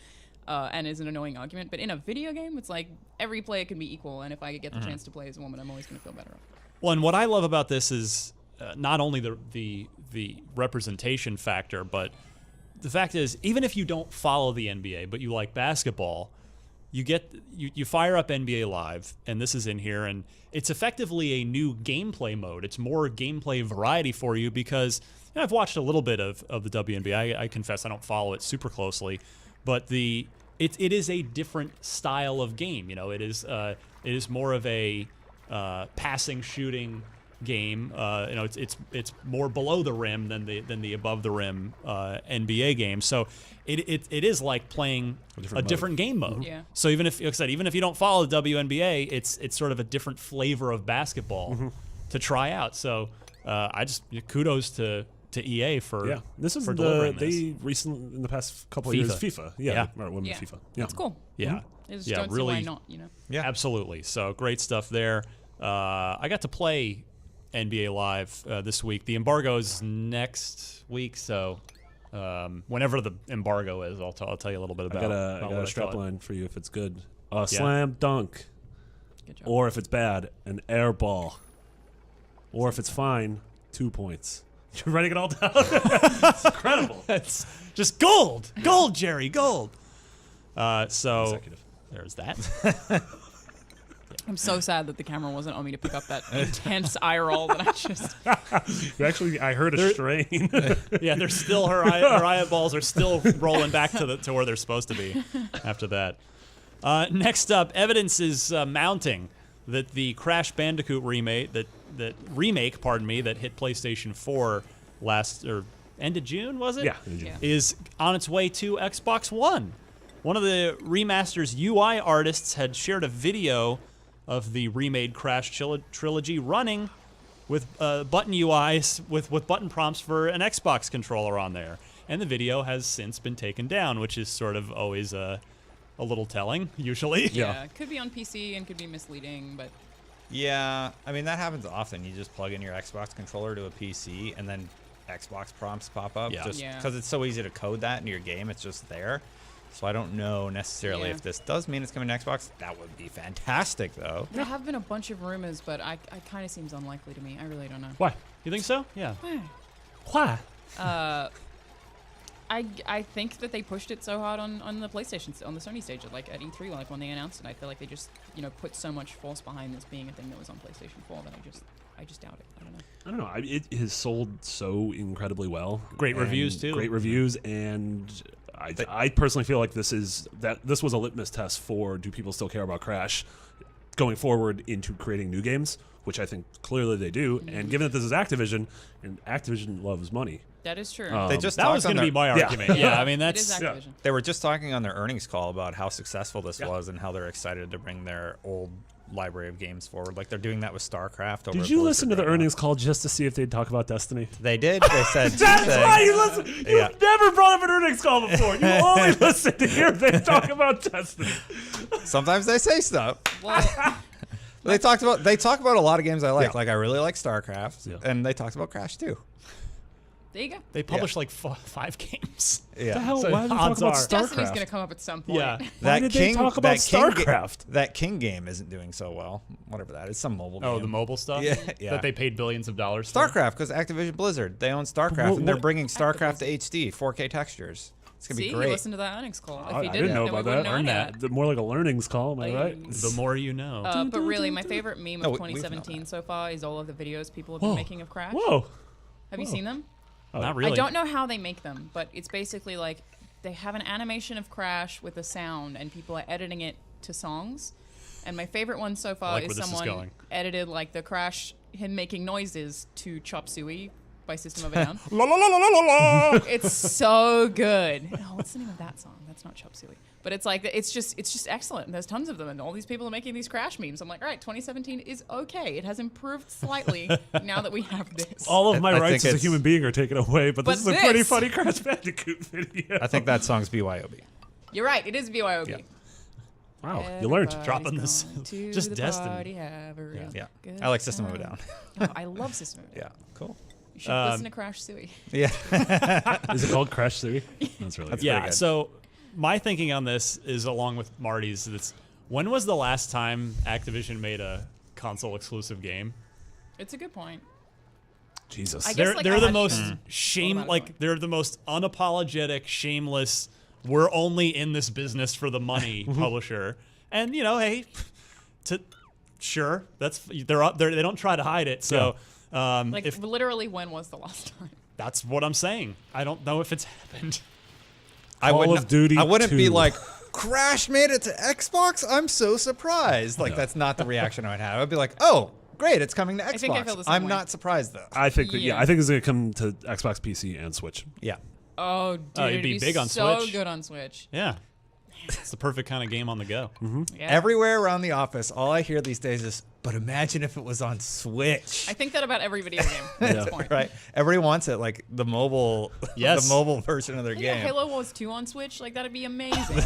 and is an annoying argument. But in a video game, it's like every player can be equal, and if I get the chance to play as a woman, I'm always going to feel better. Well, and what I love about this is not only the representation factor, but the fact is, even if you don't follow the NBA, but you like basketball, you fire up NBA Live, and this is in here, and it's effectively a new gameplay mode. It's more gameplay variety for you because I've watched a little bit of the WNBA. I confess I don't follow it super closely, but it is a different style of game. You know, it is more of a passing, shooting game. It's more below the rim than the above the rim NBA game. So it is like playing a different game mode. Yeah. So even if, like I said, even if you don't follow the WNBA, it's sort of a different flavor of basketball to try out. So I just kudos to EA for this is they recently in the past couple of years FIFA women's FIFA. That's cool. Yeah. I just don't see why not, you know. Yeah, absolutely. So great stuff there. I got to play NBA Live this week. The embargo's next week, so whenever the embargo is, I'll tell you a little bit about. I got a strap line for you if it's good. Slam dunk, Good job. or if it's bad, an air ball, or if it's fine, 2 points. You're writing it all down. It's incredible. It's just gold, Jerry, gold. So Executive. there's that. I'm so sad that the camera wasn't on me to pick up that intense eye roll that I just. Actually, I heard a strain. Yeah, they're still her eyeballs are still rolling back to where they're supposed to be after that. Next up, evidence is mounting that the Crash Bandicoot remake that hit PlayStation 4 end of June, was it? Yeah. Is on its way to Xbox One. One of the remaster's UI artists had shared a video of the remade Crash trilogy running with button UIs with button prompts for an Xbox controller on there. And the video has since been taken down, which is sort of always a a little telling, usually. Yeah, it could be on PC and could be misleading, but Yeah, I mean that happens often. You just plug in your Xbox controller to a PC, and then Xbox prompts pop up. Yeah. Just Yeah. because it's so easy to code that into your game, it's just there. So I don't know necessarily Yeah. if this does mean it's coming to Xbox. That would be fantastic, though. there have been a bunch of rumors, but I kind of seems unlikely to me. I really don't know. Why? You think so? Yeah. Why? I think that they pushed it so hard on the PlayStation, on the Sony stage, like at E3, like when they announced it. I feel like they just, put so much force behind this being a thing that was on PlayStation 4 that I just doubt it. I don't know. I don't know. It has sold so incredibly well. Great and reviews, too. Great reviews, and I personally feel like this was a litmus test for do people still care about Crash going forward into creating new games, which I think clearly they do. And given that this is Activision, and Activision loves money. That is true. They just That was talked going on to be their- my argument. Yeah, I mean, it is that's. Activision. They were just talking on their earnings call about how successful this Yeah. was and how they're excited to bring their old library of games forward. Like they're doing that with StarCraft. Over Did at you Blizzard listen to the right now. earnings call just to see if they'd talk about Destiny? They did. They said. That's why you listen. You've Yeah. never brought up an earnings call before. You only listen to hear them talk about Destiny. Sometimes they say stuff. Well, They talk about a lot of games I like. Yeah. Like I really like StarCraft, Yeah. and they talked about Crash too. there you go. They published like 5 games. Yeah. The hell? So Why did they talk odds about are- Destiny's StarCraft? going to come up at some point. Yeah. Why did they talk about StarCraft? That King game isn't doing so well. Whatever that is, some mobile game. Oh, the mobile stuff? Yeah, yeah. That they paid billions of dollars for? StarCraft, because Activision Blizzard, they own StarCraft, What- and they're what- bringing StarCraft to HD, 4K textures. It's gonna See, be you great. listened to that earnings call. If I you didn't know then we about wouldn't that. know Learn any of that. More like a learnings call. Am I right? The more you know. But really, my favorite meme No, of we've known 2017 that. so far is all of the videos people have been Whoa. making of Crash. Whoa. Have you seen them? Not really. I don't know how they make them, but it's basically like they have an animation of Crash with a sound, and people are editing it to songs. And my favorite one so far like is where this is someone going. edited like the Crash, him making noises to Chop Suey by System of a Down. La la la la la la. It's so good. Oh, what's the name of that song? That's not Chop Suey. But it's like it's just excellent. And there's tons of them, and all these people are making these Crash memes. I'm like, all right, 2017 is okay. It has improved slightly now that we have this. All of my I rights think as a it's- human being are taken away, but But this is a pretty this- funny Crash Bandicoot video. I think that song's BYOB. You're right. It is BYOB. Yeah. Wow, you learned. Everybody's Dropping this- going to just the Destiny. party, have a real Yeah, good I like System of a time. Down. Oh, I love System of a Down. Yeah, cool. You should listen to Crash Suey. Yeah, Is it called Crash City? That's really good. Yeah, good. so my thinking on this is along with Marty's. It's when was the last time Activision made a console exclusive game? It's a good point. Jesus. I guess, like, They're I the had- most What shame about like it? they're the most unapologetic, shameless. We're only in this business for the money publisher. And hey, sure, that's they don't try to hide it. So Like, if literally, when was the last time? that's what I'm saying, I don't know if it's happened. Call of Duty I wouldn't be 2. like, Crash made it to Xbox. I'm so surprised. Like that's not the reaction I would have. I'd be like, oh, great, it's coming to Xbox. think I feel the same I'm way. not surprised though. I think that, Yeah. I think it's going to come to Xbox, PC, and Switch. Yeah. Oh, dude, it'd be big on so Switch. good on Switch. Yeah, it's the perfect kind of game on the go. Yeah. Everywhere around the office, all I hear these days is, but imagine if it was on Switch. I think that about every video game at this point. Right? Everybody wants it, like the mobile, Yes. the mobile version of their Yeah, game. Halo Wars 2 on Switch, like that'd be amazing.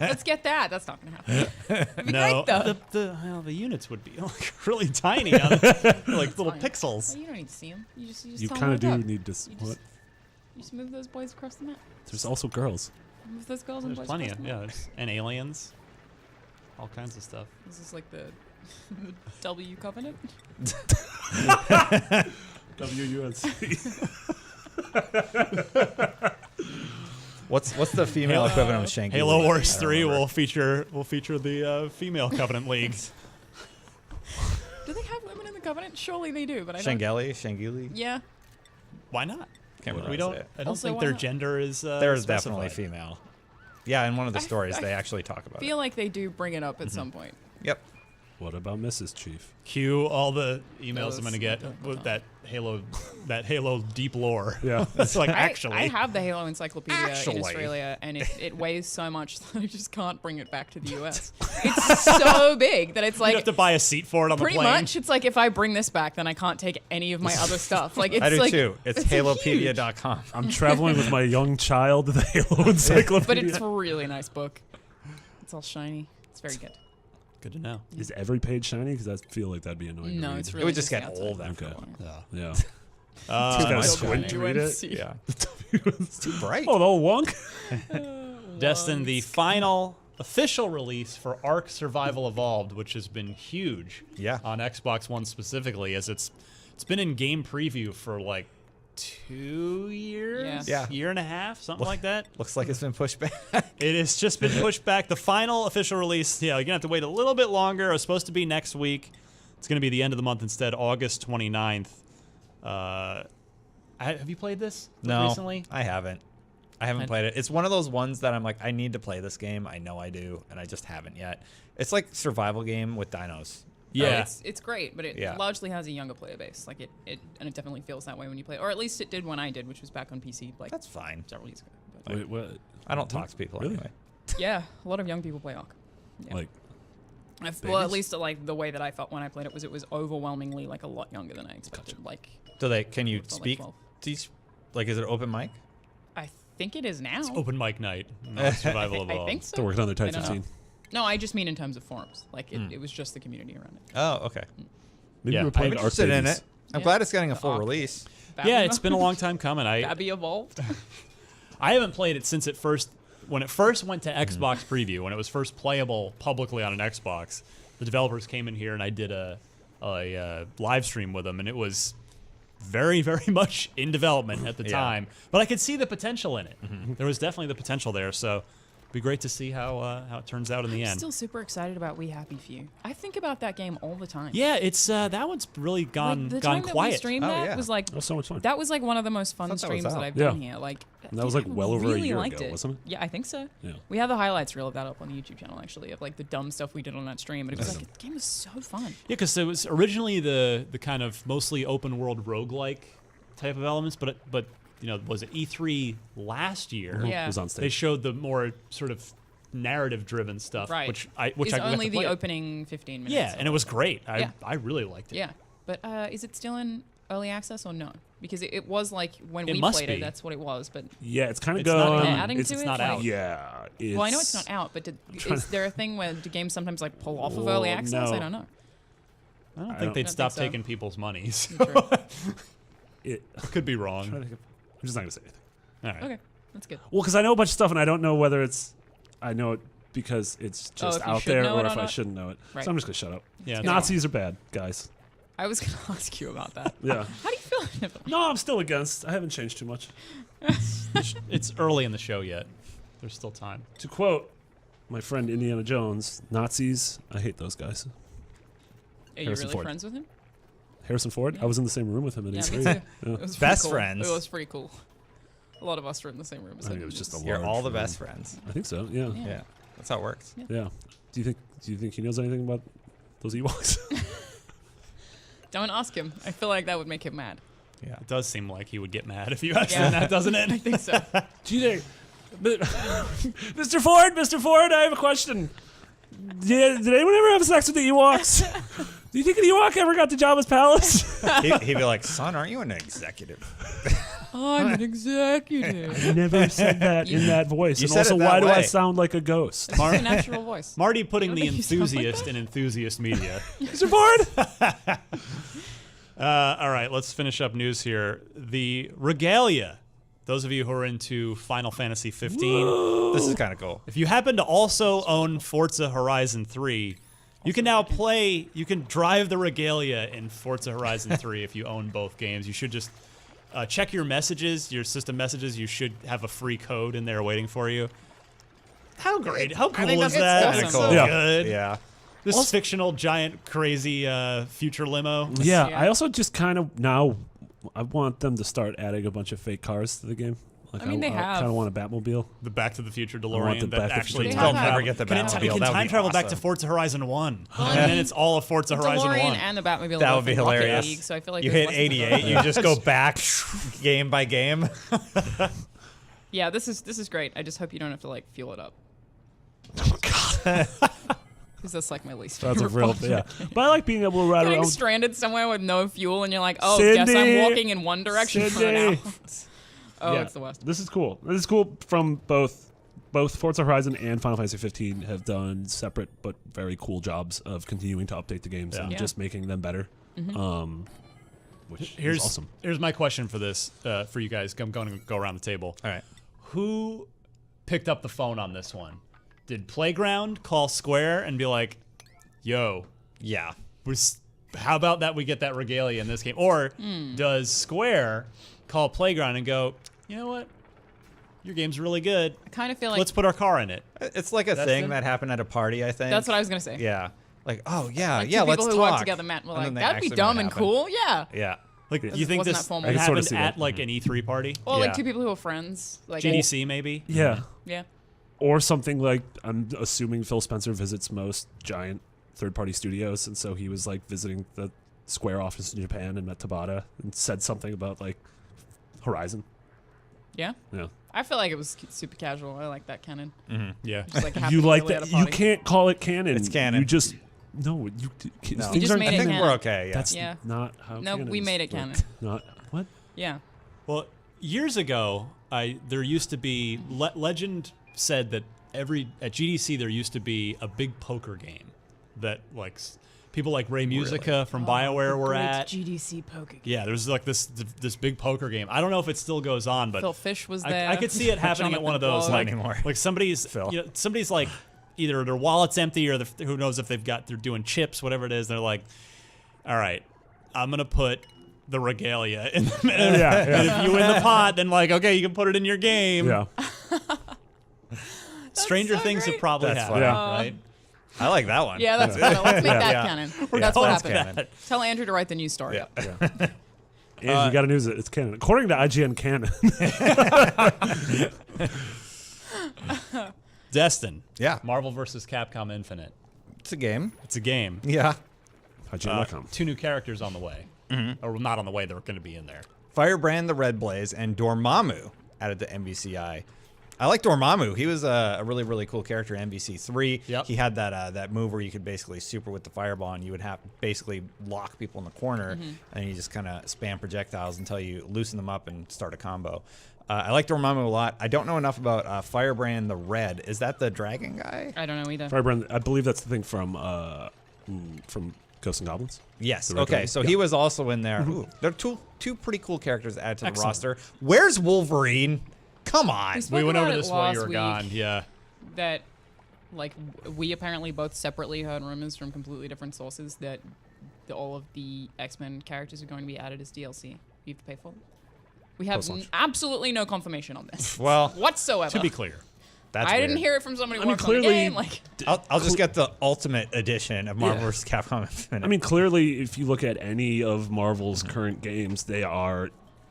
Let's get that. That's not gonna happen. It'd be No, great though. the units would be like really tiny, on like little Fine. pixels. Well, you don't need to see them. You just You tell kind of them do what need to. You What? just move those boys across the map. There's also girls. Move those girls and There's boys plenty across of the map. and aliens, all kinds of stuff. This is like the W Covenant. WUNC. What's the female equivalent of Shanky? Halo Lee? Wars I don't 3 remember. will feature the female Covenant leagues. Do they have women in the Covenant? Surely they do, but I don't. Shangeli? Yeah. Why not? Can't remember We how to don't. say it. I don't Also, think why their not? gender is. There's specified. definitely female. Yeah, in one of the I- stories, I they actually talk about Feel like they do bring it up at some point. it. Yep. What about Mrs. Chief? Cue all the emails I'm Those- gonna get with that Halo deep lore. Yeah. It's like I actually. have the Halo Encyclopedia in Actually. Australia, and it weighs so much that I just can't bring it back to the US. It's so big that it's you have like to buy a seat for it on the pretty plane. much. It's like if I bring this back, then I can't take any of my other stuff. Like it's I do like, too. It's huge. halopedia.com. I'm traveling with my young child to the Halo Encyclopedia. But it's a really nice book. It's all shiny. It's very good. Good to know. Is every page shiny? Because I feel like that'd be annoying. No, to read. it's It really would just the get outside. old after Okay. a while. Yeah. Yeah. Too Gotta much squint to read it. UMC. Yeah. It's too bright. Oh, the old wonk. Destin, the final official release for Ark Survival Evolved, which has been huge Yeah. on Xbox One specifically, as it's been in game preview for like 2 years, Yeah. year and a half, something like that. Looks like it's been pushed back. It has just been pushed back. The final official release, yeah, you're gonna have to wait a little bit longer. It was supposed to be next week. It's gonna be the end of the month instead, August 29th. Have you played this No, recently? I haven't. I haven't played it. It's one of those ones that I'm like, I need to play this game. I know I do, and I just haven't yet. It's like survival game with dinos. Yeah. It's great, but it Yeah. largely has a younger player base. Like it definitely feels that way when you play, or at least it did when I did, which was back on PC like That's fine. several years ago. But Wait, what? I don't talk to people Really? anyway. yeah, a lot of young people play Ark. Yeah. Like, Well, at babies? least like the way that I felt when I played it was overwhelmingly like a lot younger than I expected. Like Do they? Can you It's not like speak? 12. Teach? Like, is it open mic? I think it is now. It's open mic night, not Survival I Evolved. think so. they're working on their Type I don't know. 15. No, I just mean in terms of forums. Like it was just the community around it. Oh, okay. Maybe Yeah, we're I'm playing Ark interested in Babies. it. I'm Yeah. glad it's getting a full Ark. release. Yeah, it's been a long time coming. Babby evolved. I haven't played it since when it first went to Xbox preview, when it was first playable publicly on an Xbox. The developers came in here and I did a live stream with them, and it was very, very much in development at the Yeah. time. But I could see the potential in it. There was definitely the potential there. So it'd be great to see how it turns out in the I'm end. still super excited about We Happy Few. I think about that game all the time. Yeah, it's that one's really Like, gone the gone time that we quiet. streamed Oh, that yeah. was like That was so much fun. that was like one of the most fun thought that was streams that out. I've Yeah. done here. Like And that was, like, I well over a really year liked ago, it. wasn't it? Yeah, I think so. Yeah. We have the highlights reel of that up on the YouTube channel actually, of like the dumb stuff we did on that stream. But it was like the game was so fun. Yeah, because it was originally the kind of mostly open world roguelike type of elements, but was it E3 last year? Yeah. It was on stage. They showed the more sort of narrative driven stuff, Right. which It's I got only to the play. opening 15 minutes. Yeah, of and it was great. Yeah. I really liked it. Yeah, but is it still in early access or no? Because it was like when It we must played be. it, that's what it was. But Yeah, it's kind of It's not going. adding it's to it, not like- out. Yeah. well, I know it's not out. But is there a thing where do games sometimes like pull off of early Well, access? no. I don't know. I don't I think don't- they'd don't stop think so. taking people's money. So True. It, I could be wrong. I'm just not gonna say anything. All right. Okay, that's good. Well, because I know a bunch of stuff and I don't know whether I know it because it's just if you out should there know or it if or I not? shouldn't know it. Right. So I'm just gonna shut up. Yeah. Nazis are bad, guys. I was gonna ask you about that. Yeah. How do you feel about it? No, I'm still against. I haven't changed too much. It's early in the show yet. There's still time. To quote my friend Indiana Jones, Nazis, I hate those guys. Are you Harrison really Ford. friends with him? Harrison Ford? Yeah. I was in the same room with him in Yeah, E3. me too. Yeah. It was pretty Best cool. friends. It was pretty cool. A lot of us were in the same room. I think it was just a You're large all the room. best friends. I think so. Yeah. Yeah. Yeah, that's how it works. Yeah. Do you think he knows anything about those Ewoks? Don't ask him. I feel like that would make him mad. Yeah. It does seem like he would get mad if you asked Yeah. him that, doesn't it? I think so. Do you think, Mr. Ford, I have a question. Did anyone ever have sex with the Ewoks? Do you think an Ewok ever got to Jabba's palace? He'd be like, son, aren't you an executive? I'm an executive. I never said that in that voice. You and said also, it that why do I way. sound like a ghost? It's a natural voice. Marty putting I the don't think you sound like enthusiast in enthusiast media. Mr. Ford? All right, let's finish up news here. The Regalia. Those of you who are into Final Fantasy 15, This is kind of cool. if you happen to also own Forza Horizon 3, you can now you can drive the Regalia in Forza Horizon 3 if you own both games. You should just check your messages, your system messages. You should have a free code in there waiting for you. How great. How cool is that's that? awesome. It's so Yeah. good. Yeah. This fictional, giant, crazy future limo. Yeah, Yeah. I also just kind of now I want them to start adding a bunch of fake cars to the game. Like I mean, they have. kind of want a Batmobile. The Back to the Future want DeLorean the that Back to the actually Future They'll time never travel. get the Can it Batmobile. can That would time be travel back to awesome. Forza Horizon 1. Well, and then it's all of Forza Horizon DeLorean 1. and the Batmobile. That are would be both in Rocket hilarious. League, so I feel like You there's hit less of 88, you just go back game by game. Yeah, this is great. I just hope you don't have to like fuel it up. Oh God, Because that's like my least that's a favorite real part. yeah. But I like being able to ride Getting around. stranded somewhere with no fuel and you're like, oh, guess I'm Cindy! walking in one direction for an hour. Cindy! Oh, Yeah, it's the worst. This is cool. This is cool from both both Forza Horizon and Final Fantasy 15 have done separate but very cool jobs of continuing to update the games and just making them better. Which is awesome. Here's my question for this, for you guys. I'm going to go around the table. All right. Who picked up the phone on this one? Did Playground call Square and be like, yo, Yeah. how about that we get that regalia in this game? Or does Square call Playground and go, you know what? Your game's really good. I kind of feel like Let's put our car in it. It's like a thing that happened at a party, I think. that's what I was gonna say. Yeah. Like, oh, yeah, Like yeah, two let's people who talk. work together met were And like, then they that'd be actually dumb made it and happen. cool. Yeah. Yeah. Like, you think wasn't this that formal. I can sorta happened see at that. like an E3 party? Or like Yeah. two people who are friends. Like GDC maybe? Yeah. Yeah. Or something like, I'm assuming Phil Spencer visits most giant third-party studios, and so he was like visiting the Square office in Japan and met Tabata and said something about like Horizon. Yeah. Yeah. I feel like it was super casual. I like that canon. Yeah. Just like You happening like really at that? a You party. can't call it canon. It's canon. You just no. You No. things You just aren't made it I think canon. we're okay, yeah. That's Yeah. not how. No, we canons made it work. canon. Not what? Yeah. Well, years ago, there used to be Legend said that at GDC there used to be a big poker game that like people like Ray Musica from BioWare were Great at. GDC poker game. Yeah, there was like this big poker game. I don't know if it still goes on, but Phil Fish was there. I could see it happening at one of those Jonathan like Blow. like somebody's somebody's like either their wallet's empty or who knows if they're doing chips, whatever it is. They're like, all right, I'm gonna put the regalia in the middle. And if you win the pot, then like okay, you can put it in your game. Yeah. Stranger so things great. have probably That's happened, funny. right? I like that one. Yeah, that's let's make that Yeah. canon. That's what that's happened. canon. Tell Andrew to write the news story. Yeah. And you got to news it. It's canon. According to IGN canon. Destin. Yeah. Marvel vs. Capcom Infinite. It's a game. It's a game. Yeah. IGN.com. 2 new characters on the way. Or not on the way, they're going to be in there. Firebrand the Red Blaze and Dormammu added to MVCI. I like Dormammu. He was a really, really cool character in MVC3. Yep. He had that move where you could basically super with the fireball and you would have basically lock people in the corner and you just kind of spam projectiles until you loosen them up and start a combo. I like Dormammu a lot. I don't know enough about Firebrand the Red. Is that the dragon guy? I don't know either. Firebrand, I believe that's the thing from Ghosts and Goblins. Yes. The red Okay. dragon. So he was also in there. Ooh, there are two pretty cool characters added to the Excellent. roster. Where's Wolverine? Come on. We spoke We went about over it this while you last were week. gone. Yeah. That like we apparently both separately heard rumors from completely different sources that all of the X-Men characters are going to be added as DLC. You have to pay for them. We have Post-launch. absolutely no confirmation on this Well, whatsoever. To be clear. that's I didn't weird. hear it from somebody who I mean, worked on the clearly game. Like, I'll just get the ultimate edition of Marvel Yeah. vs. Capcom Infinite. I mean, clearly, if you look at any of Marvel's current games, they are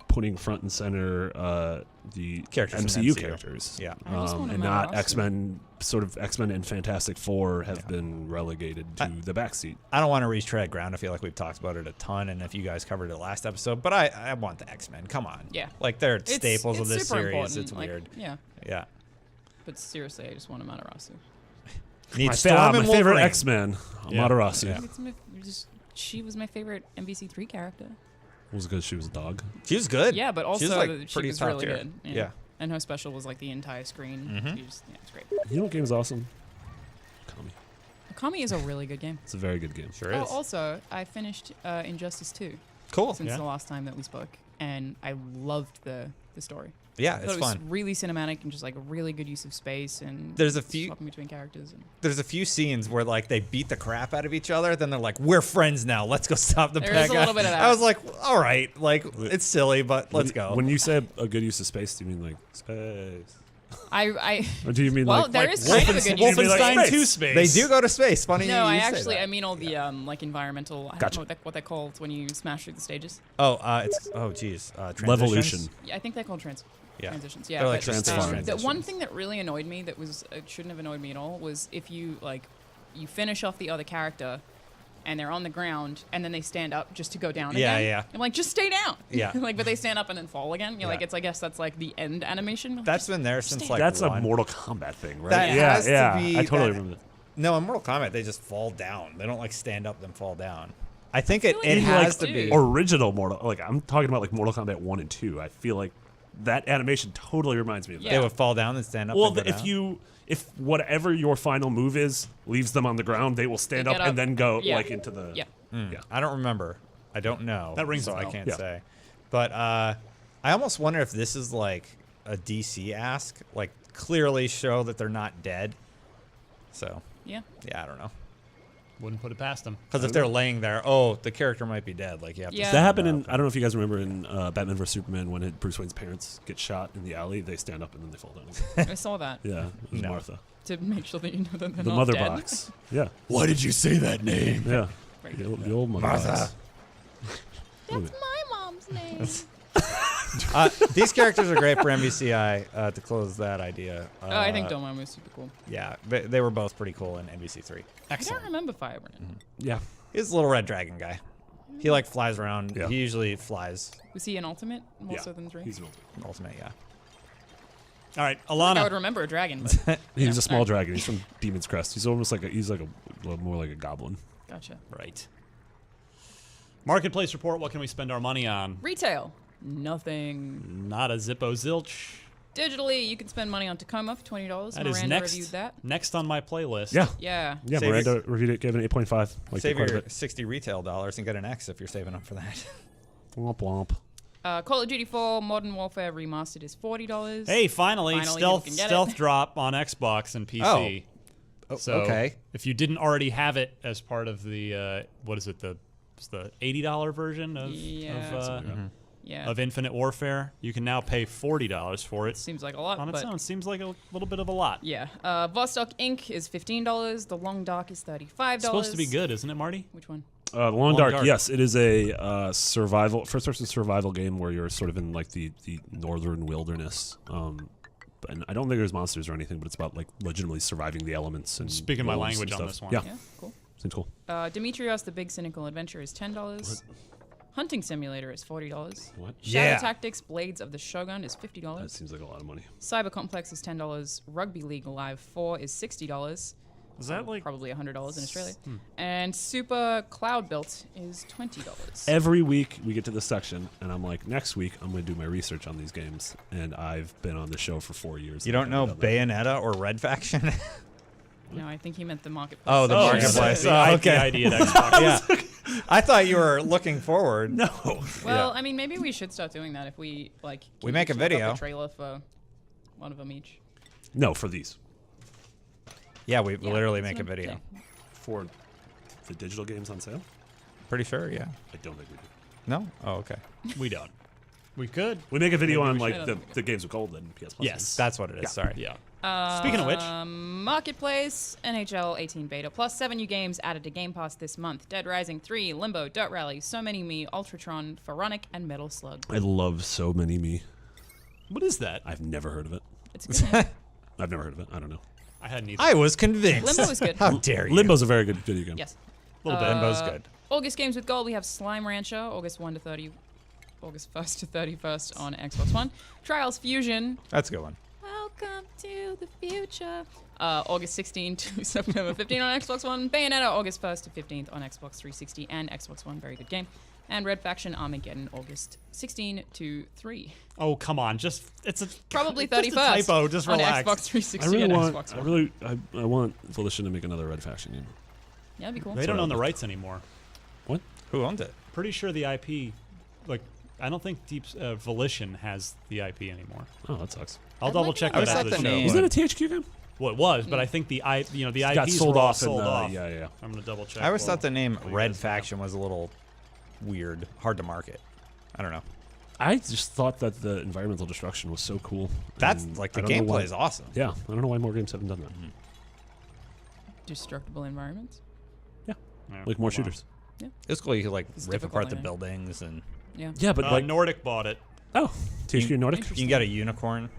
putting front and center the Characters from MCU MCU. characters. Yeah. I just want a and Mara not Rossum. X-Men. Sort of X-Men and Fantastic Four have been relegated to the backseat. I don't want to retread ground. I feel like we've talked about it a ton, and if you guys covered it last episode, but I want the X-Men. Come on. Yeah. Like they're it's, staples it's of this super series. important. It's Like, weird. Yeah. Yeah. But seriously, I just want a Matarasu. Need My Storm and favorite Wolverine. X-Men, Yeah. Amaterasu. Yeah. She was my favorite MVC3 character. Was it because she was a dog? She was good. Yeah, but also she was, like, she pretty was top really tier. good. Yeah. And her special was like the entire screen. She just, yeah, it's great. You know what game is awesome? Kami. Kami is a really good game. It's a very good game. Sure Oh, is. also, I finished Injustice 2 Cool. since Yeah. the last time that we spoke, and I loved the story. Yeah, I thought it's it was fun. really cinematic and just like a really good use of space and There's a few- swapping between characters. And There's a few scenes where like they beat the crap out of each other, then they're like, "We're friends now. Let's go stop the There bad is a guy." little bit of that. I was like, "All right, like it's silly, but let's go." When you say a good use of space, do you mean like space? I Or do you mean well, like there is kind of a good use of Wolfenstein space. 2 space. They do go to space. Funny. No, you I say actually that. I mean all the like environmental. I Gotcha. don't know what they're called when you smash through the stages. Geez. Levolution. Yeah, I think they're called transitions. Yeah, They're like but, transform the one thing that really annoyed me that was shouldn't have annoyed me at all was if you like you finish off the other character and they're on the ground and then they stand up just to go down Yeah, again. yeah. I'm like, just stay down. Yeah. like, but they stand up and then fall again. You're like, Yeah. it's I guess that's like the end animation. That's been there since like That's one. a Mortal Kombat thing, right? That yeah, has to yeah. be- I totally that- remember that. No, in Mortal Kombat they just fall down. They don't like stand up then fall down. I think it like it you has like to be. to. Original Mortal, like I'm talking about like Mortal Kombat 1 and 2. I feel like that animation totally reminds me of that. They would fall down and stand up. Well, and go if down? if whatever your final move is leaves them on the ground, they will stand They up get up. and then go Yeah. like into the. Yeah. Yeah. I don't remember. I don't know. That rings so a I bell. can't Yeah. say. But I almost wonder if this is like a DC ask, like clearly show that they're not dead. So Yeah. yeah, I don't know. Wouldn't put it past them. Because if they're laying there, the character might be dead. Like you have to. Yeah. That happened in. I don't know if you guys remember in Batman vs Superman when Bruce Wayne's parents get shot in the alley. They stand up and then they fall down. Again. I saw that Yeah, it was No. Martha, to make sure that you know that they're the not mother dead. box. Yeah, Why did you say that name? yeah, Very the, good. old- the old mother box. That's my mom's name. These characters are great for MVCI to close that idea. I think Dormammu was super cool. Yeah, they were both pretty cool in MVC3. I don't remember Firebrand. Yeah, He's a little red dragon guy. He like flies around. Yeah. He usually flies Was he an ultimate more yeah. so than 3? He's an old. ultimate. Yeah. All right, I would Alana. remember a dragon, but He's a small alright. dragon. He's from Demon's Crest. He's almost like more like a goblin. Gotcha. Right. Marketplace report. What can we spend our money on? Retail. Nothing. Not a Zippo Zilch. Digitally, you can spend money on Tacoma for $20. That is Miranda next. reviewed that. Next on my playlist. Yeah, Yeah. yeah. Save Miranda reviewed it, gave it an 8.5. Like Save quite a your bit. 60 retail dollars and get an X if you're saving up for that. Womp womp. Call of Duty 4 Modern Warfare Remastered is $40. Hey, finally, Finally, stealth you can get stealth it. drop on Xbox and PC. So okay. if you didn't already have it as part of the what is it, it's the $80 version of Yeah. Yeah. of Infinite Warfare, you can now pay $40 for it Seems like a lot, on its but own. Seems like a little bit of a lot. yeah. Vostok Inc. is $15. The Long Dark is $35. It's supposed to be good, isn't it, Marty? Which one? Long Long Dark, Dark. yes, it is a first-person survival game where you're sort of in like the northern wilderness. And I don't think there's monsters or anything, but it's about like legitimately surviving the elements and Speaking my wolves language and on stuff. this one. Yeah, Yeah, cool. seems cool. Demetrios, The Big Cynical Adventure is $10. Hunting Simulator is $40. What? Shadow Yeah. Tactics Blades of the Shogun is $50. That seems like a lot of money. Cyber Complex is $10. Rugby League Live 4 is $60. Is that like Probably $100 in Australia. And Super Cloud Built is $20. Every week we get to this section, and I'm like, next week I'm going to do my research on these games, and I've been on the show for 4 years. You don't know Bayonetta or Red Faction? No, I think he meant the marketplace. Oh, the Oh, marketplace. the Oh, IP okay. ID at Xbox. Yeah. I thought you were looking forward. No. Well, I mean, maybe we should start doing that if we like. We can make a each look up video. A trailer for one of them each. No, for these. Yeah, we Yeah, literally that's make a what I'm video. saying. For the digital games on sale? Pretty sure, yeah. I don't think we do. No? Oh, okay. We don't. We could. We make a video on we like should. the games of gold and PS Plus. Yes. That's what it is. Sorry. Yeah. Speaking of which, Marketplace, NHL 18 beta, plus 7 new games added to Game Pass this month. Dead Rising 3, Limbo, Dirt Rally, So Many Me, Ultratron, Pharaonic, and Metal Slug. I love So Many Me. what is that? I've never heard of it. It's a good game. I've never heard of it. I don't know. I hadn't either. I was convinced. Limbo is good. How dare you? Limbo's a very good video game. Yes. A little bit. Limbo's good. August games with gold, we have Slime Rancher, August 1st to 31st on Xbox One. Trials Fusion, That's a good one. Welcome to the future. August 16 to September 15 on Xbox One. Bayonetta, August 1st to 15th on Xbox 360 and Xbox One. Very good game. And Red Faction Armageddon, August 16 to 3. Oh, come on. Just it's a Probably it's just a 31st typo. Just on relax. Xbox 360 I really and want. Xbox I One. really. I want Volition to make another Red Faction game. Yeah, that'd be cool. They don't own the rights anymore. What? Who owned it? Pretty sure the IP, like, I don't think Volition has the IP anymore. Oh, that sucks. I'll That double might be check nice. that I after always the thought the show. name- Isn't that a THQ game? Well, it was, but I think the the Got IPs sold were all off. sold off. Yeah, yeah. I'm gonna double check. I always Well, thought the name while you Red guys hang out. Faction was a little weird, hard to market. I don't know. I just thought that the environmental destruction was so cool. That's and like the I don't know why- gameplay is awesome. Yeah, I don't know why more games haven't done that. Destructible environments. Yeah, Like more hold on. shooters. It's cool. You could like It's rip difficult, apart the I think. buildings, and Yeah. Yeah, but like Nordic bought it. oh, THQ Nordic. Interesting. you can get a unicorn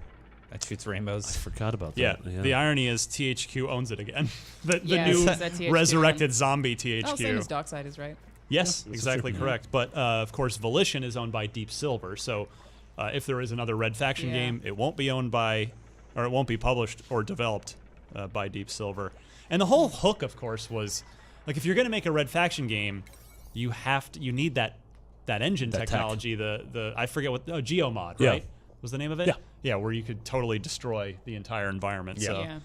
that shoots I rainbows. forgot about Yeah. that. The irony is THQ owns it again. the Yeah, new it's that THQ resurrected one. zombie Oh, same THQ. as Darksiders, right? Yes, that's exactly true. correct. But of course, Volition is owned by Deep Silver. So if there is another Red Faction Yeah. game, it won't be owned by, or it won't be published or developed by Deep Silver. And the whole hook, of course, was like if you're going to make a Red Faction game, you need that engine That tech. technology. The I forget what Geomod, Yeah. right? was the name of it? Yeah. Yeah, where you could totally destroy the entire environment. So Yeah.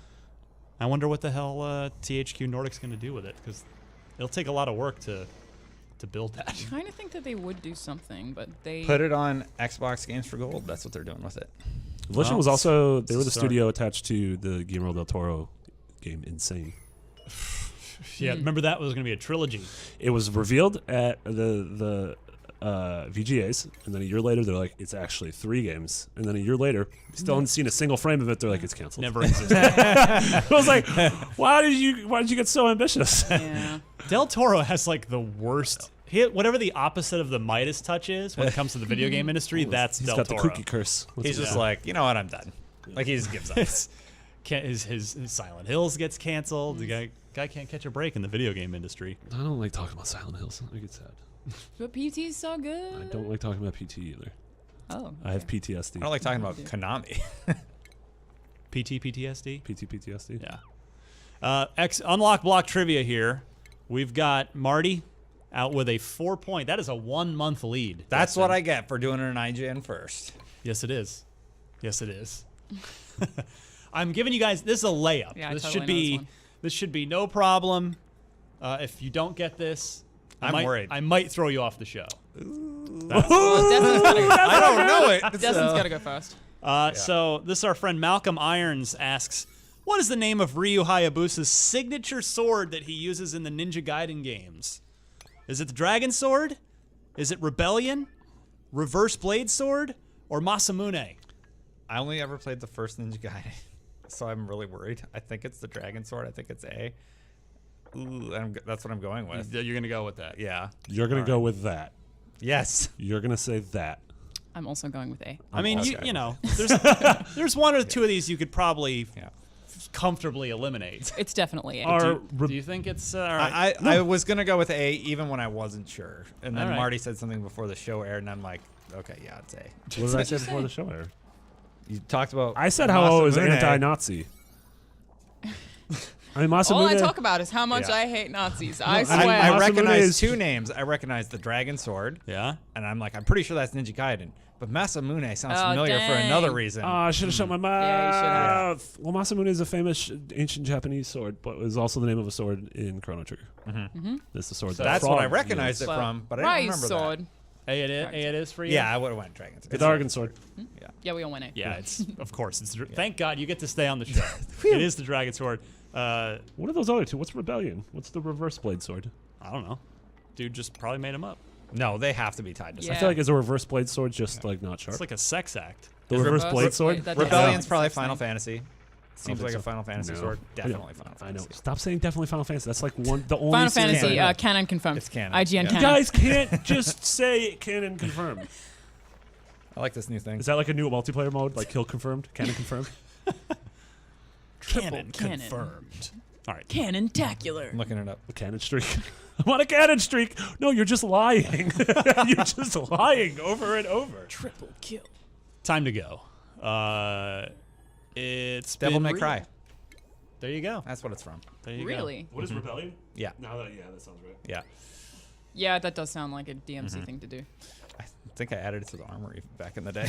I wonder what the hell THQ Nordic's going to do with it, because it'll take a lot of work to build that. I kind of think that they would do something, but they Put it on Xbox Games for Gold. That's what they're doing with it. Volition Well, was also they were the start. studio attached to the Guillermo del Toro game Insane. Yeah, remember that was going to be a trilogy. It was revealed at the VGAs, and then a year later they're like, it's actually 3 games. And then a year later, still haven't seen a single frame of it. They're like, it's canceled. Never existed. I was like, why did you get so ambitious? yeah. Del Toro has like the worst. Whatever the opposite of the Midas touch is when it comes to the video game industry, that's He's Del got the Toro. cookie curse. What's He's it- just like, you know what, I'm done. Like he just gives up. His Silent Hills gets canceled. The guy can't catch a break in the video game industry. I don't like talking about Silent Hills. I get sad. But PT's so good. I don't like talking about PT either. Oh. I have PTSD. I don't like talking about Konami. PTSD. PTSD. Yeah. Unlock block trivia here. We've got Marty out with a 4-point. That is a 1-month lead. That's what I get for doing an IGN first. Yes, it is. Yes, it is. I'm giving you guys. This is a layup. Yeah, I this totally should know be. this one. This should be no problem. If you don't get this, I'm worried. I might throw you off the show. Destin's gotta go. I don't know it. Destin's gotta go first. So this our friend Malcolm Irons asks, what is the name of Ryu Hayabusa's signature sword that he uses in the Ninja Gaiden games? Is it the Dragon Sword? Is it Rebellion? Reverse Blade Sword? Or Masamune? I only ever played the first Ninja Gaiden, so I'm really worried. I think it's the Dragon Sword. I think it's A. Ooh, that's what I'm going with. You're going to go with that. Yeah. You're going to go with that. Yes. You're going to say that. I'm also going with A. I mean, okay. you know, there's one or two of these you could probably comfortably eliminate. It's definitely A. Do you think it's all right? I was going to go with A even when I wasn't sure. And then All right. Marty said something before the show aired, and I'm like, okay, yeah, it's A. What did I say before the show aired? You talked about I said how I was Masamune. anti-Nazi. I mean, Masamune. All I talk about is how much Yeah. I hate Nazis. I swear. I Masamune recognize is- 2 names. I recognize the Dragon Sword, Yeah. and I'm like, I'm pretty sure that's Ninja Gaiden. But Masamune sounds Oh, familiar for dang. another reason. I should have shut my mouth. Yeah, you should have. Well, Masamune is a famous ancient Japanese sword, but is also the name of a sword in Chrono Trigger. Mm-hmm. That's the sword. that That's what I Frog recognized used. it from, but I Ryu's didn't remember sword. that. A it is for you? Yeah, I would have went Dragon Sword. The Dragon sword. Yeah, we all win A. Yeah, it's of course. Thank God you get to stay on the show. It is the Dragon Sword. What are those other two? What's Rebellion? What's the reverse blade sword? I don't know. Dude just probably made them up. No, they have to be tied to Yeah. I feel like is a reverse blade sword just like not sharp? It's like a sex act. the reverse blade sword? That something. does sound Rebellion's like probably sex Final thing. Fantasy. Seems think like so. a Final Fantasy No. sword. I Definitely know. Final I know. Fantasy. Stop saying definitely Final Fantasy. That's like the only Final series Fantasy, I know. canon confirmed. It's canon. IGN Yeah. You canon. guys can't just say canon confirmed. I like this new thing. Is that like a new multiplayer mode? Like kill confirmed? Canon confirmed? Canon canon. confirmed. All right. Canon-tacular. I'm looking it up. A cannon streak. I'm on a cannon streak. No, you're just lying. You're just lying over and over. Triple kill. Time to go. It's Devil been May real. Cry. There you go. That's what it's from. There you go. Really? What is Rebellion? Yeah. Now that that sounds right. Yeah. Yeah, that does sound like a DMC thing to do. I think I added it to the armory back in the day.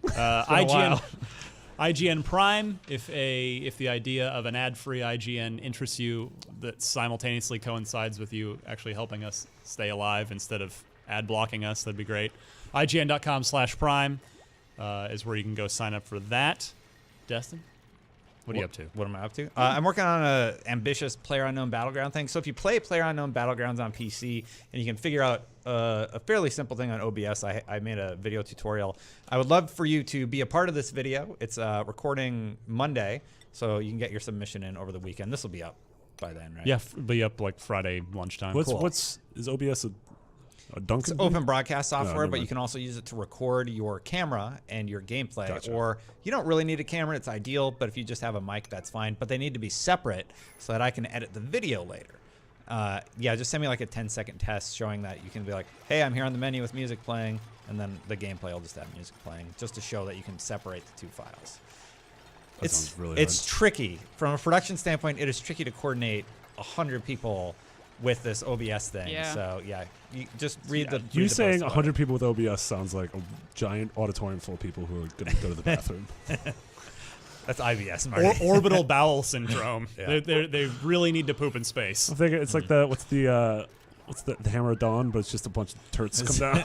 IGN. IGN Prime. If the idea of an ad-free IGN interests you, that simultaneously coincides with you actually helping us stay alive instead of ad blocking us, that'd be great. IGN.com/Prime is where you can go sign up for that. Destin, what are you up to? What am I up to? I'm working on a ambitious PlayerUnknown Battleground thing. So if you play PlayerUnknown Battlegrounds on PC and you can figure out a fairly simple thing on OBS, I made a video tutorial. I would love for you to be a part of this video. It's recording Monday, so you can get your submission in over the weekend. This will be up by then, right? Yeah, be up like Friday lunchtime. Is OBS a Duncan? It's open broadcast software, never but you mind. can also use it to record your camera and your gameplay. Gotcha. Or you don't really need a camera, it's ideal, but if you just have a mic, that's fine. But they need to be separate so that I can edit the video later. Yeah, just send me like a 10-second test showing that you can be like, hey, I'm here on the menu with music playing, and then the gameplay will just have music playing, just to show that you can separate the two files. That sounds really it's tricky. From a production standpoint, it is tricky to coordinate 100 people with this OBS thing. Yeah. So yeah, you just read the. You read the saying post about 100 it. people with OBS sounds like a giant auditorium full of people who are going to go to the bathroom. That's IBS, Marty. Orbital bowel syndrome. Yeah. They really need to poop in space. I think it's like what's the Hammer of Dawn, but it's just a bunch of turds come down.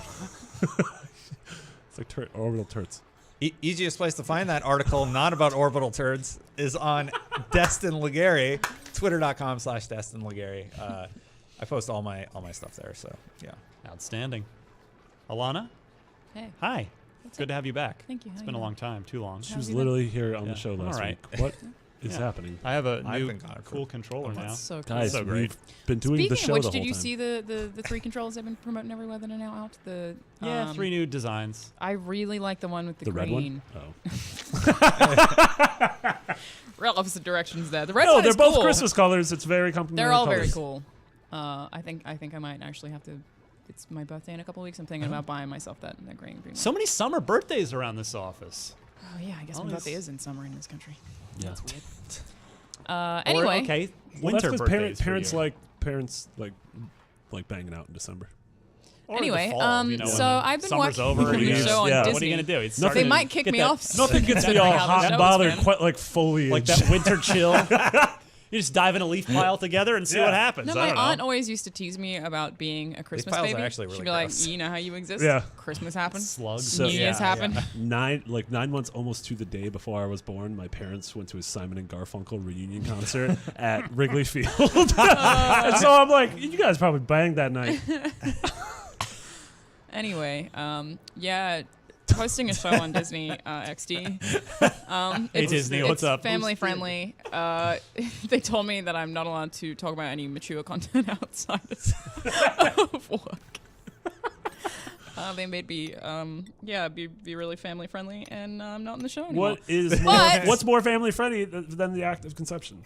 It's like orbital turds. Easiest place to find that article, not about orbital turds, is on Destin Legary, twitter.com/Destin Legary. I post all my stuff there. So yeah. Outstanding. Alana, Hey. hi. It's good to have you back. Thank you. It's How been a you long time. Too long. She was literally here on Yeah. the show I'm last all right. week. What is Yeah. happening? I have a I've new been gone for cool controller now. That's so cool. Guys, so great. we've been doing Speaking the of show which, the did whole you time. see the 3 controllers I've been promoting everywhere that are now out? The Yeah, 3 new designs. I really like the one with the the red green. one? Oh. Real opposite directions there. The red No, one they're is both cool. Christmas colors. It's very complimentary. They're all very colors. cool. I think I might actually have to. It's my birthday in a couple of weeks. I'm thinking about buying myself that green one. So many summer birthdays around this office. Oh yeah, I guess all my these- birthday is in summer in this country. Yeah. That's weird. Or, Anyway, okay, Well, winter that's birthdays. because for you. parents like banging out in December. Or Anyway, the fall, you know, so when I've been summer's watching over. the and you show just- on yeah. Disney. What are you gonna do? It's Nothing- They starting might to kick get me that- off. Nothing gets me Depending all on how the hot show and is, bothered, man. quite like foliage. like that winter chill. You just dive in a leaf pile together and see Yeah. what happens. No, I my don't know. aunt always used to tease me about being a Christmas piles are baby. actually really She'd be like, gross. "You know how you exist? Yeah. Christmas happens, Slugs. So- New Year's Yeah, happen." 9 months almost to the day before I was born, my parents went to a Simon and Garfunkel reunion concert at Wrigley Field. And so I'm like, you guys probably banged that night. Anyway, yeah, hosting a show on Disney XD. Hey, Disney, what's it's up? Family friendly. They told me that I'm not allowed to talk about any mature content outside of work. They made me, be really family friendly, and I'm not in the show anymore. What's more family friendly than the act of conception?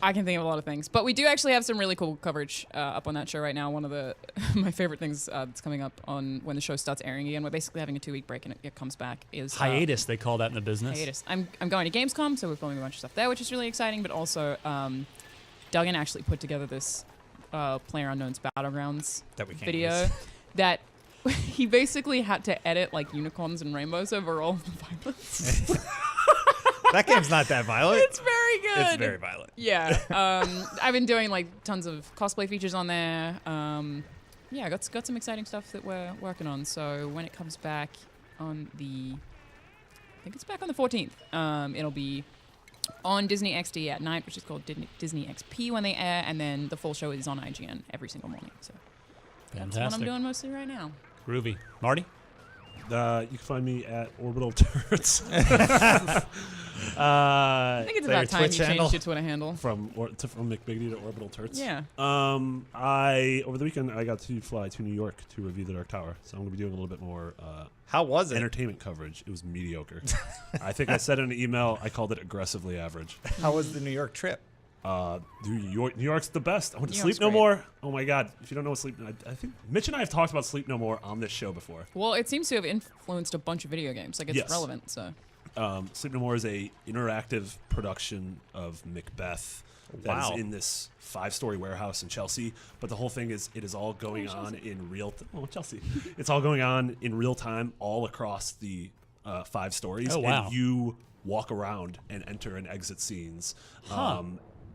I can think of a lot of things, but we do actually have some really cool coverage up on that show right now. One of my favorite things that's coming up on when the show starts airing again. We're basically having a 2-week break and it comes back. Is Hiatus, they call that in the business. hiatus. I'm going to Gamescom, so we're filming a bunch of stuff there, which is really exciting. But also, Duggan actually put together this PlayerUnknown's Battlegrounds That we can't video use. that he basically had to edit like unicorns and rainbows over all the violence. That game's not that violent. It's very good. It's very violent. Yeah, I've been doing like tons of cosplay features on there. Yeah, got some exciting stuff that we're working on. So when it comes back on I think it's back on the 14th. It'll be on Disney XD at night, which is called Disney XP when they air, and then the full show is on IGN every single morning. So that's what I'm Fantastic. doing mostly right now. Groovy. Marty? You can find me at Orbital Turrets. I think it's Their about time Twitch you handle? changed your Twitter handle. from McBiggity to Orbital Turrets. Yeah. Over the weekend I got to fly to New York to review the Dark Tower, so I'm gonna be doing a little bit more How was it? entertainment coverage. It was mediocre. I think I said in an email I called it aggressively average. How was the New York trip? New York's the best. I went to New York's Sleep No great. More. Oh my God! If you don't know what Sleep, I think Mitch and I have talked about Sleep No More on this show before. Well, it seems to have influenced a bunch of video games. Like it's Yes. relevant. So Sleep No More is a interactive production of Macbeth that Wow. is in this 5-story warehouse in Chelsea. But the whole thing is, it is all going on in real. Chelsea! It's all going on in real time, all across the 5 stories. Oh, wow. And you walk around and enter and exit scenes.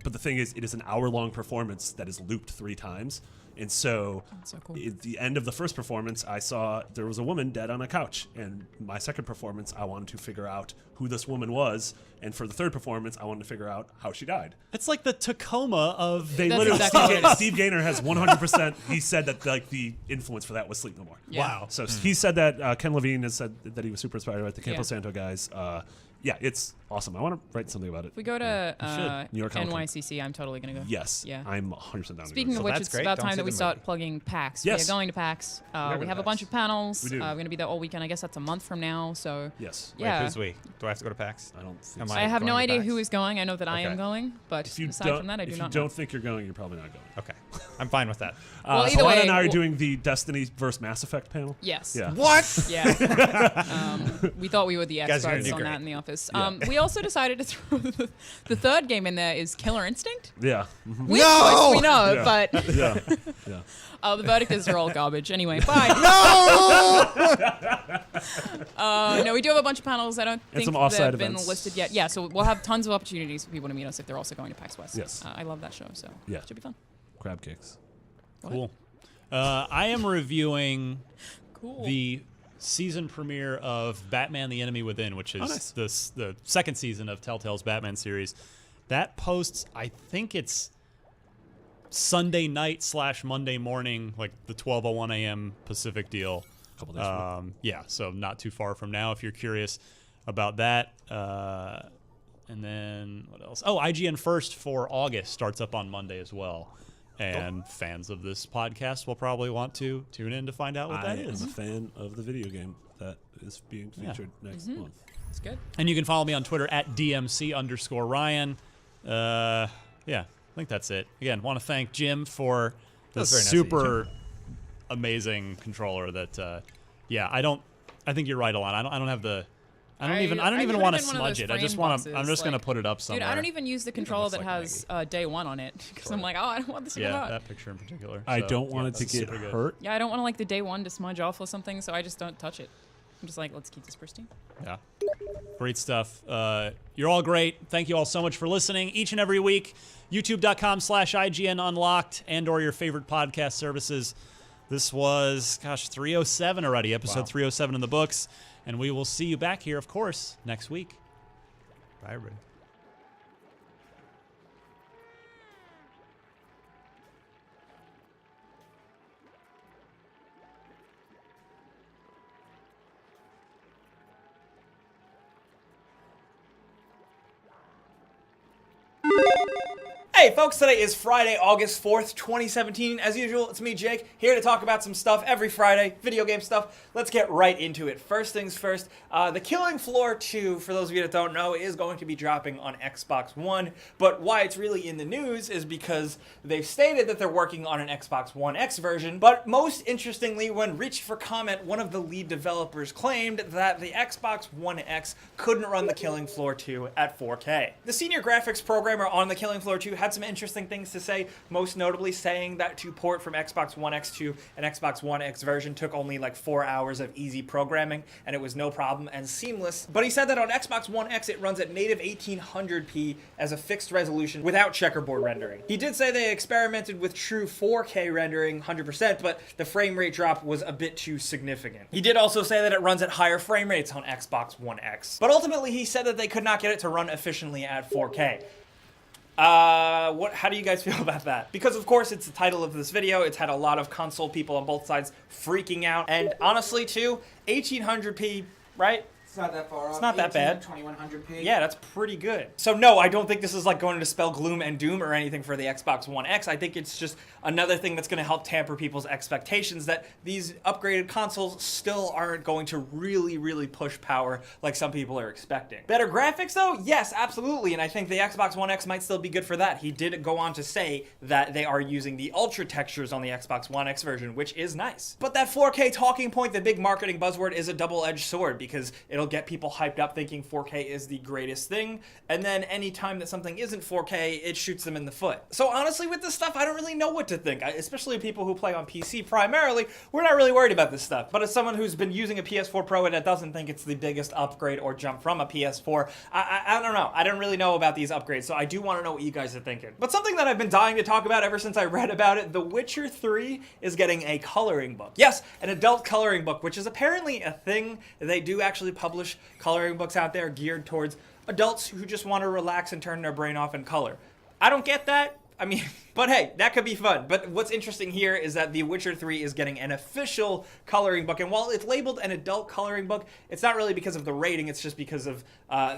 But the thing is, it is an hour-long performance that is looped 3 times. And so, That's so cool. at the end of the first performance, I saw there was a woman dead on a couch. And my second performance, I wanted to figure out who this woman was. And for the third performance, I wanted to figure out how she died. It's like the Tacoma of. They That's literally, exactly what it is. Steve Gaynor has 100%. He said that like the influence for that was Sleep No More. Yeah. Wow. So he said that. Ken Levine has said that he was super inspired by the Campo Yeah. Santo guys. Yeah, it's awesome. I want to write something about it. if we go to New York Comic Con. NYCC, I'm totally gonna go. Yes. Yeah. I'm 100% down Speaking to of go. which, that's it's great. about Don't time see that we the start movie. plugging PAX. Yes. We are going to PAX. going We to have a PAX. bunch of panels. We do. We're going to be there all weekend. I guess that's a month from now. So Yes. yeah. Wait, who's we? Do I have to go to PAX? I don't think Am so. I have going no to idea PAX? who is going. I know that I am Okay. going, but If you aside don't, from that, I do if not you know. don't think you're going, you're probably not going. Okay, I'm fine with that. Well, either Solana way, and I are we'll- doing the Destiny versus Mass Effect panel. Yes. Yeah. What? Yeah. We thought we were the guys are gonna experts do on that great. in the office. this. We also decided to throw the third game in there is Killer Instinct. Yeah. Weird choice, we know, Yeah. but Yeah. Yeah. the verdict is they're all garbage. Anyway, bye. No, we do have a bunch of panels. I don't think some offsite they've been events. listed yet. Yeah, so we'll have tons of opportunities for people to meet us if they're also going to PAX West. Yes. I love that show, so Yeah. it should be fun. Crab cakes. Cool. I am reviewing Cool. the season premiere of Batman: The Enemy Within, which is nice. the second season of Telltale's Batman series. That posts, I think it's Sunday night / Monday morning, like the 12:01 a.m. Pacific deal. Couple days from now. Yeah, so not too far from now if you're curious about that. And then what else? Oh, IGN First for August starts up on Monday as well. And fans of this podcast will probably want to tune in to find out what I that am is. a fan of the video game that is being featured next month. It's good. And you can follow me on Twitter at DMC_Ryan. Yeah, I think that's it. Again, want to thank Jim for the was very nice of you, super amazing controller that, I think you're right, Alon. I don't have the, I don't even could've want to been one of smudge those it. I just frame want to, I'm boxes, just going to like- put it up Dude, somewhere. I don't even use the controller that like has day one on it because I'm like, oh, I don't want this to come Yeah, out. that picture in particular. I So, don't want yeah, it to that's get super good. hurt. Yeah, I don't want to like the day one to smudge off or something, so I just don't touch it. I'm just like, let's keep this pristine. Yeah. Great stuff. You're all great. Thank you all so much for listening each and every week. YouTube.com/IGN Unlocked and/or your favorite podcast services. This was, 307 already, episode 307 in the books. And we will see you back here, of course, next week. Bye, everybody. Hey folks, today is Friday, August 4th, 2017. As usual, it's me, Jake, here to talk about some stuff every Friday, video game stuff. Let's get right into it. First things first, The Killing Floor 2, for those of you that don't know, is going to be dropping on Xbox One. But why it's really in the news is because they've stated that they're working on an Xbox One X version. But most interestingly, when reached for comment, one of the lead developers claimed that the Xbox One X couldn't run The Killing Floor 2 at 4K. The senior graphics programmer on The Killing Floor 2 had some interesting things to say, most notably saying that to port from Xbox One X to an Xbox One X version took only like 4 hours of easy programming, and it was no problem and seamless. But he said that on Xbox One X it runs at native 1800p as a fixed resolution without checkerboard rendering. He did say they experimented with true 4K rendering 100%, but the frame rate drop was a bit too significant. He did also say that it runs at higher frame rates on Xbox One X. But ultimately he said that they could not get it to run efficiently at 4K. How do you guys feel about that? Because of course it's the title of this video, it's had a lot of console people on both sides freaking out, and honestly too, 1800p, right? It's not that far off. It's not that bad. 2100p. Yeah, that's pretty good. So no, I don't think this is like going to spell gloom and doom or anything for the Xbox One X. I think it's just another thing that's going to help tamper people's expectations that these upgraded consoles still aren't going to really push power like some people are expecting. Better graphics though? Yes, absolutely. And I think the Xbox One X might still be good for that. He did go on to say that they are using the ultra textures on the Xbox One X version, which is nice. But that 4K talking point, the big marketing buzzword, is a double-edged sword because it'll get people hyped up thinking 4K is the greatest thing, and then anytime that something isn't 4K, it shoots them in the foot. So honestly, with this stuff, I don't really know what to think. Especially people who play on PC primarily, we're not really worried about this stuff. But as someone who's been using a PS4 Pro and that doesn't think it's the biggest upgrade or jump from a PS4, I don't know. I don't really know about these upgrades, so I do want to know what you guys are thinking. But something that I've been dying to talk about ever since I read about it, The Witcher 3 is getting a coloring book. Yes, an adult coloring book, which is apparently a thing. They do actually publish coloring books out there geared towards adults who just want to relax and turn their brain off and color. I don't get that. I mean, but hey, that could be fun. But what's interesting here is that The Witcher 3 is getting an official coloring book. And while it's labeled an adult coloring book, it's not really because of the rating. It's just because of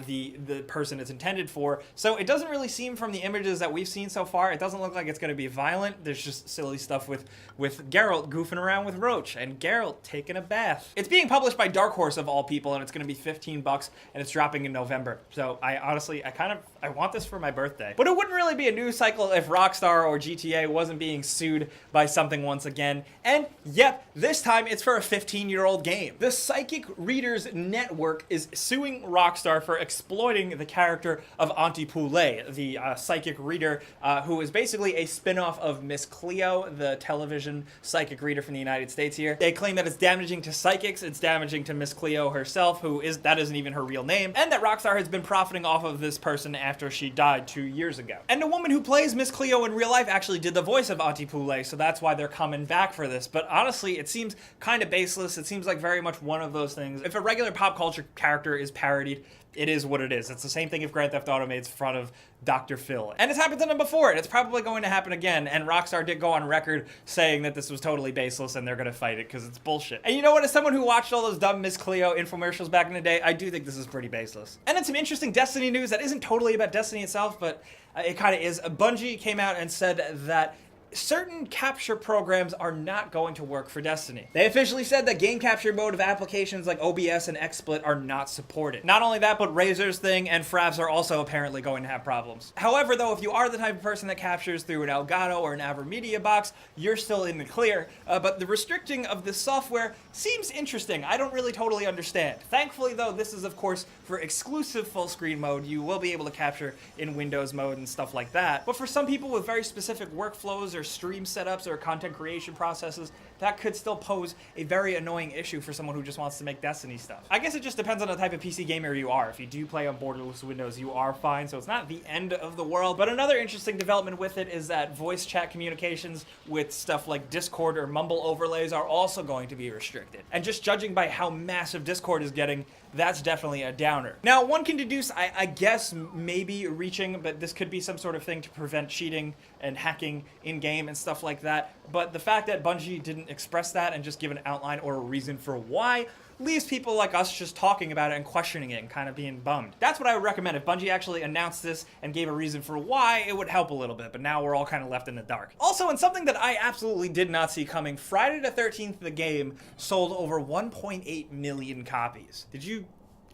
the person it's intended for. So it doesn't really seem from the images that we've seen so far, it doesn't look like it's going to be violent. There's just silly stuff with Geralt goofing around with Roach and Geralt taking a bath. It's being published by Dark Horse of all people, and it's going to be $15, and it's dropping in November. So I honestly, I want this for my birthday. But it wouldn't really be a news cycle if if Rockstar or GTA wasn't being sued by something once again. And yep, this time it's for a 15-year-old game. The Psychic Readers Network is suing Rockstar for exploiting the character of Auntie Poulet, the psychic reader who is basically a spin-off of Miss Cleo, the television psychic reader from the United States here. They claim that it's damaging to psychics, it's damaging to Miss Cleo herself, that isn't even her real name, and that Rockstar has been profiting off of this person after she died 2 years ago. And the woman who plays Miss Cleo in real life actually did the voice of Auntie Poulet, so that's why they're coming back for this. But honestly, it seems kind of baseless. It seems like very much one of those things. If a regular pop culture character is parodied, it is what it is. It's the same thing if Grand Theft Auto made fun of Dr. Phil. And it's happened to them before, and it's probably going to happen again. And Rockstar did go on record saying that this was totally baseless and they're going to fight it because it's bullshit. And you know what? As someone who watched all those dumb Miss Cleo infomercials back in the day, I do think this is pretty baseless. And then some interesting Destiny news that isn't totally about Destiny itself, but it kind of is. Bungie came out and said that certain capture programs are not going to work for Destiny. They officially said that game capture mode of applications like OBS and XSplit are not supported. Not only that, but Razor's thing and Fravs are also apparently going to have problems. However, though, if you are the type of person that captures through an Elgato or an AverMedia box, you're still in the clear. But the restricting of this software seems interesting. I don't really totally understand. Thankfully, though, this is, of course, for exclusive full screen mode. You will be able to capture in Windows mode and stuff like that. But for some people with very specific workflows or stream setups or content creation processes, that could still pose a very annoying issue for someone who just wants to make Destiny stuff. I guess it just depends on the type of PC gamer you are. If you do play on borderless Windows, you are fine, so it's not the end of the world. But another interesting development with it is that voice chat communications with stuff like Discord or Mumble overlays are also going to be restricted. And just judging by how massive Discord is getting, that's definitely a downer. Now, one can deduce, I guess, maybe reaching, but this could be some sort of thing to prevent cheating and hacking in-game and stuff like that. But the fact that Bungie didn't express that and just give an outline or a reason for why leaves people like us just talking about it and questioning it and kind of being bummed. That's what I would recommend. If Bungie actually announced this and gave a reason for why, it would help a little bit, but now we're all kind of left in the dark. Also, in something that I absolutely did not see coming, Friday the 13th, the game, sold over 1.8 million copies. Did you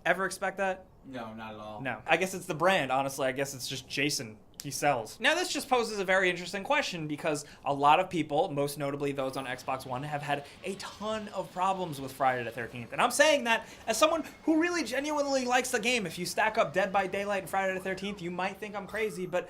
ever expect that? No, not at all. No. I guess it's the brand, honestly. I guess it's just Jason. He sells. Now, this just poses a very interesting question because a lot of people, most notably those on Xbox One, have had a ton of problems with Friday the 13th. And I'm saying that as someone who really genuinely likes the game. If you stack up Dead by Daylight and Friday the 13th, you might think I'm crazy, but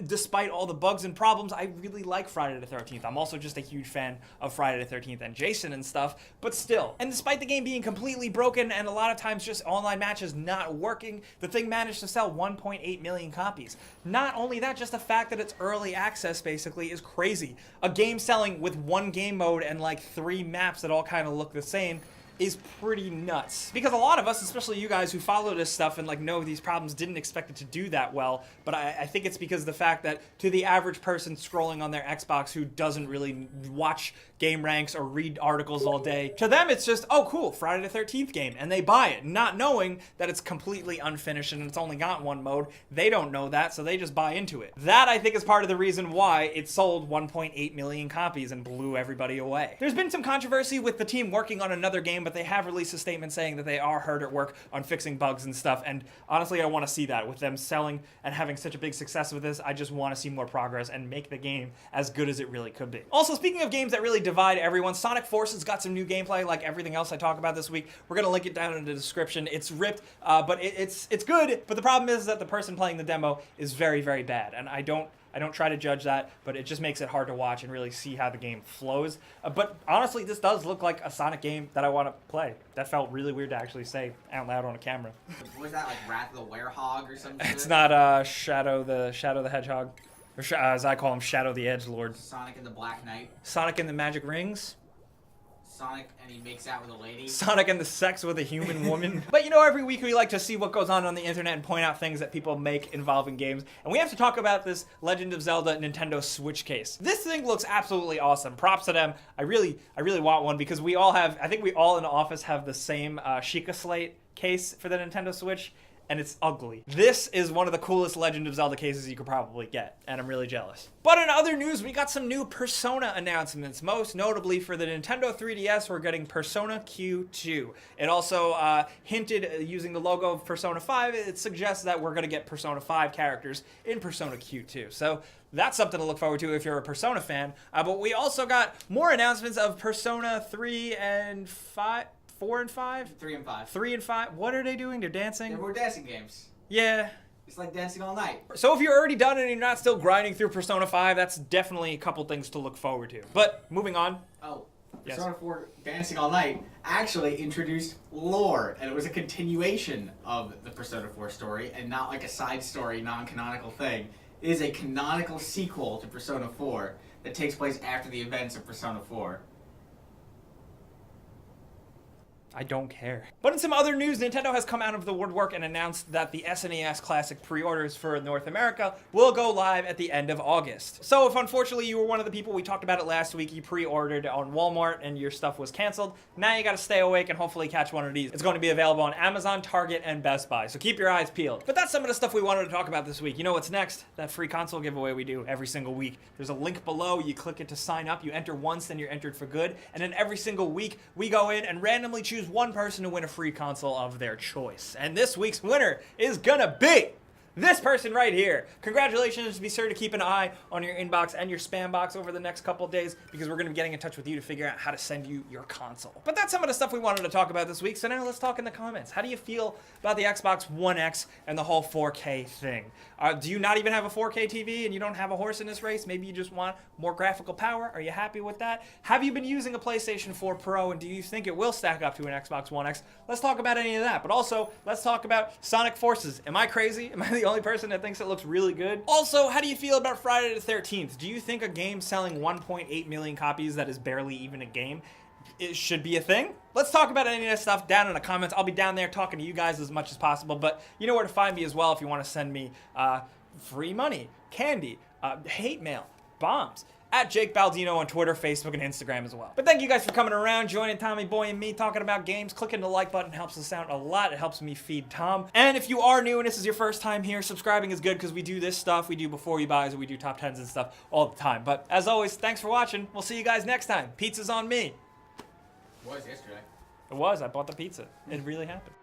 despite all the bugs and problems, I really like Friday the 13th. I'm also just a huge fan of Friday the 13th and Jason and stuff, but still. And despite the game being completely broken and a lot of times just online matches not working, the thing managed to sell 1.8 million copies. Not only that, just the fact that it's early access basically is crazy. A game selling with one game mode and like 3 maps that all kind of look the same is pretty nuts. Because a lot of us, especially you guys who follow this stuff and like know these problems, didn't expect it to do that well. But I think it's because of the fact that to the average person scrolling on their Xbox who doesn't really watch game ranks or read articles all day, to them it's just, oh cool, Friday the 13th game, and they buy it, not knowing that it's completely unfinished and it's only got one mode. They don't know that, so they just buy into it. That, I think, is part of the reason why it sold 1.8 million copies and blew everybody away. There's been some controversy with the team working on another game, but they have released a statement saying that they are hard at work on fixing bugs and stuff, and honestly, I want to see that. With them selling and having such a big success with this, I just want to see more progress and make the game as good as it really could be. Also, speaking of games that really divide everyone, Sonic Forces got some new gameplay like everything else I talk about this week. We're going to link it down in the description. It's ripped, but it's good, but the problem is that the person playing the demo is very, very bad, and I don't try to judge that, but it just makes it hard to watch and really see how the game flows. But honestly, this does look like a Sonic game that I want to play. That felt really weird to actually say out loud on a camera. Was that like Wrath of the Werehog or something? It's not Shadow the Hedgehog, or as I call him, Shadow the Edgelord. Sonic and the Black Knight. Sonic and the Magic Rings. Sonic and he makes out with a lady. Sonic and the sex with a human woman. But you know, every week we like to see what goes on the internet and point out things that people make involving games. And we have to talk about this Legend of Zelda Nintendo Switch case. This thing looks absolutely awesome. Props to them. I really want one because we all have, I think we all in the office have the same Sheikah Slate case for the Nintendo Switch. and it's ugly. This is one of the coolest Legend of Zelda cases you could probably get, and I'm really jealous. But in other news, we got some new Persona announcements. Most notably for the Nintendo 3DS, we're getting Persona Q2. It also hinted, using the logo of Persona 5, it suggests that we're going to get Persona 5 characters in Persona Q2. So that's something to look forward to if you're a Persona fan. But we also got more announcements of Persona 3 and 5. 4 and 5? 3 and 5. 3 and 5. What are they doing? They're dancing? They're more dancing games. Yeah. It's like dancing all night. So if you're already done and you're not still grinding through Persona 5, that's definitely a couple things to look forward to. But moving on. Oh, Yes. Persona 4 Dancing All Night actually introduced lore, and it was a continuation of the Persona 4 story, and not like a side story, non-canonical thing. It is a canonical sequel to Persona 4 that takes place after the events of Persona 4. I don't care. But in some other news, Nintendo has come out of the woodwork and announced that the SNES Classic pre-orders for North America will go live at the end of August. So if unfortunately you were one of the people, we talked about it last week, you pre-ordered on Walmart and your stuff was canceled, now you gotta stay awake and hopefully catch one of these. It's going to be available on Amazon, Target, and Best Buy, so keep your eyes peeled. But that's some of the stuff we wanted to talk about this week. You know what's next? That free console giveaway we do every single week. There's a link below, you click it to sign up, you enter once, then you're entered for good, and then every single week we go in and randomly choose one person to win a free console of their choice. And this week's winner is gonna be this person right here. Congratulations. Be sure to keep an eye on your inbox and your spam box over the next couple of days because we're going to be getting in touch with you to figure out how to send you your console. But that's some of the stuff we wanted to talk about this week. So now let's talk in the comments. How do you feel about the Xbox One X and the whole 4K thing? Do you not even have a 4K TV and you don't have a horse in this race? Maybe you just want more graphical power. Are you happy with that? Have you been using a PlayStation 4 Pro and do you think it will stack up to an Xbox One X? Let's talk about any of that. But also, let's talk about Sonic Forces. Am I crazy? Am I the only person that thinks it looks really good? Also, how do you feel about Friday the 13th? Do you think a game selling 1.8 million copies that is barely even a game, it should be a thing? Let's talk about any of that stuff down in the comments. I'll be down there talking to you guys as much as possible, but you know where to find me as well if you want to send me free money, candy, hate mail, bombs, at Jake Baldino on Twitter, Facebook, and Instagram as well. But thank you guys for coming around, joining Tommy Boy and me, talking about games. Clicking the like button helps us out a lot. It helps me feed Tom. And if you are new and this is your first time here, subscribing is good because we do this stuff. We do before you buys, we do top 10s and stuff all the time. But as always, thanks for watching. We'll see you guys next time. Pizza's on me. What was yesterday? It was. I bought the pizza. It really happened.